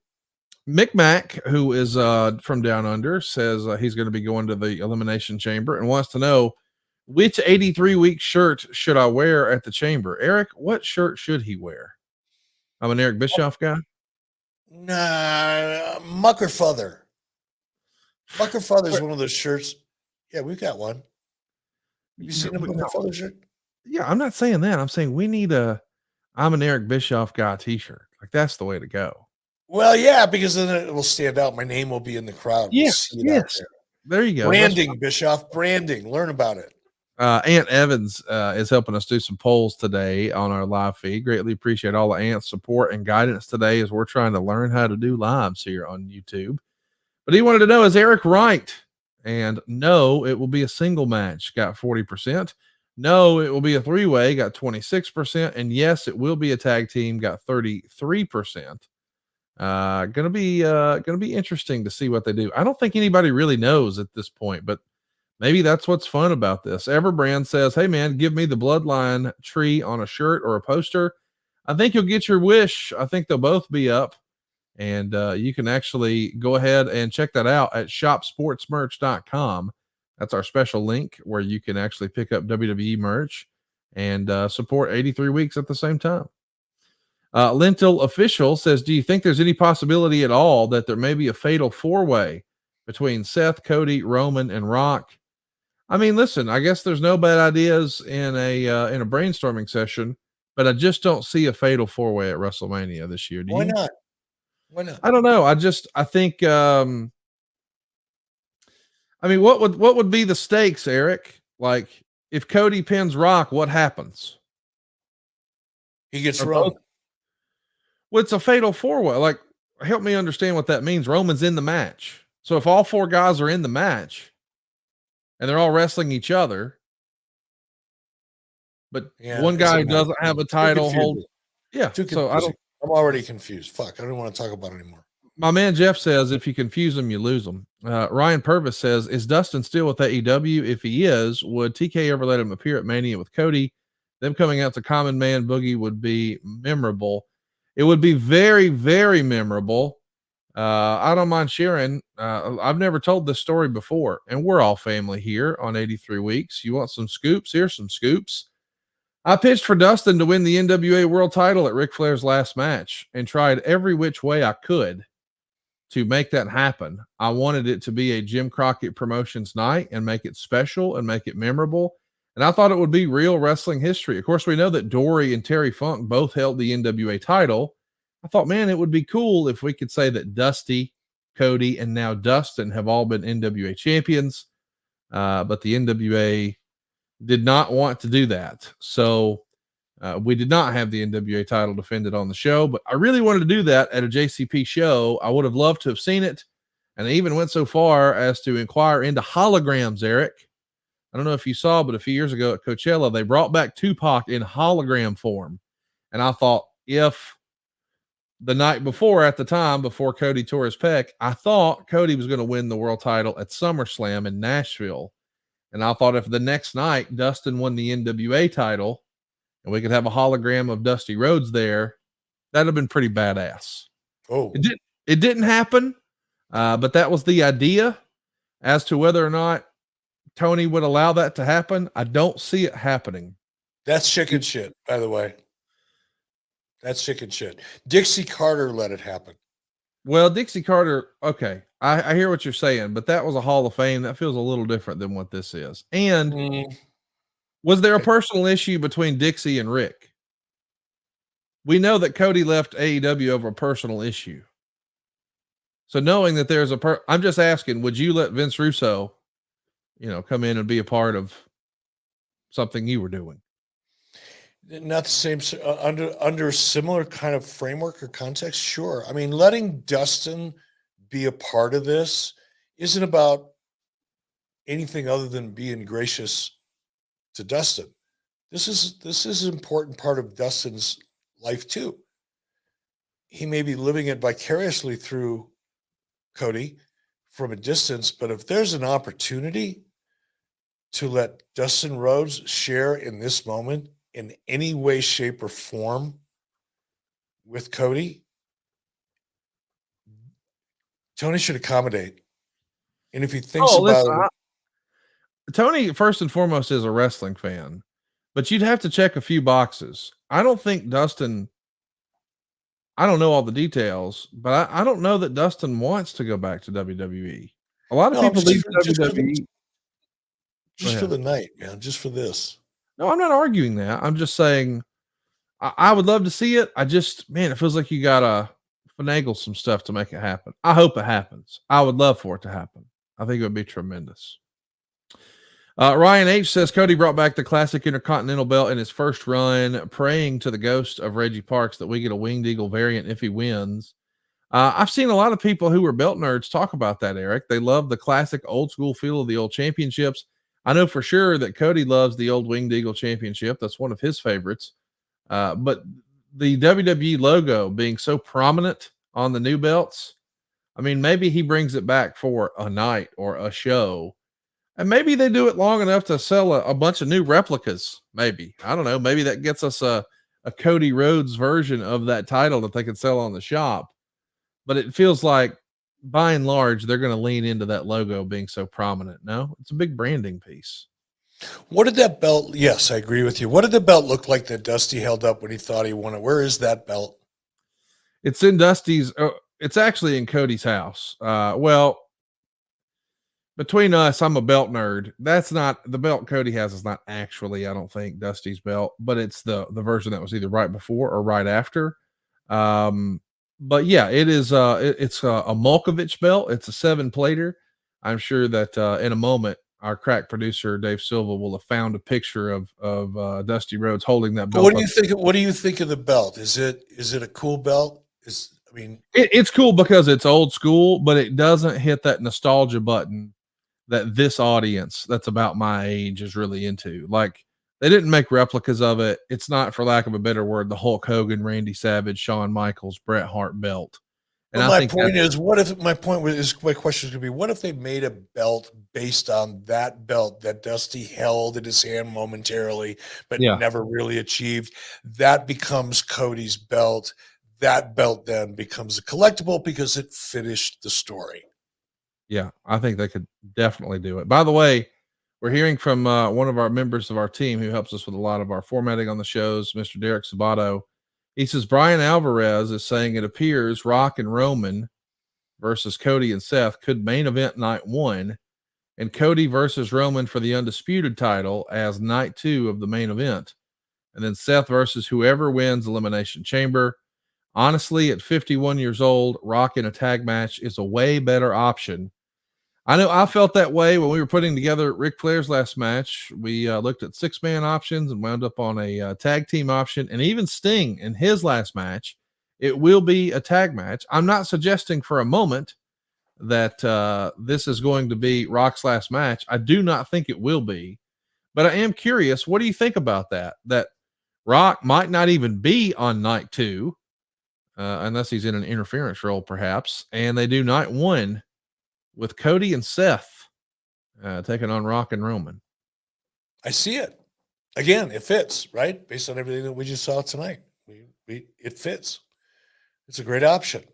Mick Mac, who is from Down Under, says he's going to be going to the Elimination Chamber and wants to know, which 83-week shirt should I wear at the Chamber? Eric, what shirt should he wear? I'm an Eric Bischoff guy. Nah, Mucker Feather. Mucker Feather is one of those shirts. Yeah, we've got one. Have you seen a Mucker Feather shirt? Yeah, I'm not saying that. I'm saying we need a I'm an Eric Bischoff guy t-shirt. Like, that's the way to go. Well, yeah, because then it will stand out. My name will be in the crowd. Yes, yes. There you go. Branding, Bischoff, branding. Learn about it. Ant Evans is helping us do some polls today on our live feed. Greatly appreciate all the Ant's support and guidance today as we're trying to learn how to do lives here on YouTube. But he wanted to know, is Eric right? And no, it will be a single match, got 40%. No, it will be a three-way, got 26%. And yes, it will be a tag team, got 33%. Gonna be interesting to see what they do. I don't think anybody really knows at this point, but maybe that's what's fun about this. Everbrand says, hey man, give me the bloodline tree on a shirt or a poster. I think you'll get your wish. I think they'll both be up. And you can actually go ahead and check that out at shopsportsmerch.com. That's our special link where you can actually pick up WWE merch and support 83 weeks at the same time. Lentil Official says, do you think there's any possibility at all that there may be a fatal four-way between Seth, Cody, Roman, and Rock? I mean, listen, I guess there's no bad ideas in a brainstorming session, but I just don't see a fatal four-way at WrestleMania this year. Do you? Why not? Why not? I don't know. I think I mean, what would be the stakes, Eric? Like, if Cody pins Rock, what happens? He gets Roman. Well, it's a fatal four-way. Like, help me understand what that means. Roman's in the match. So if all four guys are in the match and they're all wrestling each other, but one guy doesn't have a title hold. Yeah. So I'm already confused. Fuck. I don't want to talk about it anymore. My man Jeff says, if you confuse them, you lose them. Ryan Purvis says, is Dustin still with AEW? If he is, would TK ever let him appear at Mania with Cody? Them coming out to Common Man Boogie would be memorable. It would be very, very memorable. I don't mind sharing. I've never told this story before, and we're all family here on 83 Weeks. You want some scoops? Here's some scoops. I pitched for Dustin to win the NWA World Title at Ric Flair's last match and tried every which way I could to make that happen. I wanted it to be a Jim Crockett Promotions night and make it special and make it memorable. And I thought it would be real wrestling history. Of course, we know that Dory and Terry Funk both held the NWA title. I thought, man, it would be cool if we could say that Dusty, Cody, and now Dustin have all been NWA champions. But the NWA did not want to do that. So we did not have the NWA title defended on the show, but I really wanted to do that at a JCP show. I would have loved to have seen it. And I even went so far as to inquire into holograms, Eric. I don't know if you saw, but a few years ago at Coachella, they brought back Tupac in hologram form. And I thought, if the night before, at the time, before Cody tore his pec, I thought Cody was going to win the world title at SummerSlam in Nashville. And I thought if the next night Dustin won the NWA title and we could have a hologram of Dusty Rhodes there, that'd have been pretty badass. Oh, it didn't happen. But that was the idea. As to whether or not Tony would allow that to happen. I don't see it happening. That's chicken shit, by the way. That's chicken shit. Dixie Carter let it happen. Well, Dixie Carter, okay, I hear what you're saying, but that was a Hall of Fame. That feels a little different than what this is. And was there a personal issue between Dixie and Rick? We know that Cody left AEW over a personal issue. So knowing that there's I'm just asking, would you let Vince Russo, come in and be a part of something you were doing? Not the same under similar kind of framework or context. Sure. I mean, letting Dustin be a part of this isn't about anything other than being gracious to Dustin. This is an important part of Dustin's life too. He may be living it vicariously through Cody from a distance, but if there's an opportunity to let Dustin Rhodes share in this moment in any way, shape, or form with Cody, Tony should accommodate. And if he thinks about it, Tony, first and foremost, is a wrestling fan, but you'd have to check a few boxes. I don't think Dustin, I don't know all the details, but I don't know that Dustin wants to go back to WWE. A lot of people leave WWE just for the night, man, just for this. No, I'm not arguing that. I'm just saying I would love to see it. It feels like you gotta finagle some stuff to make it happen. I hope it happens. I would love for it to happen. I think it would be tremendous. Ryan H says Cody brought back the classic Intercontinental belt in his first run, praying to the ghost of Reggie Parks that we get a Winged Eagle variant if he wins. I've seen a lot of people who are belt nerds talk about that, Eric. They love the classic old school feel of the old championships. I know for sure that Cody loves the old Winged Eagle championship. That's one of his favorites. But the WWE logo being so prominent on the new belts, I mean, maybe he brings it back for a night or a show. And maybe they do it long enough to sell a bunch of new replicas. Maybe. I don't know. Maybe that gets us a Cody Rhodes version of that title that they could sell on the shop. But it feels like, by and large, they're going to lean into that logo being so prominent. No, it's a big branding piece. What did that belt? Yes, I agree with you. What did the belt look like that Dusty held up when he thought he won it? Where is that belt? It's in Dusty's. It's actually in Cody's house. Well, between us, I'm a belt nerd. That's not the belt Cody has is not actually, I don't think, Dusty's belt, but it's the version that was either right before or right after. But yeah, it is. It's a Malkovich belt. It's a 7-plater. I'm sure that in a moment, our crack producer Dave Silva will have found a picture of Dusty Rhodes holding that belt. What do you think? What do you think of the belt? Is it a cool belt? It's cool because it's old school, but it doesn't hit that nostalgia button that this audience that's about my age is really into. Like, they didn't make replicas of it. It's not, for lack of a better word, the Hulk Hogan, Randy Savage, Shawn Michaels, Bret Hart belt. And well, my question is going to be, what if they made a belt based on that belt that Dusty held in his hand momentarily, but never really achieved? That becomes Cody's belt. That belt then becomes a collectible because it finished the story. Yeah, I think they could definitely do it. By the way, we're hearing from one of our members of our team who helps us with a lot of our formatting on the shows, Mr. Derek Sabato. He says Brian Alvarez is saying it appears Rock and Roman versus Cody and Seth could main event night 1, and Cody versus Roman for the undisputed title as night 2 of the main event, and then Seth versus whoever wins Elimination Chamber. Honestly, at 51 years old, Rock in a tag match is a way better option. I know I felt that way when we were putting together Ric Flair's last match. We looked at 6-man options and wound up on a tag team option. And even Sting in his last match, it will be a tag match. I'm not suggesting for a moment that this is going to be Rock's last match. I do not think it will be. But I am curious, what do you think about that? That Rock might not even be on night 2, unless he's in an interference role, perhaps. And they do night 1 with Cody and Seth taking on Rock and Roman. I see it. Again, it fits, right? Based on everything that we just saw tonight. It fits. It's a great option.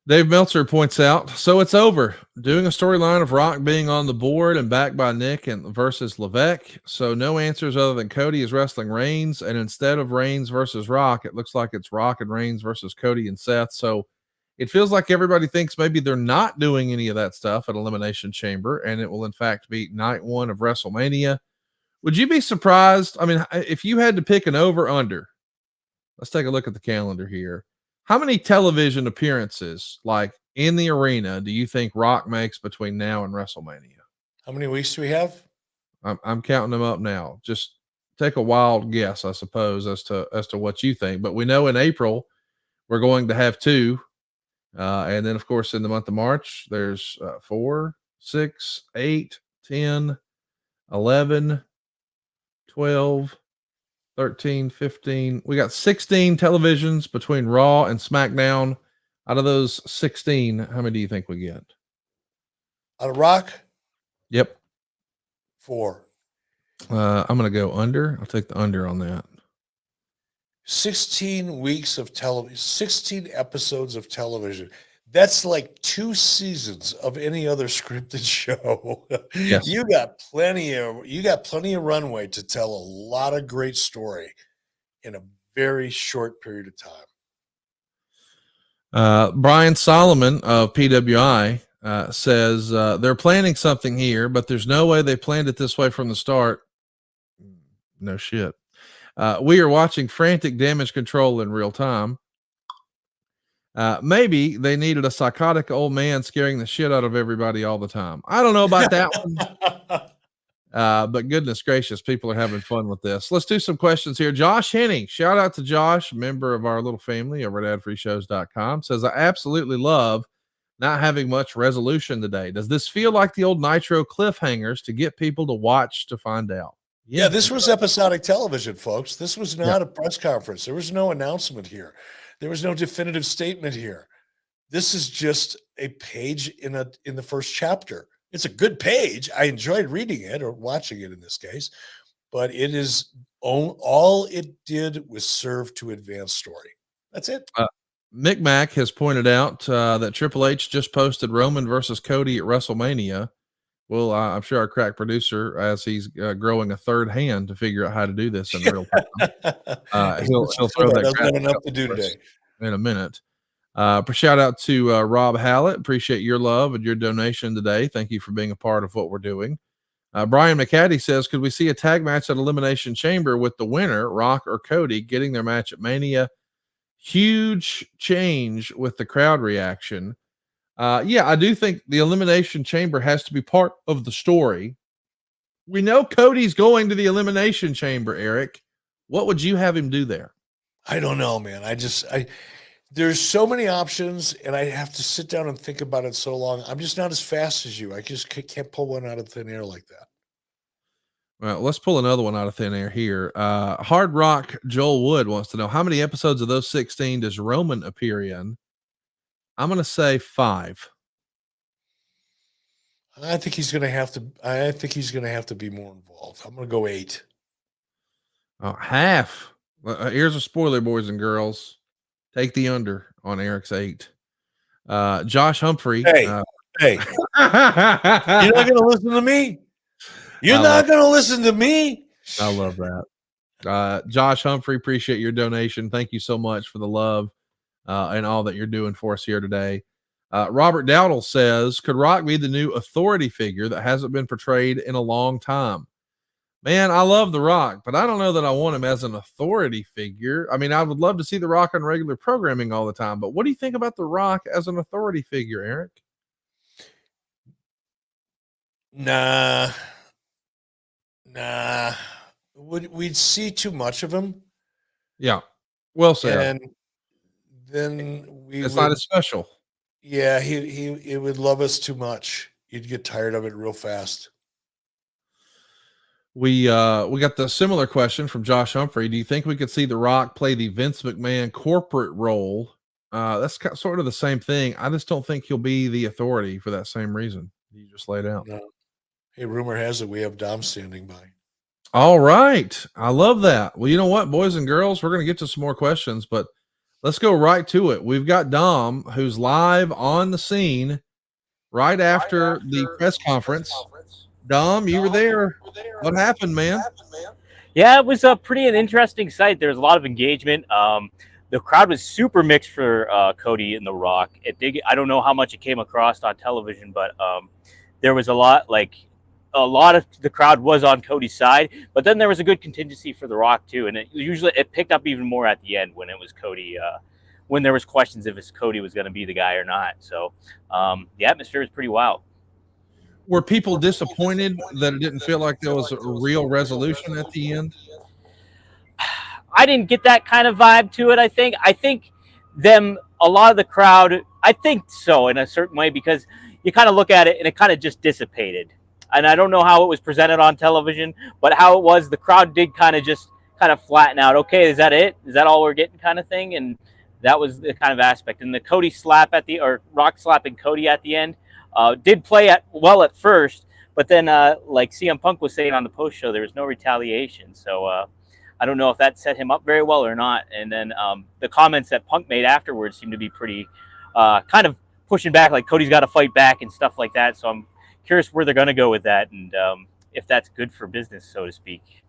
Dave Meltzer points out, so it's over. Doing a storyline of Rock being on the board and backed by Nick and versus Levesque. So no answers other than Cody is wrestling Reigns. And instead of Reigns versus Rock, it looks like it's Rock and Reigns versus Cody and Seth. So it feels like everybody thinks maybe they're not doing any of that stuff at Elimination Chamber. And it will in fact be night 1 of WrestleMania. Would you be surprised? I mean, if you had to pick an over under, let's take a look at the calendar here. How many television appearances, like in the arena, do you think Rock makes between now and WrestleMania? How many weeks do we have? I'm counting them up now. Just take a wild guess, I suppose, as to what you think. But we know in April we're going to have 2, and then of course in the month of March there's 4, 6, 8, 10, 11, 12. 13, 15. We got 16 televisions between Raw and SmackDown. Out of those 16, how many do you think we get? Out of Rock? Yep. 4. I'm going to go under. I'll take the under on that. 16 weeks of television, 16 episodes of television. That's like 2 seasons of any other scripted show. Yes. You got plenty of runway to tell a lot of great story in a very short period of time. Brian Solomon of PWI says they're planning something here, but there's no way they planned it this way from the start. No shit. We are watching frantic damage control in real time. Maybe they needed a psychotic old man scaring the shit out of everybody all the time. I don't know about that one. But goodness gracious, people are having fun with this. Let's do some questions here. Josh Henning, shout out to Josh, member of our little family over at adfreeshows.com, says, I absolutely love not having much resolution today. Does this feel like the old Nitro cliffhangers to get people to watch to find out? Yeah, this was episodic television, folks. This was not a press conference. There was no announcement here. There was no definitive statement here. This is just a page in the first chapter. It's a good page. I enjoyed reading it or watching it in this case, but it is all it did was serve to advance story. That's it. Mick Mac has pointed out that Triple H just posted Roman versus Cody at WrestleMania. Well, I'm sure our crack producer, as he's growing a third hand to figure out how to do this in real time, he'll throw that. Doesn't have enough to do today. In a minute. Shout out to Rob Hallett. Appreciate your love and your donation today. Thank you for being a part of what we're doing. Brian McCaddy says, could we see a tag match at Elimination Chamber with the winner, Rock or Cody, getting their match at Mania? Huge change with the crowd reaction. Yeah, I do think the Elimination Chamber has to be part of the story. We know Cody's going to the Elimination Chamber, Eric. What would you have him do there? I don't know, man. There's so many options, and I have to sit down and think about it so long. I'm just not as fast as you. I just can't pull one out of thin air like that. Well, let's pull another one out of thin air here. Hard Rock Joel Wood wants to know, how many episodes of those 16 does Roman appear in? I'm going to say 5. I think he's going to have to be more involved. I'm going to go 8. Oh, half. Here's a spoiler, boys and girls. Take the under on Eric's 8. Josh Humphrey. Hey, you're not going to listen to me. You're not going to listen to me. I love that. Josh Humphrey, appreciate your donation. Thank you so much for the love and all that you're doing for us here today. Robert Dowdle says, could Rock be the new authority figure that hasn't been portrayed in a long time? Man, I love The Rock, but I don't know that I want him as an authority figure. I mean, I would love to see The Rock on regular programming all the time, but what do you think about The Rock as an authority figure, Eric? Nah. We'd see too much of him. Yeah. Well said. And then it's not as special. Yeah, he would love us too much. You'd get tired of it real fast. We got the similar question from Josh Humphrey. Do you think we could see The Rock play the Vince McMahon corporate role? That's sort of the same thing. I just don't think he'll be the authority for that same reason you just laid out. No. Hey, rumor has it we have Dom standing by. All right. I love that. Well, you know what, boys and girls, we're going to get to some more questions, but let's go right to it. We've got Dom, who's live on the scene right after the press conference. Dom, you were there. What happened, man? Yeah, it was a pretty an interesting sight. There was a lot of engagement. The crowd was super mixed for Cody and The Rock. I don't know how much it came across on television, but there was a lot of the crowd was on Cody's side, but then there was a good contingency for The Rock too, and it picked up even more at the end when it was Cody. When there was questions if Cody was going to be the guy or not. So the atmosphere was pretty wild. Were people disappointed that it didn't feel like there was a real resolution at the end? I didn't get that kind of vibe to it. I think a lot of the crowd, I think so in a certain way, because you kind of look at it and it kind of just dissipated. And I don't know how it was presented on television, but how it was, the crowd did kind of flatten out. Okay, is that it? Is that all we're getting kind of thing? And that was the kind of aspect. And the Cody slap or Rock slapping Cody at the end did play well at first, but then like CM Punk was saying on the post show, there was no retaliation. So I don't know if that set him up very well or not. And then the comments that Punk made afterwards seemed to be pretty kind of pushing back, like Cody's got to fight back and stuff like that. So I'm curious where they're going to go with that, and if that's good for business, so to speak.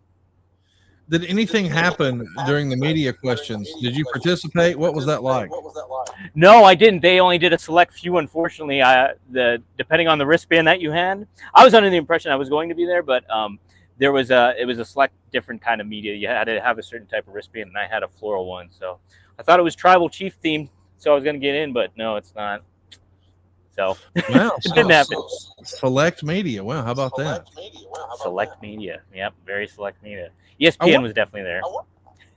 Did anything happen during the media questions? Did you participate? What was that like? No, I didn't. They only did a select few, unfortunately. Depending on the wristband that you had, I was under the impression I was going to be there, but it was a select different kind of media. You had to have a certain type of wristband, and I had a floral one. So I thought it was tribal chief themed, so I was going to get in, but no, it's not. So wow, it didn't happen. Select media. Wow, how about that? Select media. Yep, very select media. ESPN was definitely there.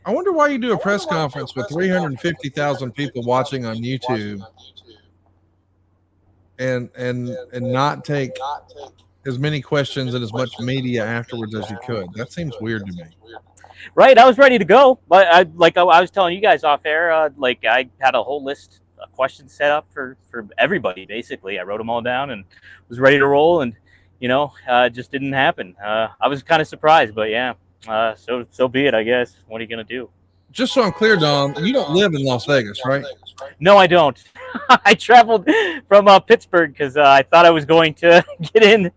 I wonder why you do a press conference with 350,000 people watching on YouTube and not take as many questions and as much media afterwards as you could. That seems weird to me. Right, I was ready to go, but I was telling you guys off air, I had a whole list of questions set up for everybody. Basically, I wrote them all down and was ready to roll, and it just didn't happen. I was kind of surprised, but yeah. So be it, I guess. What are you gonna do? Just so I'm clear, Dom, you don't live in Las Vegas, right? No, I don't. I traveled from Pittsburgh because I thought I was going to get in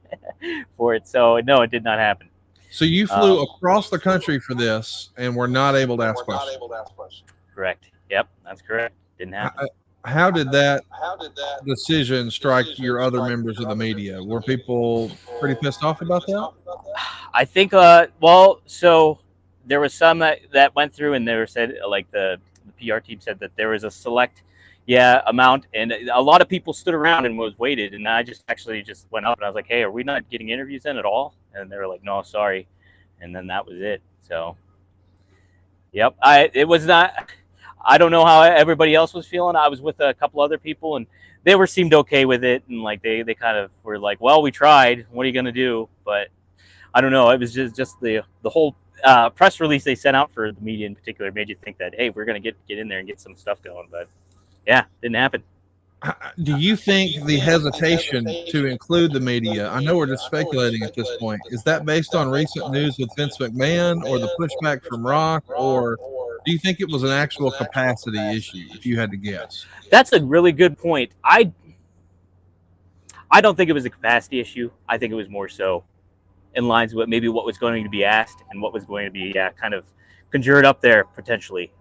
for it. So no, it did not happen. So you flew across the country for this and were not able to ask questions. Correct. Yep, that's correct. Didn't happen. How did that decision strike your other members of the media? Were people pretty pissed off about that? I think, so there was some that went through, and they were said, like the PR team said that there was a select, amount, and a lot of people stood around and waited, and I just went up and I was like, hey, are we not getting interviews then at all? And they were like, no, sorry, and then that was it. So, yep, it was not. I don't know how everybody else was feeling. I was with a couple other people, and they seemed okay with it, and like they kind of were like, well, we tried. What are you gonna do? But I don't know. It was just the whole press release they sent out for the media in particular made you think that, hey, we're gonna get in there and get some stuff going. But yeah, didn't happen. Do you think the hesitation to include the media, I know we're just speculating at this point, is that based on recent news with Vince McMahon or the pushback from Rock, or do you think it was an actual capacity issue, if you had to guess? That's a really good point. I don't think it was a capacity issue. I think it was more so in lines with maybe what was going to be asked and what was going to be kind of conjured up there potentially.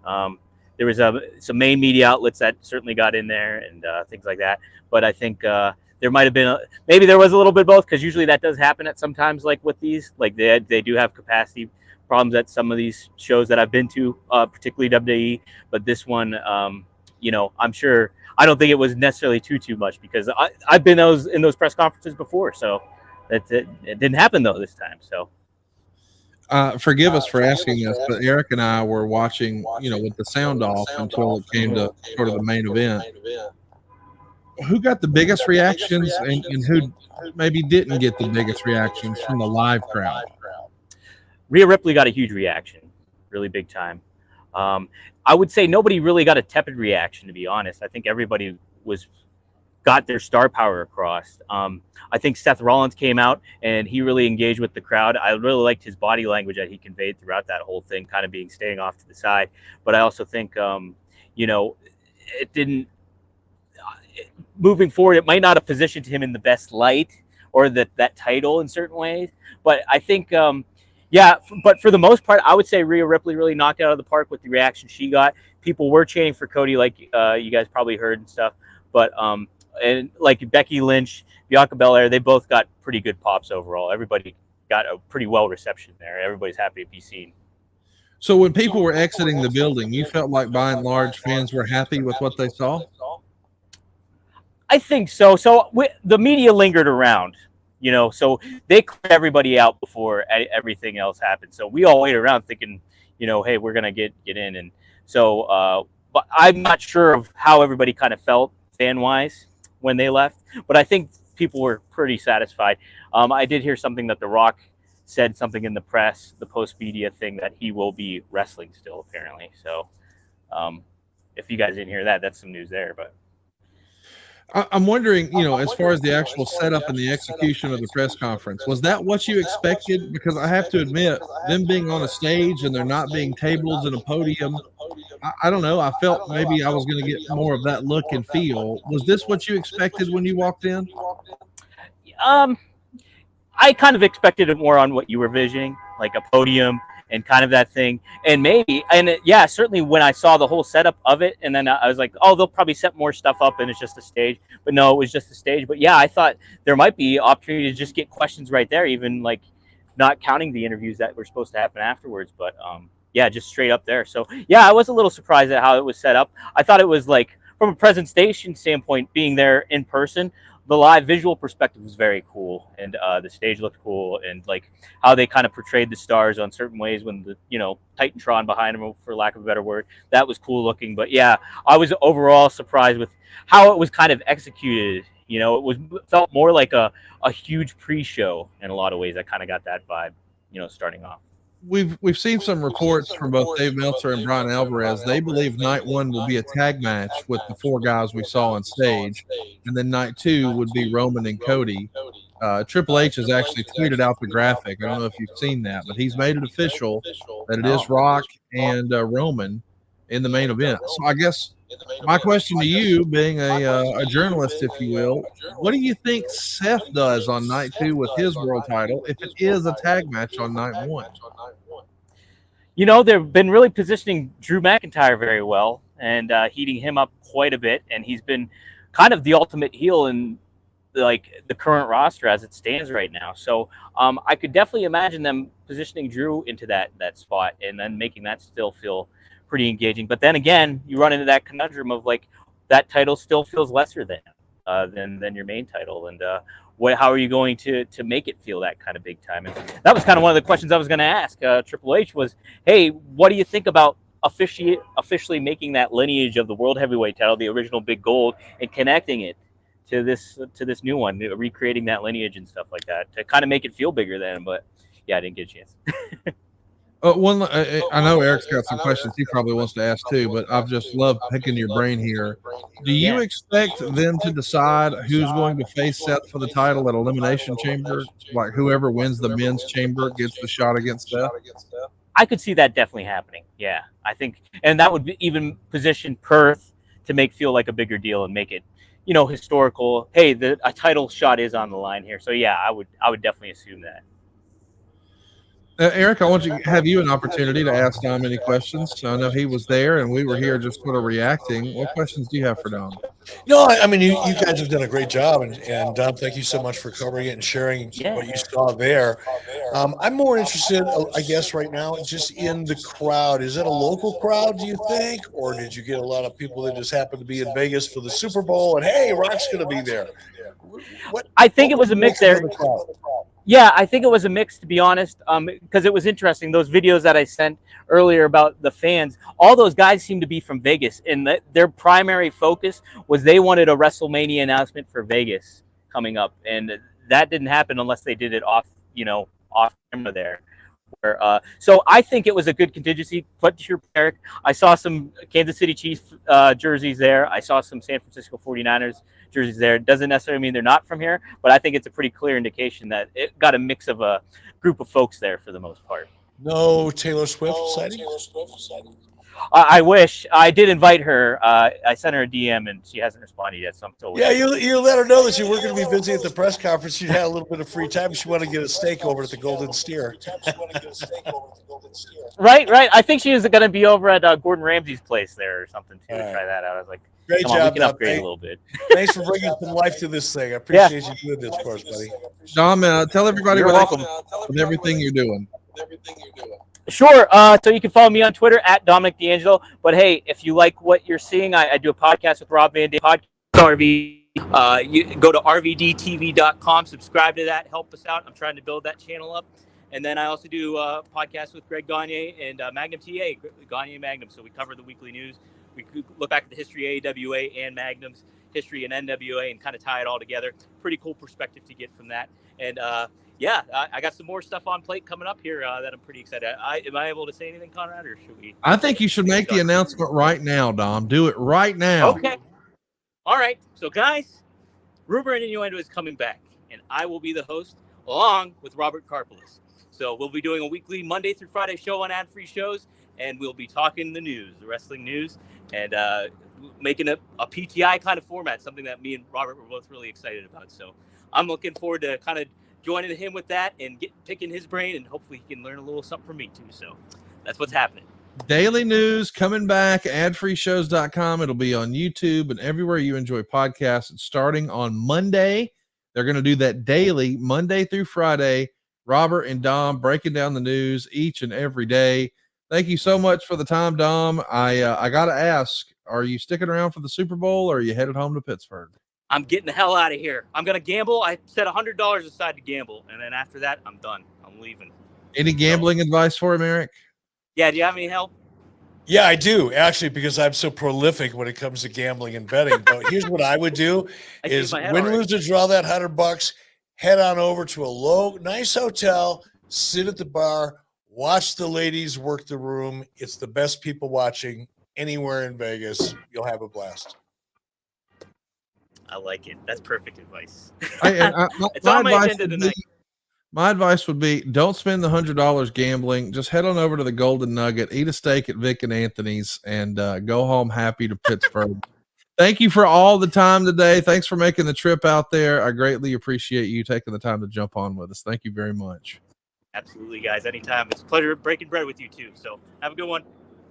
There was some main media outlets that certainly got in there and things like that. But I think there might have been maybe there was a little bit of both, because usually that does happen at sometimes, like with these, like they do have capacity problems at some of these shows that I've been to, particularly WWE. But this one, I'm sure, I don't think it was necessarily too much, because I've been in those press conferences before. So it didn't happen though this time. So. Forgive us for asking this, but Eric and I were watching, with the sound off until it came to sort of the main event. Who got the biggest reactions and who maybe didn't get the biggest reactions from the live crowd? Rhea Ripley got a huge reaction, really big time. I would say nobody really got a tepid reaction, to be honest. I think everybody got their star power across. I think Seth Rollins came out and he really engaged with the crowd. I really liked his body language that he conveyed throughout that whole thing, kind of staying off to the side. But I also think, it didn't. Moving forward, it might not have positioned him in the best light or that title in certain ways. But I think, but for the most part, I would say Rhea Ripley really knocked it out of the park with the reaction she got. People were chanting for Cody, like you guys probably heard and stuff. But and like Becky Lynch, Bianca Belair, they both got pretty good pops overall. Everybody got a pretty well reception there. Everybody's happy to be seen. So when people were exiting the building, you felt like by and large fans were happy with what they saw? I think so. So the media lingered around, so they cleared everybody out before everything else happened. So we all waited around thinking, hey, we're going to get in. And so, but I'm not sure of how everybody kind of felt fan-wise when they left, but I think people were pretty satisfied. I did hear something that The Rock said something in the press, the post-media thing, that he will be wrestling still, apparently. So if you guys didn't hear that, that's some news there, but. I'm wondering, as far as the actual setup and the execution of the press conference, was that what you expected? Because I have to admit, them being on a stage and there not being tables and a podium, I don't know. I felt maybe I was going to get more of that look and feel. Was this what you expected when you walked in? I kind of expected it more on what you were visioning, like a podium and kind of that thing. And maybe, certainly when I saw the whole setup of it, and then I was like, oh, they'll probably set more stuff up and it's just a stage. But no, it was just a stage. But yeah, I thought there might be opportunity to just get questions right there, even like not counting the interviews that were supposed to happen afterwards. But just straight up there. So yeah, I was a little surprised at how it was set up. I thought it was like, from a presentation standpoint, being there in person, the live visual perspective was very cool, and the stage looked cool, and like how they kind of portrayed the stars on certain ways when the Titantron behind them, for lack of a better word, that was cool looking. But yeah, I was overall surprised with how it was kind of executed. It felt more like a huge pre-show in a lot of ways. I kind of got that vibe, starting off. We've seen some reports from both Dave Meltzer and Brian Alvarez. They believe night one will be a tag match with the four guys we saw on stage, and then night two would be Roman and Cody. Triple H has actually tweeted out the graphic. I don't know if you've seen that, but he's made it official that it is Rock and Roman in the main event. So I guess my question to you, being a journalist, if you will, what do you think Seth does on night two with his world title if it is a tag match on night one? They've been really positioning Drew McIntyre very well and heating him up quite a bit. And he's been kind of the ultimate heel in like the current roster as it stands right now. So I could definitely imagine them positioning Drew into that spot and then making that still feel pretty engaging. But then again, you run into that conundrum of like that title still feels lesser than your main title. And how are you going to make it feel that kind of big time? And that was kind of one of the questions I was going to ask Triple H was, hey, what do you think about officially making that lineage of the World Heavyweight title, the original Big Gold, and connecting it to this new one, recreating that lineage and stuff like that to kind of make it feel bigger than? But yeah, I didn't get a chance. I know Eric's got some questions he probably wants to ask too, but I've just loved picking your brain here. Do you expect them to decide who's going to face Seth for the title at Elimination Chamber? Like whoever wins the men's chamber gets the shot against Seth? I could see that definitely happening. Yeah, I think, and that would even position Perth to feel like a bigger deal and make it, historical. Hey, a title shot is on the line here. So yeah, I would definitely assume that. Eric, I want to have you an opportunity to ask Dom any questions. I know he was there, and we were here just sort of reacting. What questions do you have for Dom? No, I mean, you guys have done a great job, and Dom, thank you so much for covering it and sharing what you saw there. I'm more interested, I guess, right now, just in the crowd. Is it a local crowd, do you think, or did you get a lot of people that just happened to be in Vegas for the Super Bowl, and hey, Rock's going to be there? I think it was a mix there. Yeah, I think it was a mix, to be honest, because it was interesting. Those videos that I sent earlier about the fans, all those guys seem to be from Vegas, and their primary focus was they wanted a WrestleMania announcement for Vegas coming up, and that didn't happen unless they did it off camera there. So I think it was a good contingency. But to your Eric, I saw some Kansas City Chiefs jerseys there. I saw some San Francisco 49ers jerseys there. It doesn't necessarily mean they're not from here, but I think it's a pretty clear indication that it got a mix of a group of folks there for the most part. No Taylor Swift sighting? I wish. I did invite her. I sent her a DM and she hasn't responded yet. So I'm still Yeah, waiting. you let her know that you were going to be busy at the press conference. You had a little bit of free time. She wanted to get a steak over at the Golden Steer. Right. I think she was going to be over at Gordon Ramsay's place there or something too to try that out. I was like, great come on, job, we can Dom. upgrade a little bit. Thanks for bringing some life to this thing. I appreciate you doing this for us, buddy. Dom, tell everybody You're what welcome. with everything you're doing. Sure. So you can follow me on Twitter at Dominic D'Angelo. But hey, if you like what you're seeing, I do a podcast with Rob Van Dam, podcast RV. You go to rvdtv.com, subscribe to that, help us out. I'm trying to build that channel up. And then I also do a podcast with Greg Gagne and Magnum TA, Gagne Magnum. So we cover the weekly news. We look back at the history of AWA and Magnum's history in NWA and kind of tie it all together. Pretty cool perspective to get from that. And yeah, I got some more stuff on plate coming up here that I'm pretty excited. Am I able to say anything, Conrad, or should we? I think you should make the announcement right now, Dom. Do it right now. Okay. All right. So, guys, Rumor and Innuendo is coming back, and I will be the host along with Robert Karpelis. So we'll be doing a weekly Monday through Friday show on ad-free shows, and we'll be talking the news, the wrestling news, and making a PTI kind of format, something that me and Robert were both really excited about. So I'm looking forward to kind of joining him with that and picking his brain, and hopefully he can learn a little something from me too. So that's what's happening. Daily news coming back, adfreeshows.com. It'll be on YouTube and everywhere you enjoy podcasts. It's starting on Monday. They're going to do that daily, Monday through Friday. Robert and Dom breaking down the news each and every day. Thank you so much for the time, Dom. I got to ask, are you sticking around for the Super Bowl or are you headed home to Pittsburgh? I'm getting the hell out of here. I'm going to gamble. I set $100 aside to gamble, and then after that, I'm done. I'm leaving. Any gambling advice for him, Eric? Yeah, do you have any help? Yeah, I do, actually, because I'm so prolific when it comes to gambling and betting. But here's what I would do is win, lose, or draw that $100, head on over to a nice hotel, sit at the bar, watch the ladies work the room. It's the best people watching anywhere in Vegas. You'll have a blast. I like it. That's perfect advice. It's on my agenda tonight. My advice would be don't spend the $100 gambling. Just head on over to the Golden Nugget, eat a steak at Vic and Anthony's, and go home happy to Pittsburgh. Thank you for all the time today. Thanks for making the trip out there. I greatly appreciate you taking the time to jump on with us. Thank you very much. Absolutely, guys. Anytime. It's a pleasure breaking bread with you, too. So have a good one.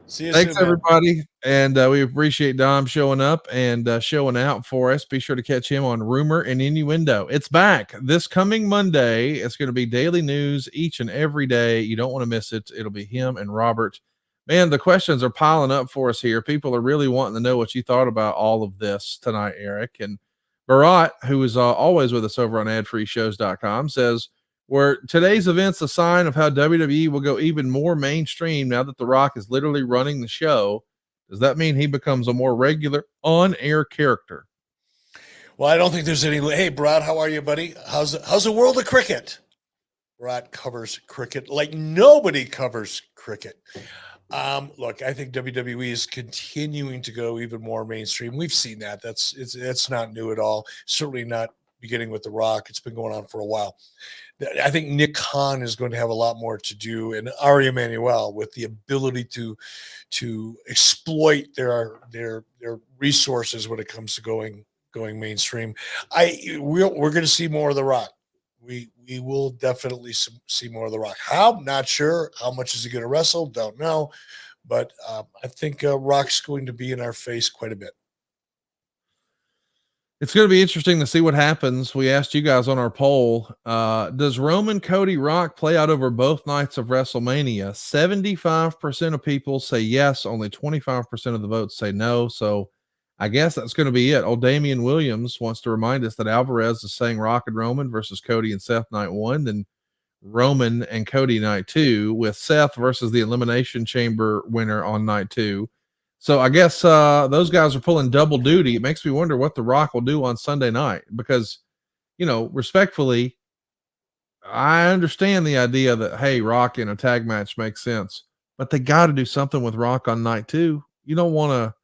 See you Thanks, soon, everybody. And we appreciate Dom showing up and showing out for us. Be sure to catch him on Rumor and Innuendo. It's back this coming Monday. It's going to be daily news each and every day. You don't want to miss it. It'll be him and Robert. Man, the questions are piling up for us here. People are really wanting to know what you thought about all of this tonight, Eric. And Barat, who is always with us over on adfreeshows.com, says, were today's events a sign of how WWE will go even more mainstream now that The Rock is literally running the show? Does that mean he becomes a more regular on-air character? Well, I don't think there's any. Hey, Brad, how are you, buddy? How's the world of cricket? Brad covers cricket like nobody covers cricket. Look, I think WWE is continuing to go even more mainstream. We've seen that. It's not new at all. Certainly not beginning with The Rock. It's been going on for a while. I think Nick Khan is going to have a lot more to do, and Ari Emanuel with the ability to exploit their resources when it comes to going mainstream. We're going to see more of The Rock. We will definitely see more of The Rock. How? Not sure. How much is he going to wrestle? Don't know. But I think Rock's going to be in our face quite a bit. It's going to be interesting to see what happens. We asked you guys on our poll, does Roman, Cody, Rock play out over both nights of WrestleMania? 75% of people say yes. Only 25% of the votes say no. So I guess that's going to be it. Old Damian Williams wants to remind us that Alvarez is saying Rock and Roman versus Cody and Seth night 1, then Roman and Cody night 2, with Seth versus the Elimination Chamber winner on night 2. So I guess those guys are pulling double duty. It makes me wonder what The Rock will do on Sunday night because, respectfully, I understand the idea that, hey, Rock in a tag match makes sense, but they got to do something with Rock on night 2. You don't want to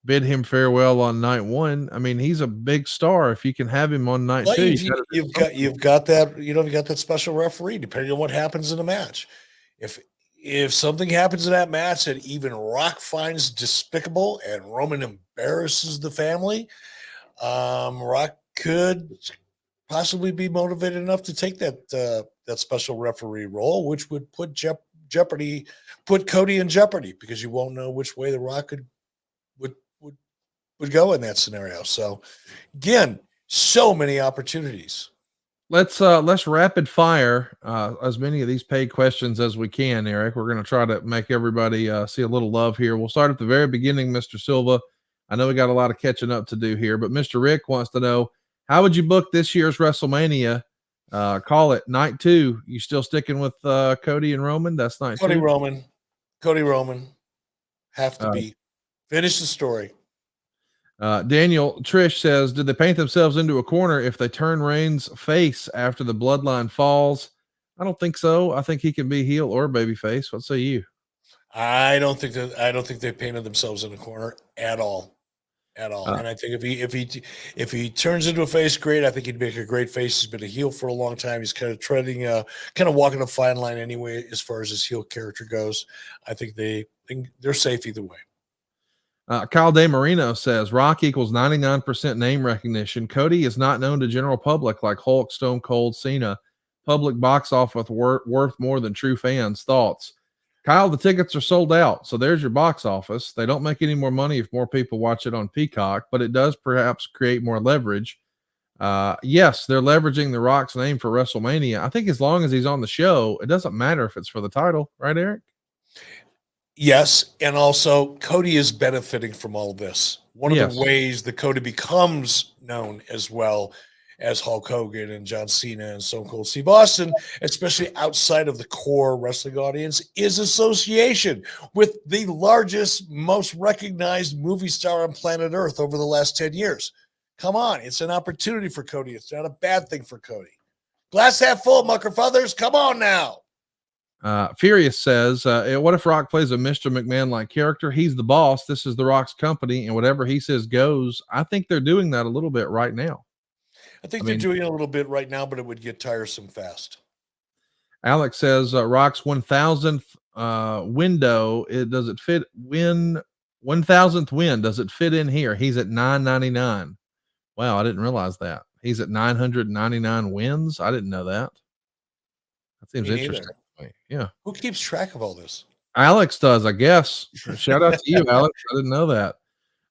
bid him farewell on night 1. I mean, he's a big star. If you can have him on night 2, you've got that, you've got that special referee depending on what happens in the match. If if something happens in that match that even Rock finds despicable and Roman embarrasses the family, Rock could possibly be motivated enough to take that special referee role, which would put Cody in jeopardy, because you won't know which way the Rock would go in that scenario. So again, so many opportunities. Let's rapid fire as many of these paid questions as we can, Eric. We're going to try to make everybody see a little love here. We'll start at the very beginning, Mr. Silva. I know we got a lot of catching up to do here, but Mr. Rick wants to know, how would you book this year's WrestleMania? Call it night 2. You still sticking with Cody and Roman? That's night 2. Cody Roman have to be. Finish the story. Daniel Trish says, did they paint themselves into a corner if they turn Reigns face after the bloodline falls? I don't think so. I think he can be heel or babyface. What say you? I don't think they painted themselves in a corner at all. And I think if he turns into a face, great. I think he'd make a great face. He's been a heel for a long time. He's kind of walking a fine line anyway as far as his heel character goes. I think they're safe either way. Kyle De Marino says Rock equals 99% name recognition. Cody is not known to general public like Hulk, Stone Cold, Cena. Public box office worth more than true fans. Thoughts? Kyle, the tickets are sold out, so there's your box office. They don't make any more money if more people watch it on Peacock, but it does perhaps create more leverage. Yes, they're leveraging The Rock's name for WrestleMania. I think as long as he's on the show, it doesn't matter if it's for the title, right, Eric? Yes, and also Cody is benefiting from all of this. One of the ways that Cody becomes known as well as Hulk Hogan and John Cena and Stone Cold Steve Austin, especially outside of the core wrestling audience, is association with the largest, most recognized movie star on planet Earth over the last 10 years. Come on, it's an opportunity for Cody. It's not a bad thing for Cody. Glass half full, Mucker Feathers. Come on now. Furious says, what if Rock plays a Mr. McMahon-like character? He's the boss. This is The Rock's company, and whatever he says goes. I think they're doing that a little bit right now. I think they're doing it a little bit right now, but it would get tiresome fast. Alex says, Rock's 1,000th window, does it fit 1,000th win? Does it fit in here? He's at 999. Wow, I didn't realize that. He's at 999 wins. I didn't know that. That seems interesting. Yeah. Who keeps track of all this? Alex does, I guess. Shout out to you, Alex. I didn't know that.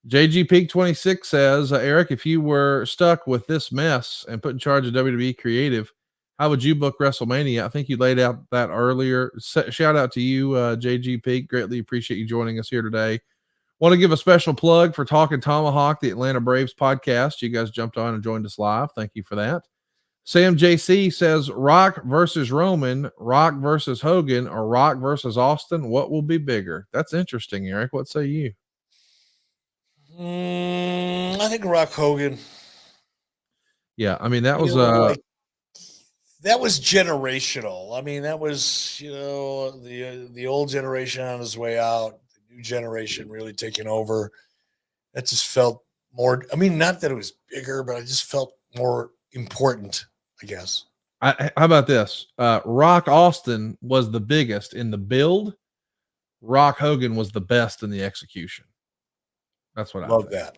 JG Peak 26 says, Eric, if you were stuck with this mess and put in charge of WWE Creative, how would you book WrestleMania? I think you laid out that earlier. Shout out to you, JG Peak. Greatly appreciate you joining us here today. Want to give a special plug for Talking Tomahawk, the Atlanta Braves podcast. You guys jumped on and joined us live. Thank you for that. Sam JC says Rock versus Roman, Rock versus Hogan, or Rock versus Austin. What will be bigger? That's interesting, Eric. What say you? I think Rock Hogan. Yeah, I mean that was that was generational. I mean that was the old generation on his way out, the new generation really taking over. That just felt more. I mean, not that it was bigger, but I just felt more important, I guess. How about this? Rock Austin was the biggest in the build. Rock Hogan was the best in the execution. That's what I love that.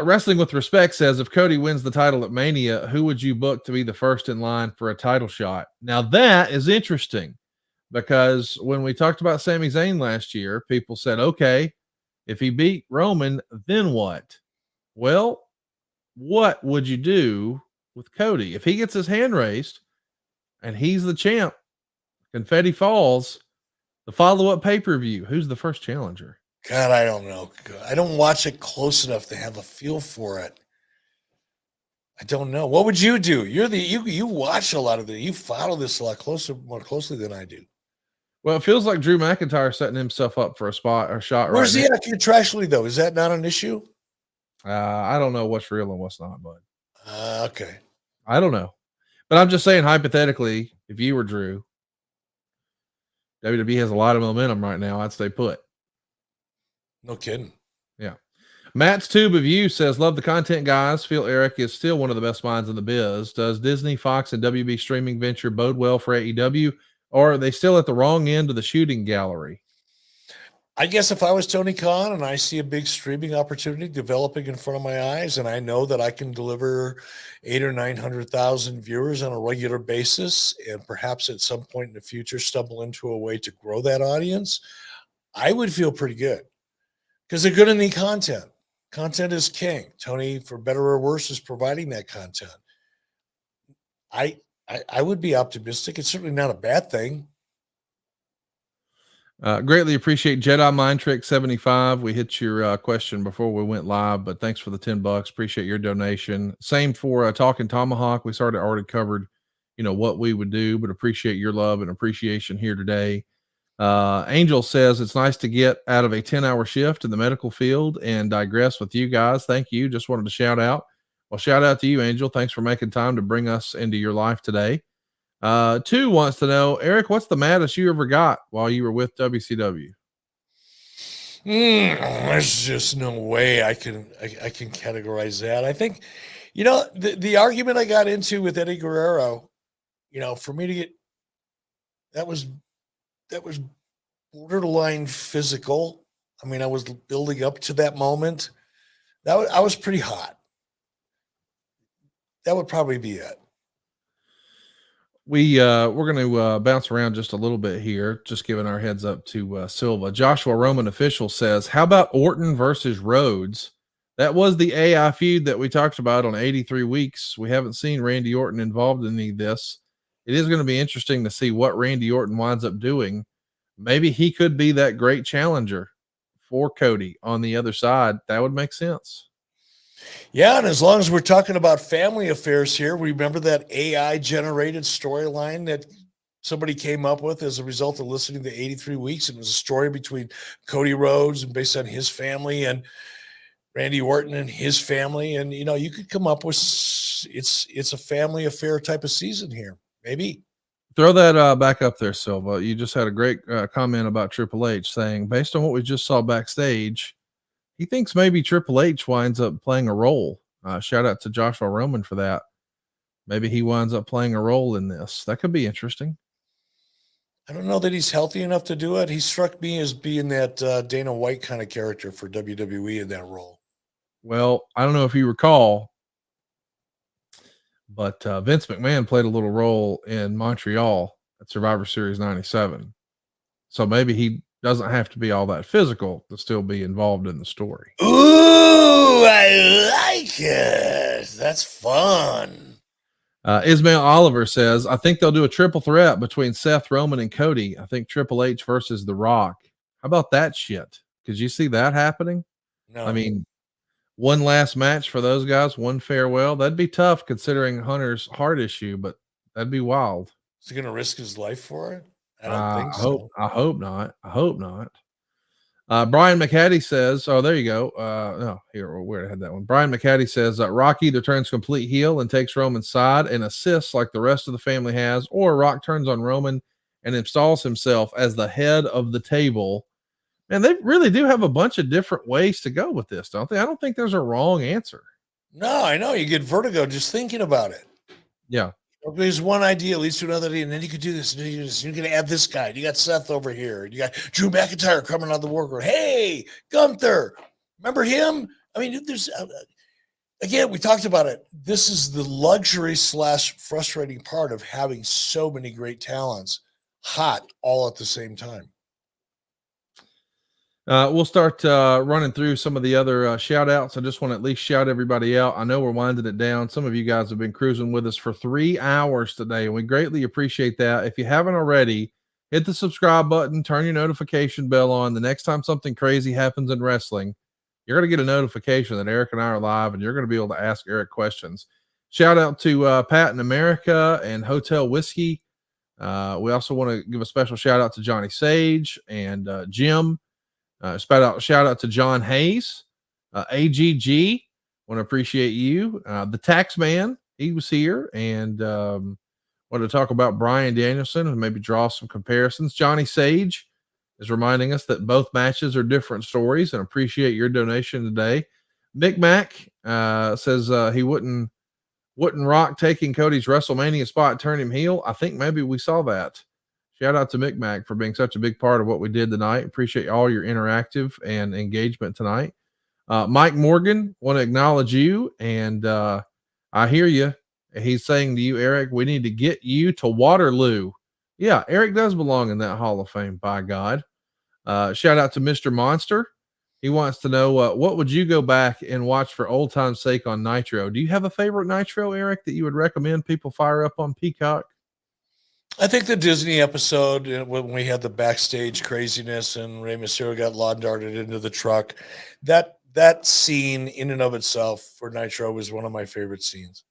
Wrestling with Respect says, if Cody wins the title at Mania, who would you book to be the first in line for a title shot? Now that is interesting because when we talked about Sami Zayn last year, people said, okay, if he beat Roman, then what? Well, what would you do with Cody? If he gets his hand raised and he's the champ, confetti falls, the follow-up pay-per-view, who's the first challenger? God, I don't know. I don't watch it close enough to have a feel for it. I don't know. What would you do? You watch a lot of it. You follow this a lot more closely than I do. Well, it feels like Drew McIntyre setting himself up for a spot or shot. Where's he at contractually though? Is that not an issue? I don't know what's real and what's not, bud. Okay. I don't know. But I'm just saying, hypothetically, if you were Drew, WWE has a lot of momentum right now. I'd stay put. No kidding. Yeah. Matt's Tube of You says, love the content, guys. Feel Eric is still one of the best minds in the biz. Does Disney, Fox, and WB streaming venture bode well for AEW, or are they still at the wrong end of the shooting gallery? I guess if I was Tony Khan and I see a big streaming opportunity developing in front of my eyes, and I know that I can deliver 800,000 or 900,000 viewers on a regular basis, and perhaps at some point in the future stumble into a way to grow that audience, I would feel pretty good because they're going to need content. Content is king. Tony, for better or worse, is providing that content. I would be optimistic. It's certainly not a bad thing. Greatly appreciate Jedi Mind Trick 75. We hit your question before we went live, but thanks for the $10. Appreciate your donation. Same for Talking Tomahawk. We already covered, what we would do, but appreciate your love and appreciation here today. Angel says it's nice to get out of a 10-hour shift in the medical field and digress with you guys. Thank you. Just wanted to shout out. Well, shout out to you, Angel. Thanks for making time to bring us into your life today. 2 wants to know, Eric, what's the maddest you ever got while you were with WCW? There's just no way I can categorize that. I think, the argument I got into with Eddie Guerrero, for me to get, that was borderline physical. I mean, I was building up to that moment. I was pretty hot. That would probably be it. We're going to bounce around just a little bit here, just giving our heads up to Silva. Joshua Roman official says, how about Orton versus Rhodes? That was the AI feud that we talked about on 83 Weeks. We haven't seen Randy Orton involved in any of this. It is going to be interesting to see what Randy Orton winds up doing. Maybe he could be that great challenger for Cody on the other side. That would make sense. Yeah, and as long as we're talking about family affairs here, remember that AI-generated storyline that somebody came up with as a result of listening to 83 Weeks? It was a story between Cody Rhodes and based on his family and Randy Orton and his family. And, you could come up with it's a family affair type of season here. Maybe. Throw that back up there, Silva. You just had a great comment about Triple H saying, based on what we just saw backstage, he thinks maybe Triple H winds up playing a role. Shout out to Joshua Roman for that. Maybe he winds up playing a role in this. That could be interesting. I don't know that he's healthy enough to do it. He struck me as being that Dana White kind of character for WWE in that role. Well, I don't know if you recall, but Vince McMahon played a little role in Montreal at Survivor Series 97. So maybe he doesn't have to be all that physical to still be involved in the story. Ooh, I like it. That's fun. Ismail Oliver says, I think they'll do a triple threat between Seth, Roman, and Cody. I think Triple H versus The Rock. How about that shit? Could you see that happening? No. I mean, one last match for those guys, one farewell. That'd be tough considering Hunter's heart issue, but that'd be wild. Is he going to risk his life for it? I don't think so. I hope not. Brian McCaddy says, oh, there you go. No, here, where I had that one. Brian McCaddy says, Rock either turns complete heel and takes Roman's side and assists like the rest of the family has, or Rock turns on Roman and installs himself as the head of the table. And they really do have a bunch of different ways to go with this, don't they? I don't think there's a wrong answer. No, I know. You get vertigo just thinking about it. Yeah. There's one idea leads to another idea, and then you could do this, and you you're going to add this guy. You got Seth over here. You got Drew McIntyre coming out of the workroom. Hey, Gunther. Remember him? I mean, there's, again, we talked about it. This is the luxury / frustrating part of having so many great talents hot all at the same time. We'll start running through some of the other shout outs. I just want to at least shout everybody out. I know we're winding it down. Some of you guys have been cruising with us for 3 hours today, and we greatly appreciate that. If you haven't already, hit the subscribe button, turn your notification bell on. The next time something crazy happens in wrestling, you're going to get a notification that Eric and I are live, and you're going to be able to ask Eric questions. Shout out to Pat in America and Hotel Whiskey. We also want to give a special shout out to Johnny Sage and Jim. Shout out to John Hayes, AGG. Want to appreciate you. The Tax Man, he was here and wanted to talk about Bryan Danielson and maybe draw some comparisons. Johnny Sage is reminding us that both matches are different stories and appreciate your donation today. Mick Mac says he wouldn't Rock taking Cody's WrestleMania spot turn him heel. I think maybe we saw that. Shout out to Micmac for being such a big part of what we did tonight. Appreciate all your interactive and engagement tonight. Mike Morgan, want to acknowledge you, and I hear you. He's saying to you, Eric, we need to get you to Waterloo. Yeah, Eric does belong in that Hall of Fame, by God. Shout out to Mr. Monster. He wants to know what would you go back and watch for old time's sake on Nitro? Do you have a favorite Nitro, Eric, that you would recommend people fire up on Peacock? I think the Disney episode when we had the backstage craziness and Rey Mysterio got lawn darted into the truck, that scene in and of itself for Nitro was one of my favorite scenes.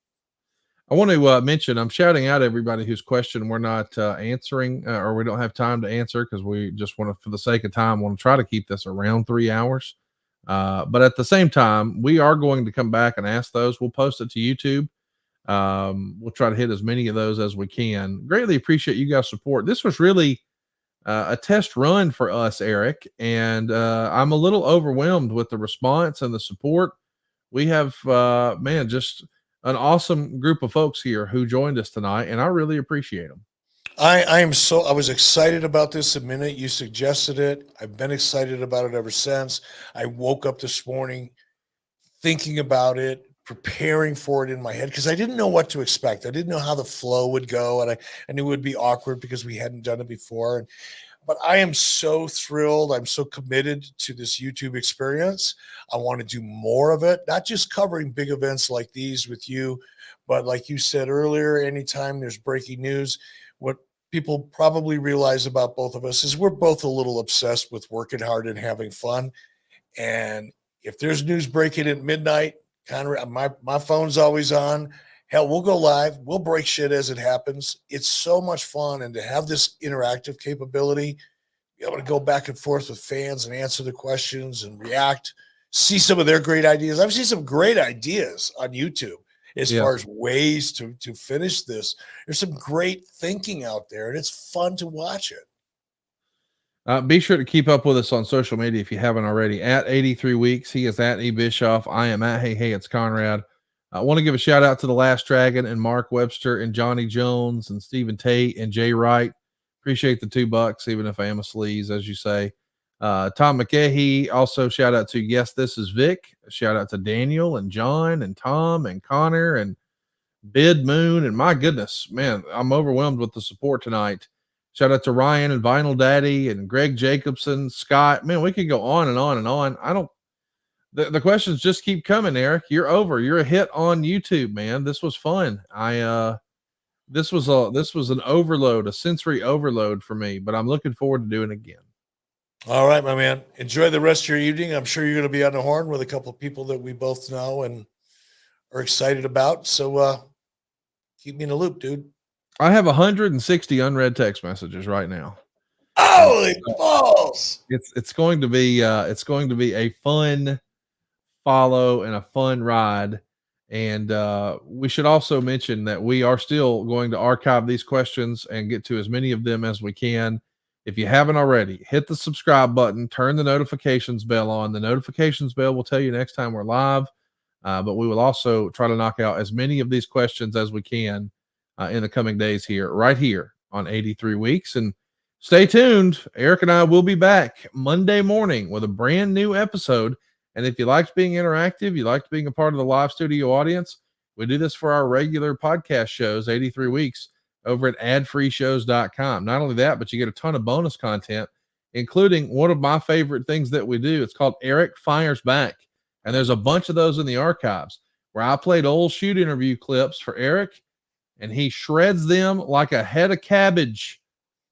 I want to mention, I'm shouting out everybody whose question we're not answering or we don't have time to answer because we just want to, for the sake of time, want to try to keep this around 3 hours. But at the same time, we are going to come back and ask those. We'll post it to YouTube. We'll try to hit as many of those as we can. Greatly appreciate you guys' support. This was really a test run for us, Eric, and I'm a little overwhelmed with the response and the support. We have, just an awesome group of folks here who joined us tonight, and I really appreciate them. I was excited about this the minute you suggested it. I've been excited about it ever since. I woke up this morning thinking about it, preparing for it in my head because I didn't know what to expect. I didn't know how the flow would go, and I knew it would be awkward because we hadn't done it before. But I am so thrilled. I'm so committed to this YouTube experience. I want to do more of it, not just covering big events like these with you, but like you said earlier, anytime there's breaking news, what people probably realize about both of us is we're both a little obsessed with working hard and having fun. And if there's news breaking at midnight, Conrad, my phone's always on. Hell, we'll go live. We'll break shit as it happens. It's so much fun. And to have this interactive capability, be able to go back and forth with fans and answer the questions and react, see some of their great ideas. I've seen some great ideas on YouTube as far as ways to finish this. There's some great thinking out there, and it's fun to watch it. Be sure to keep up with us on social media if you haven't already. At 83 Weeks, he is at Bischoff. I am at Hey, it's Conrad. I want to give a shout out to The Last Dragon and Mark Webster and Johnny Jones and Stephen Tate and Jay Wright. Appreciate the $2, even if I am a sleaze, as you say. Tom McKahey, also shout out to Yes, This is Vic. Shout out to Daniel and John and Tom and Connor and Bid Moon. And my goodness, man, I'm overwhelmed with the support tonight. Shout out to Ryan and Vinyl Daddy and Greg Jacobson, Scott. Man, we could go on and on and on. The questions just keep coming, Eric. You're a hit on YouTube, man. This was fun. This was an overload, a sensory overload for me, but I'm looking forward to doing it again. All right, my man. Enjoy the rest of your evening. I'm sure you're going to be on the horn with a couple of people that we both know and are excited about. So keep me in the loop, dude. I have 160 unread text messages right now. Holy balls! It's going to be a fun follow and a fun ride. And we should also mention that we are still going to archive these questions and get to as many of them as we can. If you haven't already, hit the subscribe button, turn the notifications bell on. The notifications bell will tell you next time we're live, but we will also try to knock out as many of these questions as we can in the coming days right here on 83 Weeks. And stay tuned. Eric and I will be back Monday morning with a brand new episode. And if you liked being interactive, you liked being a part of the live studio audience, we do this for our regular podcast shows, 83 Weeks, over at adfreeshows.com. Not only that, but you get a ton of bonus content, including one of my favorite things that we do. It's called Eric Fires Back. And there's a bunch of those in the archives where I played old shoot interview clips for Eric, and he shreds them like a head of cabbage.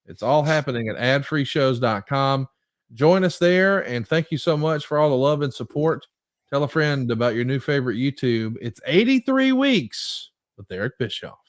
It's all happening at adfreeshows.com. Join us there, and thank you so much for all the love and support. Tell a friend about your new favorite YouTube. It's 83 Weeks with Eric Bischoff.